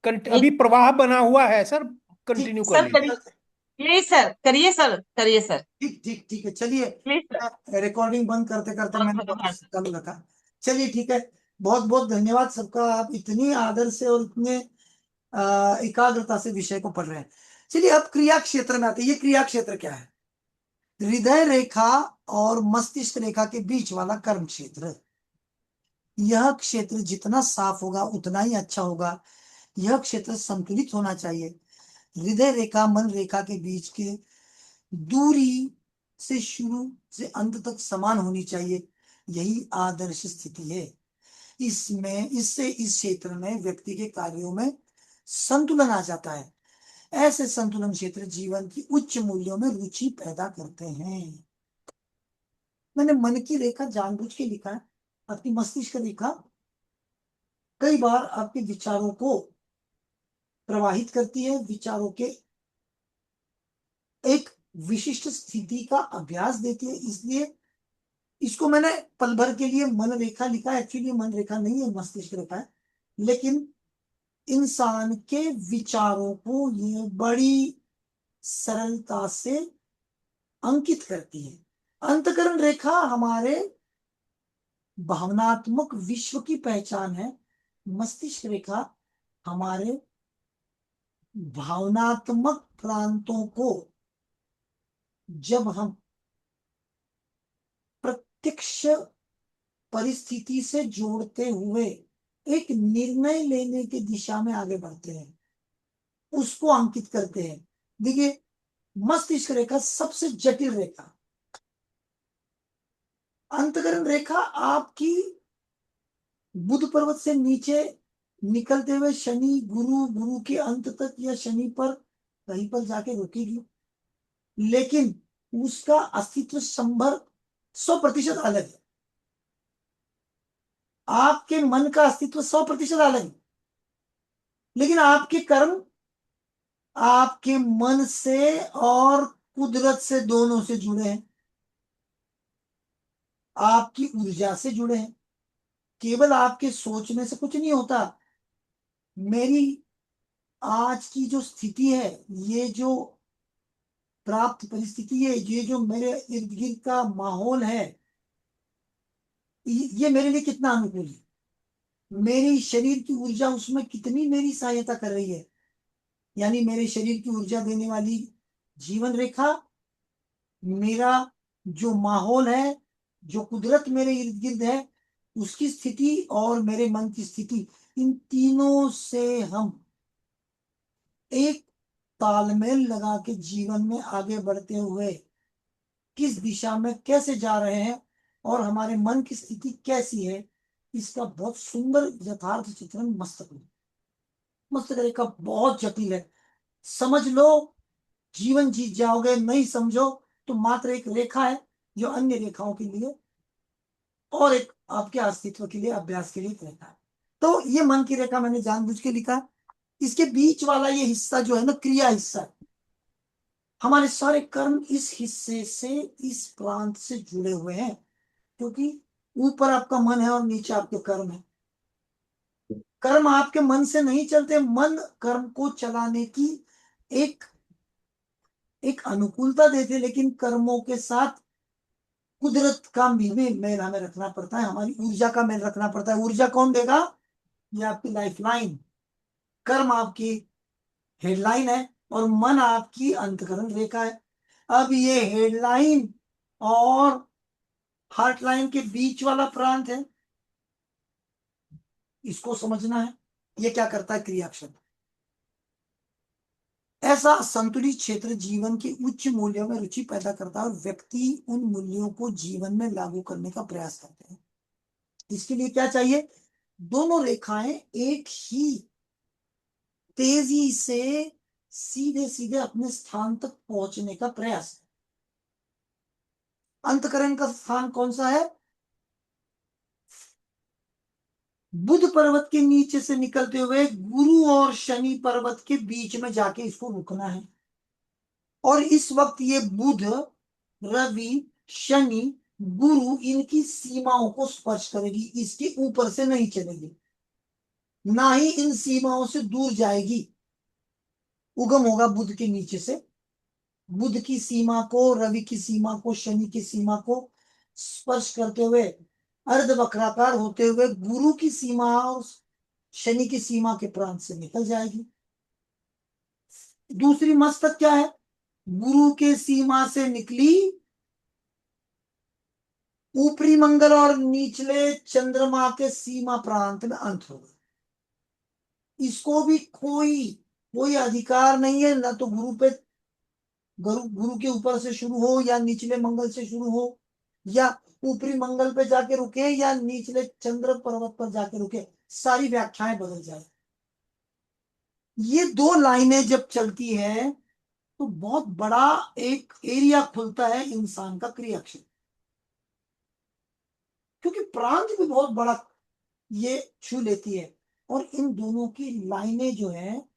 अभी प्रवाह बना हुआ है सर, कंटिन्यू कर सर लीजिए। प्लीज सर, करिए सर, करिए सर, ठीक ठीक ठीक है, चलिए। Please sir. रिकॉर्डिंग बंद करते करते मैंने बहुत वापस चालू रखा। चलिए ठीक है, बहुत बहुत धन्यवाद सबका। आप इतनी आदर से और इतने एकाग्रता से विषय को पढ़ रहे हैं। चलिए अब क्रिया क्षेत्र में आते हैं। ये क्रिया क्षेत्र क्या है? हृदय रेखा और मस्तिष्क रेखा के बीच वाला कर्म क्षेत्र। यह क्षेत्र जितना साफ होगा उतना ही अच्छा होगा। यह क्षेत्र संतुलित होना चाहिए। हृदय रेखा मन रेखा के बीच के दूरी से शुरू से अंत तक समान होनी चाहिए। यही आदर्श स्थिति है। इससे इस क्षेत्र में व्यक्ति के कार्यों में संतुलन आ जाता है। ऐसे संतुलन क्षेत्र जीवन की उच्च मूल्यों में रुचि पैदा करते हैं। मैंने मन की रेखा जानबूझ के लिखा है। आपकी मस्तिष्क रेखा कई बार आपके विचारों को प्रवाहित करती है, विचारों के एक विशिष्ट स्थिति का अभ्यास देती है। इसलिए इसको मैंने पल भर के लिए मन रेखा लिखा। एक्चुअली मन रेखा नहीं है, मस्तिष्क रेखा है। लेकिन इंसान के विचारों को ये बड़ी सरलता से अंकित करती है। अंतःकरण रेखा हमारे भावनात्मक विश्व की पहचान है। मस्तिष्क रेखा हमारे भावनात्मक प्रांतों को, जब हम प्रत्यक्ष परिस्थिति से जोड़ते हुए एक निर्णय लेने की दिशा में आगे बढ़ते हैं, उसको अंकित करते हैं। देखिए, मस्तिष्क रेखा सबसे जटिल रेखा, अंतकरण रेखा आपकी बुध पर्वत से नीचे निकलते हुए शनि गुरु के अंत तक या शनि पर कहीं पर जाके रुकेगी, लेकिन उसका अस्तित्व संभर 100% अलग है। आपके मन का अस्तित्व 100% अलग है, लेकिन आपके कर्म आपके मन से और कुदरत से, दोनों से जुड़े हैं, आपकी ऊर्जा से जुड़े हैं। केवल आपके सोचने से कुछ नहीं होता। मेरी आज की जो स्थिति है, ये जो प्राप्त परिस्थिति है, ये जो मेरे इर्द गिर्द का माहौल है, ये मेरे लिए कितना अनुकूल है। मेरी शरीर की ऊर्जा उसमें कितनी मेरी सहायता कर रही है। यानी मेरे शरीर की ऊर्जा देने वाली जीवन रेखा, मेरा जो माहौल है, जो कुदरत मेरे इर्द गिर्द है, उसकी स्थिति और मेरे मन की स्थिति, इन तीनों से हम एक तालमेल लगा के जीवन में आगे बढ़ते हुए किस दिशा में कैसे जा रहे हैं और हमारे मन की स्थिति कैसी है, इसका बहुत सुंदर यथार्थ चित्रण मस्तक रेखा बहुत जटिल है। समझ लो जीवन जीत जाओगे, नहीं समझो तो मात्र एक रेखा है जो अन्य रेखाओं के लिए और एक आपके अस्तित्व के लिए, अभ्यास के लिए एक रेखा है। तो ये मन की रेखा मैंने जानबूझ के लिखा। इसके बीच वाला ये हिस्सा जो है ना, क्रिया हिस्सा है। हमारे सारे कर्म इस हिस्से से, इस प्रांत से जुड़े हुए हैं, क्योंकि ऊपर आपका मन है और नीचे आपके कर्म है। कर्म आपके मन से नहीं चलते, मन कर्म को चलाने की एक अनुकूलता देते, लेकिन कर्मों के साथ कुदरत का भी मेल हमें रखना पड़ता है, हमारी ऊर्जा का मेल रखना पड़ता है। ऊर्जा कौन देगा? ये आपकी लाइफ लाइन। कर्म आपकी हेडलाइन है और मन आपकी अंतकरण रेखा है। अब ये हेडलाइन और हार्ट लाइन के बीच वाला प्रांत है, इसको समझना है। ये क्या करता है? क्रियाक्षर। ऐसा संतुलित क्षेत्र जीवन के उच्च मूल्यों में रुचि पैदा करता है और व्यक्ति उन मूल्यों को जीवन में लागू करने का प्रयास करते हैं। इसके लिए क्या चाहिए? दोनों रेखाएं एक ही तेजी से सीधे सीधे अपने स्थान तक पहुंचने का प्रयास। अंतकरण का स्थान कौन सा है? बुध पर्वत के नीचे से निकलते हुए गुरु और शनि पर्वत के बीच में जाके इसको रुकना है। और इस वक्त ये बुध, रवि, शनि, गुरु, इनकी सीमाओं को स्पर्श करेगी, इसके ऊपर से नहीं चलेगी, ना ही इन सीमाओं से दूर जाएगी। उगम होगा बुध के नीचे से। बुध की सीमा को, रवि की सीमा को, शनि की सीमा को स्पर्श करते हुए अर्धवक्राकार होते हुए गुरु की सीमा और शनि की सीमा के प्रांत से निकल जाएगी। दूसरी मस्तक क्या है? गुरु के सीमा से निकली, ऊपरी मंगल और निचले चंद्रमा के सीमा प्रांत में अंत होगा। इसको भी कोई अधिकार नहीं है, ना तो गुरु के ऊपर से शुरू हो या निचले मंगल से शुरू हो, या ऊपरी मंगल पे जाके रुके या निचले चंद्र पर्वत पर जाके रुके। सारी व्याख्याएं बदल जाए। ये दो लाइनें जब चलती है तो बहुत बड़ा एक एरिया खुलता है इंसान का क्रियाक्षेत्र, क्योंकि प्रांत भी बहुत बड़ा ये छू लेती है। और इन दोनों की लाइनें जो है,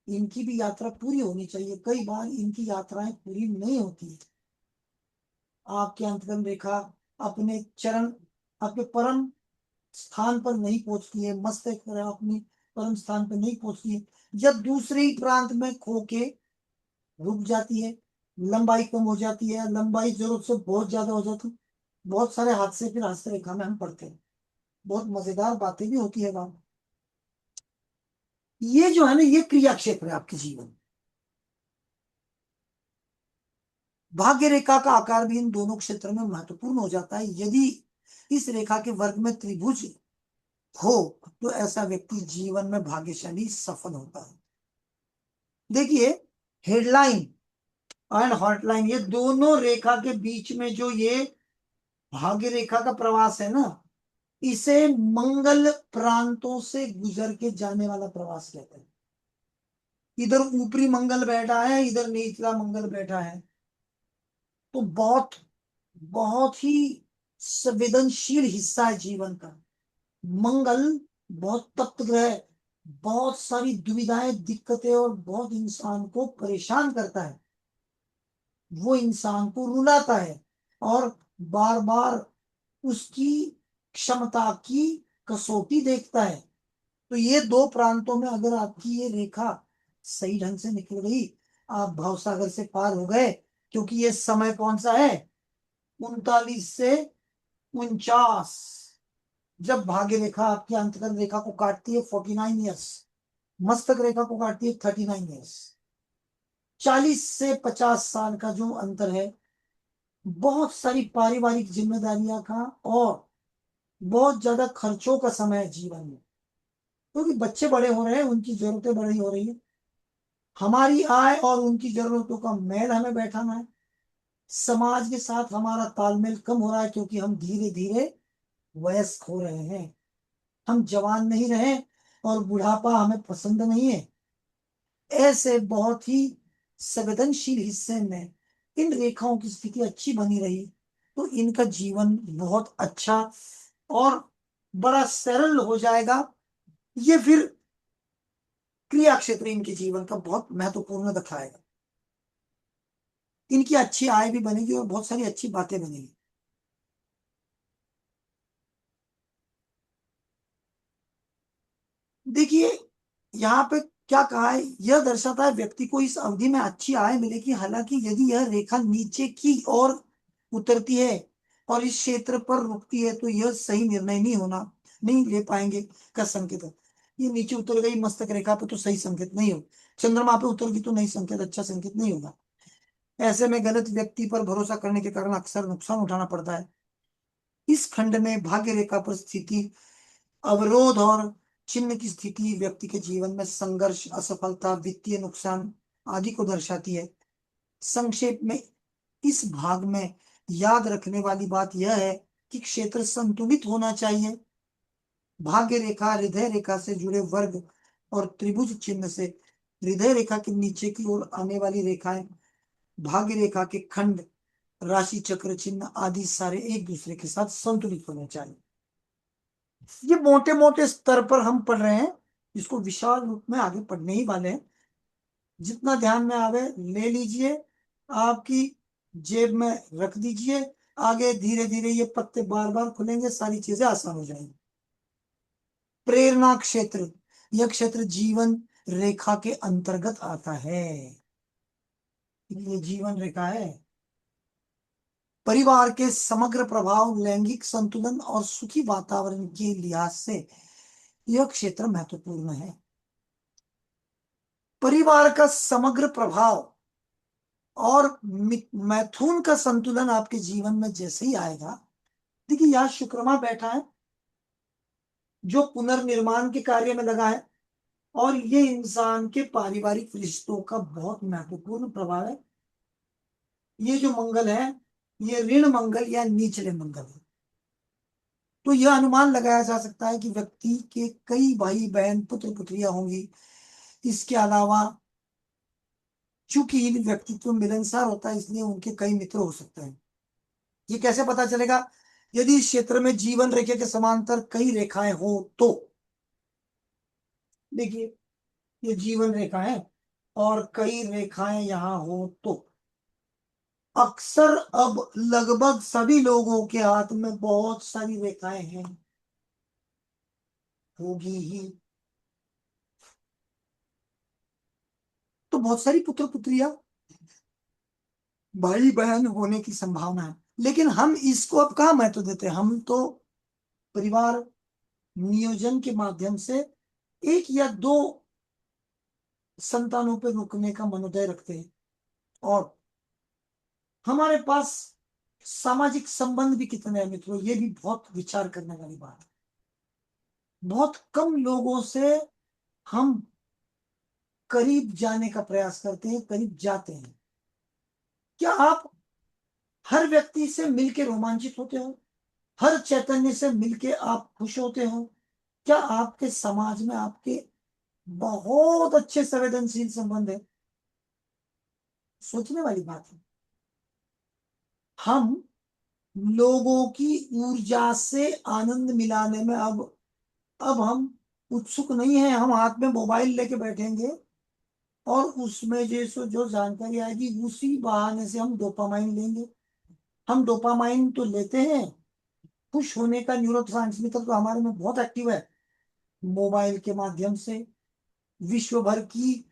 इनकी भी यात्रा पूरी होनी चाहिए। कई बार इनकी यात्राएं पूरी नहीं होती। आपके अंतरंग रेखा अपने चरण, आपके परम स्थान पर नहीं पहुंचती है, मस्तक अपनी परम स्थान पर नहीं पहुंचती है, जब दूसरे ही प्रांत में खो के रुक जाती है, लंबाई कम हो जाती है, लंबाई जरूरत से बहुत ज्यादा हो जाती है। बहुत सारे हादसे फिर हस्तरेखा में हम पढ़ते हैं। बहुत मजेदार बातें भी होती है वहां। ये जो है ना, ये क्रिया क्षेत्र है आपके जीवन। भाग्य रेखा का आकार भी इन दोनों क्षेत्र में महत्वपूर्ण हो जाता है। यदि इस रेखा के वर्ग में त्रिभुज हो तो ऐसा व्यक्ति जीवन में भाग्यशाली सफल होता है। देखिए, हेडलाइन एंड हॉटलाइन, ये दोनों रेखा के बीच में जो ये भाग्य रेखा का प्रवास है ना, इसे मंगल प्रांतों से गुजर के जाने वाला प्रवास कहते हैं। इधर ऊपरी मंगल बैठा है, इधर निचला मंगल बैठा है, तो बहुत बहुत ही संवेदनशील हिस्सा है जीवन का। मंगल बहुत तप्त ग्रह, बहुत सारी दुविधाएं, दिक्कतें और बहुत इंसान को परेशान करता है। वो इंसान को रुलाता है और बार बार उसकी क्षमता की कसौटी देखता है। तो ये दो प्रांतों में अगर आपकी ये रेखा सही ढंग से निकल गई, आप भवसागर से पार हो गए। क्योंकि ये समय कौन सा है, 39 से 49। जब भाग्य रेखा आपकी अंतर्गत रेखा को काटती है 49 ईयर्स, मस्तक रेखा को काटती है 39 ईयर्स। 40 से 50 साल का जो अंतर है, बहुत सारी पारिवारिक जिम्मेदारियां का और बहुत ज्यादा खर्चों का समय है जीवन में। क्योंकि बच्चे बड़े हो रहे हैं, उनकी जरूरतें बड़ी हो रही है, हमारी आय और उनकी जरूरतों का मेल हमें बैठाना है। समाज के साथ हमारा तालमेल कम हो रहा है, क्योंकि हम धीरे धीरे वयस्क हो रहे हैं। हम जवान नहीं रहे और बुढ़ापा हमें पसंद नहीं है। ऐसे बहुत ही संवेदनशील हिस्से में इन रेखाओं की स्थिति अच्छी बनी रही तो इनका जीवन बहुत अच्छा और बड़ा सरल हो जाएगा। ये फिर क्रिया क्षेत्र इनके जीवन का बहुत महत्वपूर्ण दिखाएगा। इनकी अच्छी आय भी बनेगी और बहुत सारी अच्छी बातें बनेगी। देखिए यहाँ पे क्या कहा है, यह दर्शाता है व्यक्ति को इस अवधि में अच्छी आय मिलेगी। हालांकि यदि यह रेखा नीचे की ओर उतरती है और इस क्षेत्र पर रुकती है तो यह सही निर्णय नहीं ले पाएंगे का संकेत है। ये नीचे उतर गई मस्तक रेखा पे तो सही संकेत नहीं हो, चंद्रमा पे उतर गई तो नहीं संकेत, अच्छा संकेत नहीं होगा। ऐसे में गलत व्यक्ति पर भरोसा करने के कारण अक्सर नुकसान उठाना पड़ता है। इस खंड में भाग्य रेखा पर स्थिति अवरोध और चिन्ह की स्थिति व्यक्ति के जीवन में संघर्ष, असफलता, वित्तीय नुकसान आदि को दर्शाती है। संक्षेप में इस भाग में याद रखने वाली बात यह है कि क्षेत्र संतुलित होना चाहिए। भाग्य रेखा हृदय रेखा से जुड़े वर्ग और त्रिभुज चिन्ह से हृदय रेखा के नीचे की ओर आने वाली रेखाएं, भाग्य रेखा के खंड, राशि चक्र चिन्ह आदि सारे एक दूसरे के साथ संतुलित होने चाहिए। ये मोटे मोटे स्तर पर हम पढ़ रहे हैं, इसको विशाल रूप में आगे पढ़ने ही वाले हैं। जितना ध्यान में आवे ले लीजिए, आपकी जेब में रख दीजिए। आगे धीरे धीरे ये पत्ते बार बार खुलेंगे, सारी चीजें आसान हो जाएंगी। प्रेरणा क्षेत्र, यह क्षेत्र जीवन रेखा के अंतर्गत आता है। ये जीवन रेखा है। परिवार के समग्र प्रभाव, लैंगिक संतुलन और सुखी वातावरण के लिहाज से यह क्षेत्र महत्वपूर्ण है। परिवार का समग्र प्रभाव और मैथुन का संतुलन आपके जीवन में जैसे ही आएगा। देखिए यहां शुक्रमा बैठा है जो पुनर्निर्माण के कार्य में लगा है और ये इंसान के पारिवारिक रिश्तों का बहुत महत्वपूर्ण प्रभाव है। ये जो मंगल है ये ऋण मंगल या निचले मंगल है। तो यह अनुमान लगाया जा सकता है कि व्यक्ति के कई भाई बहन पुत्र पुत्रियां होंगी। इसके अलावा चूंकि व्यक्तित्व मिलनसार होता है इसलिए उनके कई मित्र हो सकते हैं। ये कैसे पता चलेगा, यदि इस क्षेत्र में जीवन रेखा के समांतर कई रेखाएं हो तो। देखिए ये जीवन रेखा है और कई रेखाएं यहां हो तो अक्सर अब लगभग सभी लोगों के हाथ में बहुत सारी रेखाएं हैं, होगी ही। तो बहुत सारी पुत्र पुत्रियां भाई बहन होने की संभावना है। लेकिन हम इसको अब कहाँ महत्व देते हैं, हम तो परिवार नियोजन के माध्यम से एक या दो संतानों पर रुकने का मनोदय रखते हैं और हमारे पास सामाजिक संबंध भी कितने हैं मित्रों, ये भी बहुत विचार करने वाली बात है। बहुत कम लोगों से हम करीब जाने का प्रयास करते हैं, करीब जाते हैं। क्या आप हर व्यक्ति से मिलकर रोमांचित होते हो? हर चैतन्य से मिलके आप खुश होते हो? क्या आपके समाज में आपके बहुत अच्छे संवेदनशील संबंध है? सोचने वाली बात है। हम लोगों की ऊर्जा से आनंद मिलाने में अब हम उत्सुक नहीं है। हम हाथ में मोबाइल लेके बैठेंगे और उसमें जैसे जो जानकारी आएगी उसी बहाने से हम डोपामाइन लेंगे। हम डोपामाइन तो लेते हैं, खुश होने का न्यूरो ट्रांसमीटर तो हमारे में बहुत एक्टिव है, मोबाइल के माध्यम से, विश्व भर की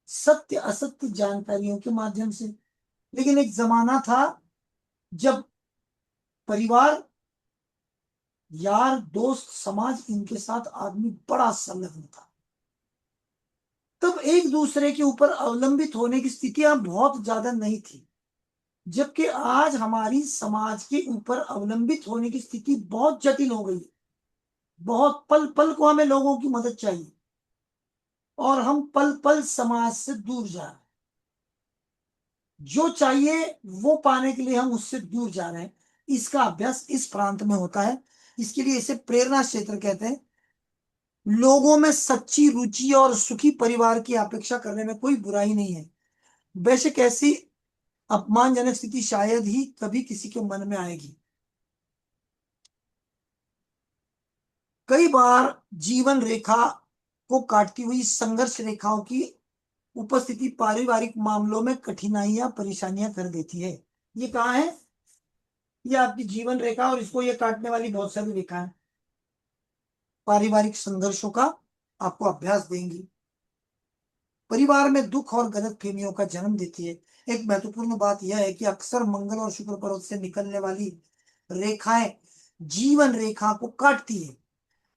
सत्य असत्य जानकारियों के माध्यम से। लेकिन एक जमाना था जब परिवार, यार, दोस्त, समाज, इनके साथ आदमी बड़ा संलग्न था। तब एक दूसरे के ऊपर अवलंबित होने की स्थितियां बहुत ज्यादा नहीं थी, जबकि आज हमारी समाज के ऊपर अवलंबित होने की स्थिति बहुत जटिल हो गई। बहुत पल पल को हमें लोगों की मदद चाहिए और हम पल पल समाज से दूर जा रहे हैं। जो चाहिए वो पाने के लिए हम उससे दूर जा रहे हैं। इसका अभ्यास इस प्रांत में होता है। इसके लिए इसे प्रेरणा क्षेत्र कहते हैं। लोगों में सच्ची रुचि और सुखी परिवार की अपेक्षा करने में कोई बुराई नहीं है। बेशक ऐसी अपमानजनक स्थिति शायद ही कभी किसी के मन में आएगी। कई बार जीवन रेखा को काटती हुई संघर्ष रेखाओं की उपस्थिति पारिवारिक मामलों में कठिनाइयां परेशानियां कर देती है। ये कहाँ है? ये आपकी जीवन रेखा और इसको ये काटने वाली बहुत सारी रेखा है। पारिवारिक संघर्षों का आपको अभ्यास देंगी, परिवार में दुख और गलतफहमियों का जन्म देती है। एक महत्वपूर्ण बात यह है कि अक्सर मंगल और शुक्र पर्वत से निकलने वाली रेखाएं जीवन रेखा को काटती है।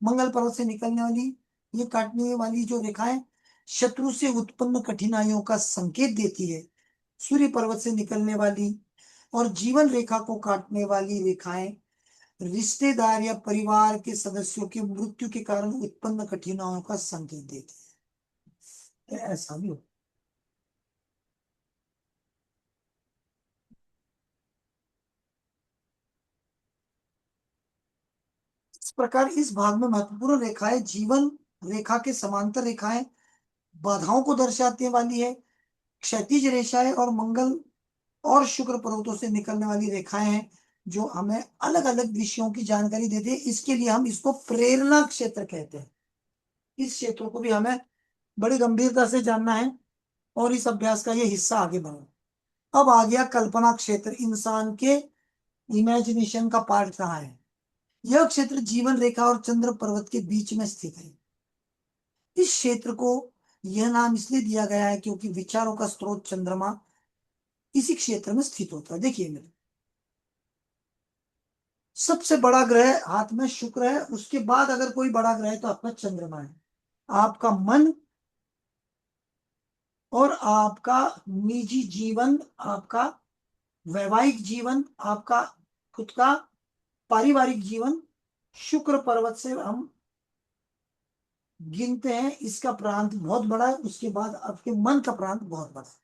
मंगल पर्वत से निकलने वाली ये काटने वाली जो रेखाएं शत्रु से उत्पन्न कठिनाइयों का संकेत देती है। सूर्य पर्वत से निकलने वाली और जीवन रेखा को काटने वाली रेखाएं रिश्तेदार या परिवार के सदस्यों की मृत्यु के कारण उत्पन्न कठिनाइयों का संकेत देती है। ऐसा भी हो। इस प्रकार इस भाग में महत्वपूर्ण रेखाएं जीवन रेखा के समांतर रेखाएं बाधाओं को दर्शाने वाली है। क्षैतिज रेखाएं और मंगल और शुक्र पर्वतों से निकलने वाली रेखाएं हैं जो हमें अलग अलग विषयों की जानकारी देते हैं। इसके लिए हम इसको प्रेरणा क्षेत्र कहते हैं। इस क्षेत्र को भी हमें बड़ी गंभीरता से जानना है और इस अभ्यास का ये हिस्सा आगे बढ़ो। अब आ गया कल्पना क्षेत्र। इंसान के इमेजिनेशन का पार्ट कहाँ है? यह क्षेत्र जीवन रेखा और चंद्र पर्वत के बीच में स्थित है। इस क्षेत्र को यह नाम इसलिए दिया गया है क्योंकि विचारों का स्रोत चंद्रमा इसी क्षेत्र में स्थित होता है। देखिए मेरे सबसे बड़ा ग्रह हाथ में शुक्र है, उसके बाद अगर कोई बड़ा ग्रह है तो आपका चंद्रमा है। आपका मन और आपका निजी जीवन, आपका वैवाहिक जीवन, आपका खुद का पारिवारिक जीवन शुक्र पर्वत से हम गिनते हैं। इसका प्रांत बहुत बड़ा है, उसके बाद आपके मन का प्रांत बहुत बड़ा है।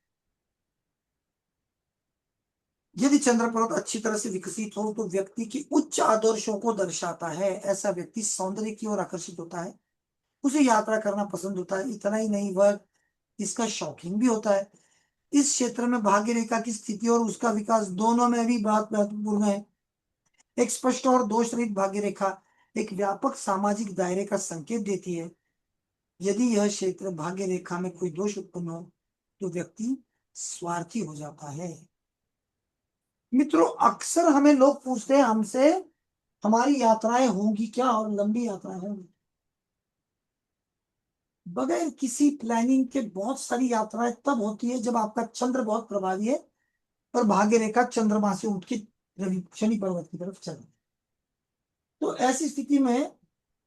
यदि चंद्र पर्वत अच्छी तरह से विकसित हो तो व्यक्ति की उच्च आदर्शों को दर्शाता है। ऐसा व्यक्ति सौंदर्य की ओर आकर्षित होता है, उसे यात्रा करना पसंद होता है। इतना ही नहीं, वह इसका शौकीन भी होता है। इस क्षेत्र में भाग्य रेखा की स्थिति और उसका विकास दोनों में भी बहुत महत्वपूर्ण है। एक स्पष्ट और दोष रहित भाग्य रेखा एक व्यापक सामाजिक दायरे का संकेत देती है। यदि यह क्षेत्र भाग्य रेखा में कोई दोष उत्पन्न हो तो व्यक्ति स्वार्थी हो जाता है। मित्रों, अक्सर हमें लोग पूछते हैं हमसे, हमारी यात्राएं होंगी क्या और लंबी यात्राएं होंगी? बगैर किसी प्लानिंग के बहुत सारी यात्राएं तब होती है जब आपका चंद्र बहुत प्रभावी है और भाग्य रेखा चंद्रमा से उठ के शनि पर्वत की तरफ चले। तो ऐसी स्थिति में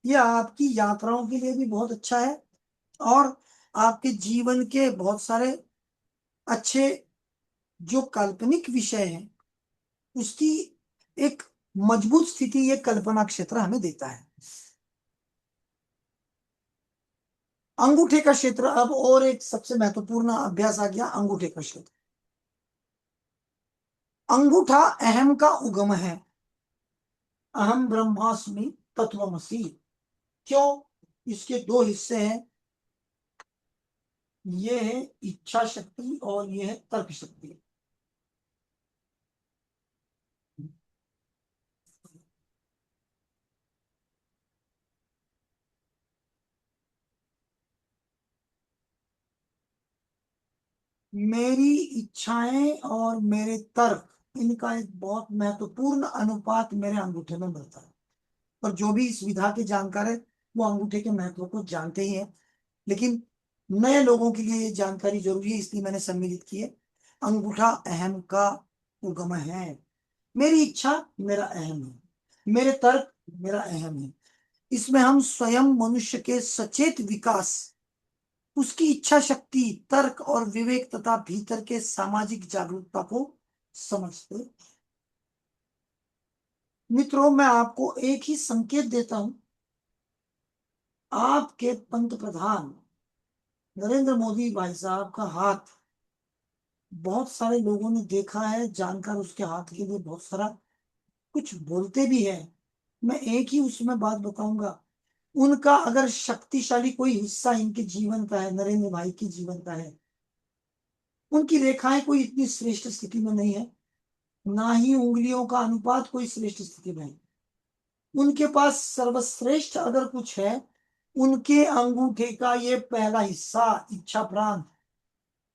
यह आपकी यात्राओं के लिए भी बहुत अच्छा है और आपके जीवन के बहुत सारे अच्छे जो काल्पनिक विषय हैं उसकी एक मजबूत स्थिति ये कल्पना क्षेत्र हमें देता है। अंगूठे का क्षेत्र, अब और एक सबसे महत्वपूर्ण अभ्यास आ गया, अंगूठे का क्षेत्र। अंगूठा अहम का उगम है। अहम ब्रह्मास्मि तत्वमसि। क्यों? इसके दो हिस्से हैं, ये है इच्छा शक्ति और ये है तर्क शक्ति। मेरी इच्छाएं और मेरे तर्क, इनका एक बहुत महत्वपूर्ण अनुपात मेरे अंगूठे में मिलता है। और जो भी इस विधा के जानकार है वो अंगूठे के महत्व को जानते ही हैं, लेकिन नए लोगों के लिए ये जानकारी जरूरी है, इसलिए मैंने सम्मिलित की है। अंगूठा अहम का उगम है। मेरी इच्छा मेरा अहम है, मेरे तर्क मेरा अहम है। इसमें हम स्वयं मनुष्य के सचेत विकास, उसकी इच्छा शक्ति, तर्क और विवेक तथा भीतर के सामाजिक जागरूकता को समझते हैं। मित्रों, मैं आपको एक ही संकेत देता हूं। आपके पंत प्रधान नरेंद्र मोदी भाई साहब का हाथ बहुत सारे लोगों ने देखा है, जानकर उसके हाथ के लिए बहुत सारा कुछ बोलते भी है। मैं एक ही उसमें बात बताऊंगा, उनका अगर शक्तिशाली कोई हिस्सा इनके जीवन का है, नरेंद्र भाई के जीवन का है, उनकी रेखाएं कोई इतनी श्रेष्ठ स्थिति में नहीं है, ना ही उंगलियों का अनुपात कोई श्रेष्ठ स्थिति में है। उनके पास सर्वश्रेष्ठ अगर कुछ है, उनके अंगूठे का ये पहला हिस्सा इच्छा प्रांत,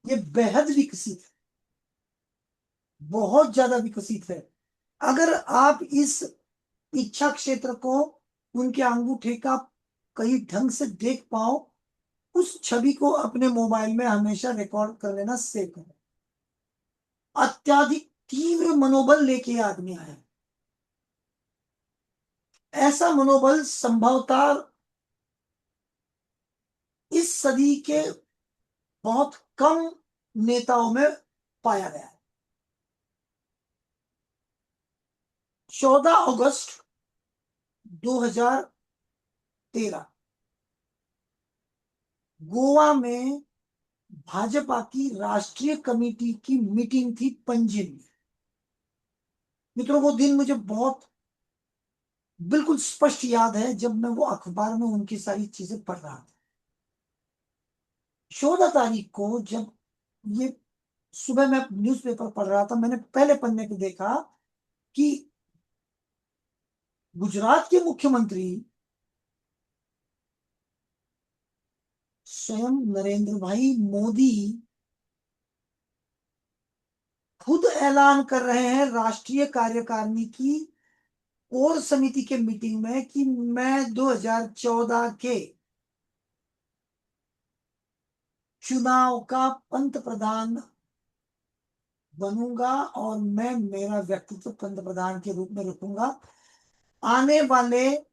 ये बेहद विकसित है, बहुत ज्यादा विकसित है। अगर आप इस इच्छा क्षेत्र को उनके अंगूठे का कहीं ढंग से देख पाओ, उस छवि को अपने मोबाइल में हमेशा रिकॉर्ड कर लेना, सेव कर लेना। अत्याधिक तीव्र मनोबल लेके ये आदमी आया है। ऐसा मनोबल संभवतः इस सदी के बहुत कम नेताओं में पाया गया है। 14 अगस्त 2013 गोवा में भाजपा की राष्ट्रीय कमेटी की मीटिंग थी पणजी में। मित्रों, वो दिन मुझे बहुत बिल्कुल स्पष्ट याद है, जब मैं वो अखबार में उनकी सारी चीजें पढ़ रहा था। 14 तारीख को जब ये सुबह मैं न्यूज़पेपर पढ़ रहा था, मैंने पहले पन्ने पे देखा कि गुजरात के मुख्यमंत्री स्वयं नरेंद्र भाई मोदी खुद ऐलान कर रहे हैं राष्ट्रीय कार्यकारिणी की कोर समिति के मीटिंग में कि मैं 2014 के चुनाव का पंत प्रधान बनूंगा और मैं मेरा व्यक्तित्व पंत प्रधान के रूप में रखूंगा। आने वाले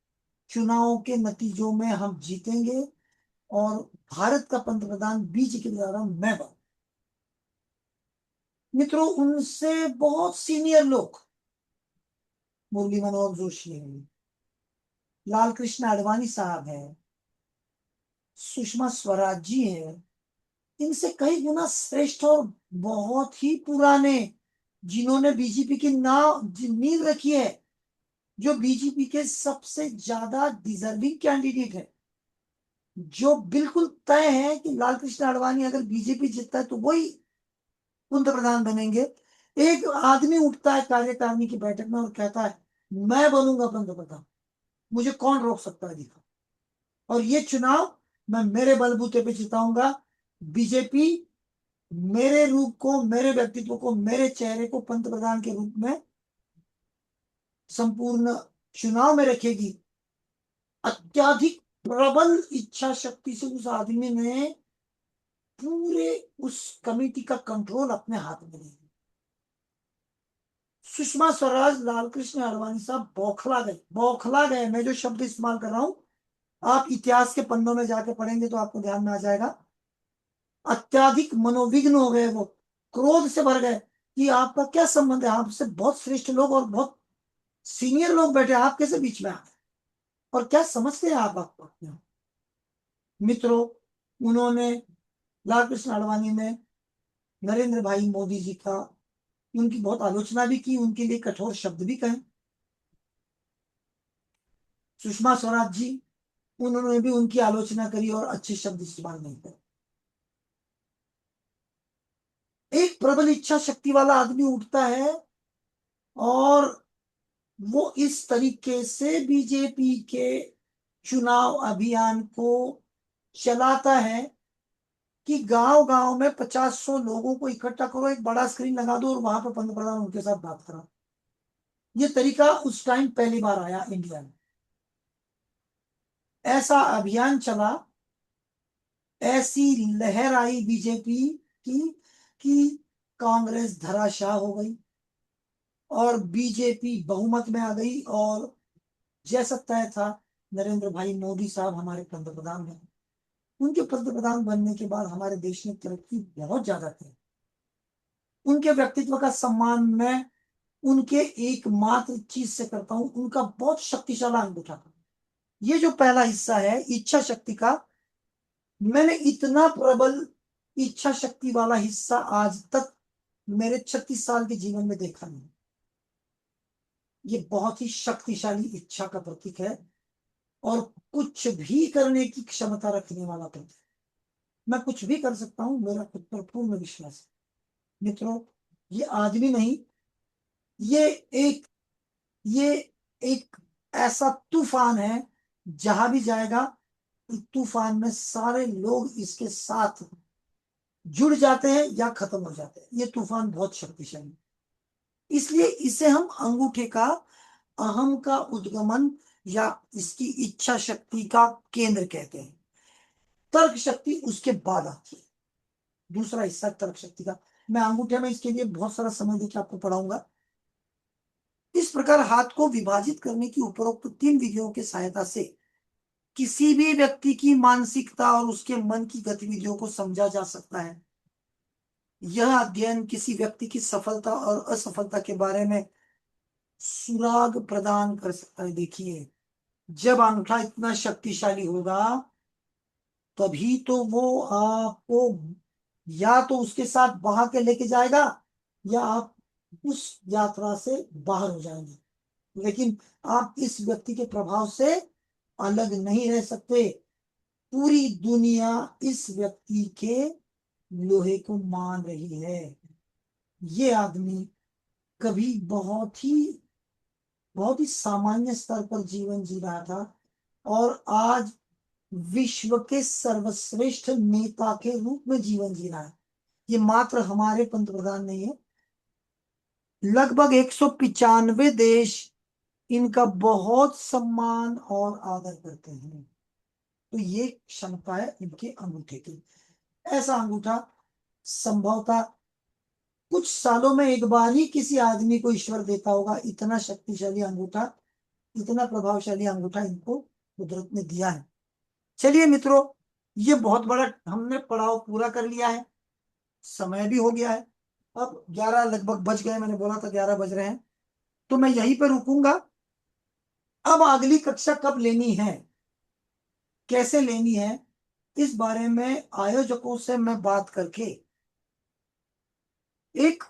चुनावों के नतीजों में हम जीतेंगे और भारत का पंत प्रधान बीजेपी के द्वारा मैं बनूंगा। मित्रों, उनसे बहुत सीनियर लोग, मुरली मनोहर जोशी है, लाल कृष्ण आडवाणी साहब है, सुषमा स्वराज जी है, इनसे कई गुना श्रेष्ठ और बहुत ही पुराने, जिन्होंने बीजेपी की नींव रखी है, जो बीजेपी के सबसे ज्यादा डिजर्विंग कैंडिडेट है, जो बिल्कुल तय है कि लाल कृष्ण आडवाणी अगर बीजेपी जीतता है तो वही पंत प्रधान बनेंगे। एक आदमी उठता है कार्यकारिणी की बैठक में और कहता है मैं बनूंगा पंत प्रधान, मुझे कौन रोक सकता है, दिखा। और ये चुनाव मैं मेरे बलबूते पे जिताऊंगा। बीजेपी मेरे रूप को, मेरे व्यक्तित्व को, मेरे चेहरे को पंत प्रधान के रूप में संपूर्ण चुनाव में रखेगी। अत्याधिक प्रबल इच्छा शक्ति से उस आदमी ने पूरे उस कमेटी का कंट्रोल अपने हाथ में लिया। सुषमा स्वराज, लाल कृष्ण आडवाणी साहब बौखला गए, बौखला गए। मैं जो शब्द इस्तेमाल कर रहा हूं, आप इतिहास के पन्नों में जाके पढ़ेंगे तो आपको ध्यान में आ जाएगा। अत्याधिक मनोविघ्न हो गए, वो क्रोध से भर गए कि आपका क्या संबंध है, आपसे बहुत श्रेष्ठ लोग और बहुत सीनियर लोग बैठे, आप कैसे बीच में आ गए और क्या समझते हैं आप आपको। मित्रों, उन्होंने, लाल कृष्ण आडवाणी ने नरेंद्र भाई मोदी जी का, उनकी बहुत आलोचना भी की, उनके लिए कठोर शब्द भी कहे। सुषमा स्वराज जी, उन्होंने भी उनकी आलोचना करी और अच्छे शब्द इस्तेमाल नहीं करे। एक प्रबल इच्छा शक्ति वाला आदमी उठता है और वो इस तरीके से बीजेपी के चुनाव अभियान को चलाता है कि गांव गांव में 50-100 लोगों को इकट्ठा करो, एक बड़ा स्क्रीन लगा दो और वहां पर पंतप्रधान उनके साथ बात करो। ये तरीका उस टाइम पहली बार आया इंडिया में। ऐसा अभियान चला, ऐसी लहर आई बीजेपी की कि कांग्रेस धराशाह हो गई और बीजेपी बहुमत में आ गई। और जैसा तय था, नरेंद्र भाई मोदी साहब हमारे पंतप्रधान बने। उनके पंतप्रधान बनने के बाद हमारे देश ने तरक्की बहुत ज्यादा की। उनके व्यक्तित्व का सम्मान मैं उनके एकमात्र चीज से करता हूं, उनका बहुत शक्तिशाली अंगूठा। ये जो पहला हिस्सा है इच्छा शक्ति का, मैंने इतना प्रबल इच्छा शक्ति वाला हिस्सा आज तक मेरे 36 साल के जीवन में देखा नहीं। ये बहुत ही शक्तिशाली इच्छा का प्रतीक है और कुछ भी करने की क्षमता रखने वाला प्रतीक है। मैं कुछ भी कर सकता हूं, मेरा खुद पर पूर्ण विश्वास है। मित्रों, ये आदमी नहीं, ये एक ऐसा तूफान है, जहां भी जाएगा तूफान में सारे लोग इसके साथ जुड़ जाते हैं या खत्म हो जाते हैं। ये तूफान बहुत शक्तिशाली, इसलिए इसे हम अंगूठे का अहम का उद्गमन या इसकी इच्छा शक्ति का केंद्र कहते हैं। तर्क शक्ति उसके बाद आती है। दूसरा हिस्सा तर्क शक्ति का, मैं अंगूठे में इसके लिए बहुत सारा समय देकर आपको पढ़ाऊंगा। इस प्रकार हाथ को विभाजित करने की उपरोक्त 3 विधियों की सहायता से किसी भी व्यक्ति की मानसिकता और उसके मन की गतिविधियों को समझा जा सकता है। यह अध्ययन किसी व्यक्ति की सफलता और असफलता के बारे में सुराग प्रदान कर सकता है। देखिए, जब अंगूठा इतना शक्तिशाली होगा तभी तो वो आपको या तो उसके साथ बहा के लेके जाएगा या आप उस यात्रा से बाहर हो जाएंगे। लेकिन आप इस व्यक्ति के प्रभाव से अलग नहीं रह सकते। पूरी दुनिया इस व्यक्ति के लोहे को मान रही है। ये आदमी कभी बहुत ही सामान्य स्तर पर जीवन जी रहा था और आज विश्व के सर्वश्रेष्ठ नेता के रूप में जीवन जी रहा है। ये मात्र हमारे पंतप्रधान नहीं है, लगभग 195 देश इनका बहुत सम्मान और आदर करते हैं। तो ये क्षमता है इनके अंगूठे की। ऐसा अंगूठा संभवतः कुछ सालों में एक बार ही किसी आदमी को ईश्वर देता होगा। इतना शक्तिशाली अंगूठा, इतना प्रभावशाली अंगूठा इनको कुदरत ने दिया है। चलिए मित्रों, ये बहुत बड़ा हमने पड़ाव पूरा कर लिया है, समय भी हो गया है। अब 11 लगभग बज गए, मैंने बोला था 11 बज रहे हैं, तो मैं यहीं पे रुकूंगा। अब अगली कक्षा कब लेनी है, कैसे लेनी है, इस बारे में आयोजकों से मैं बात करके एक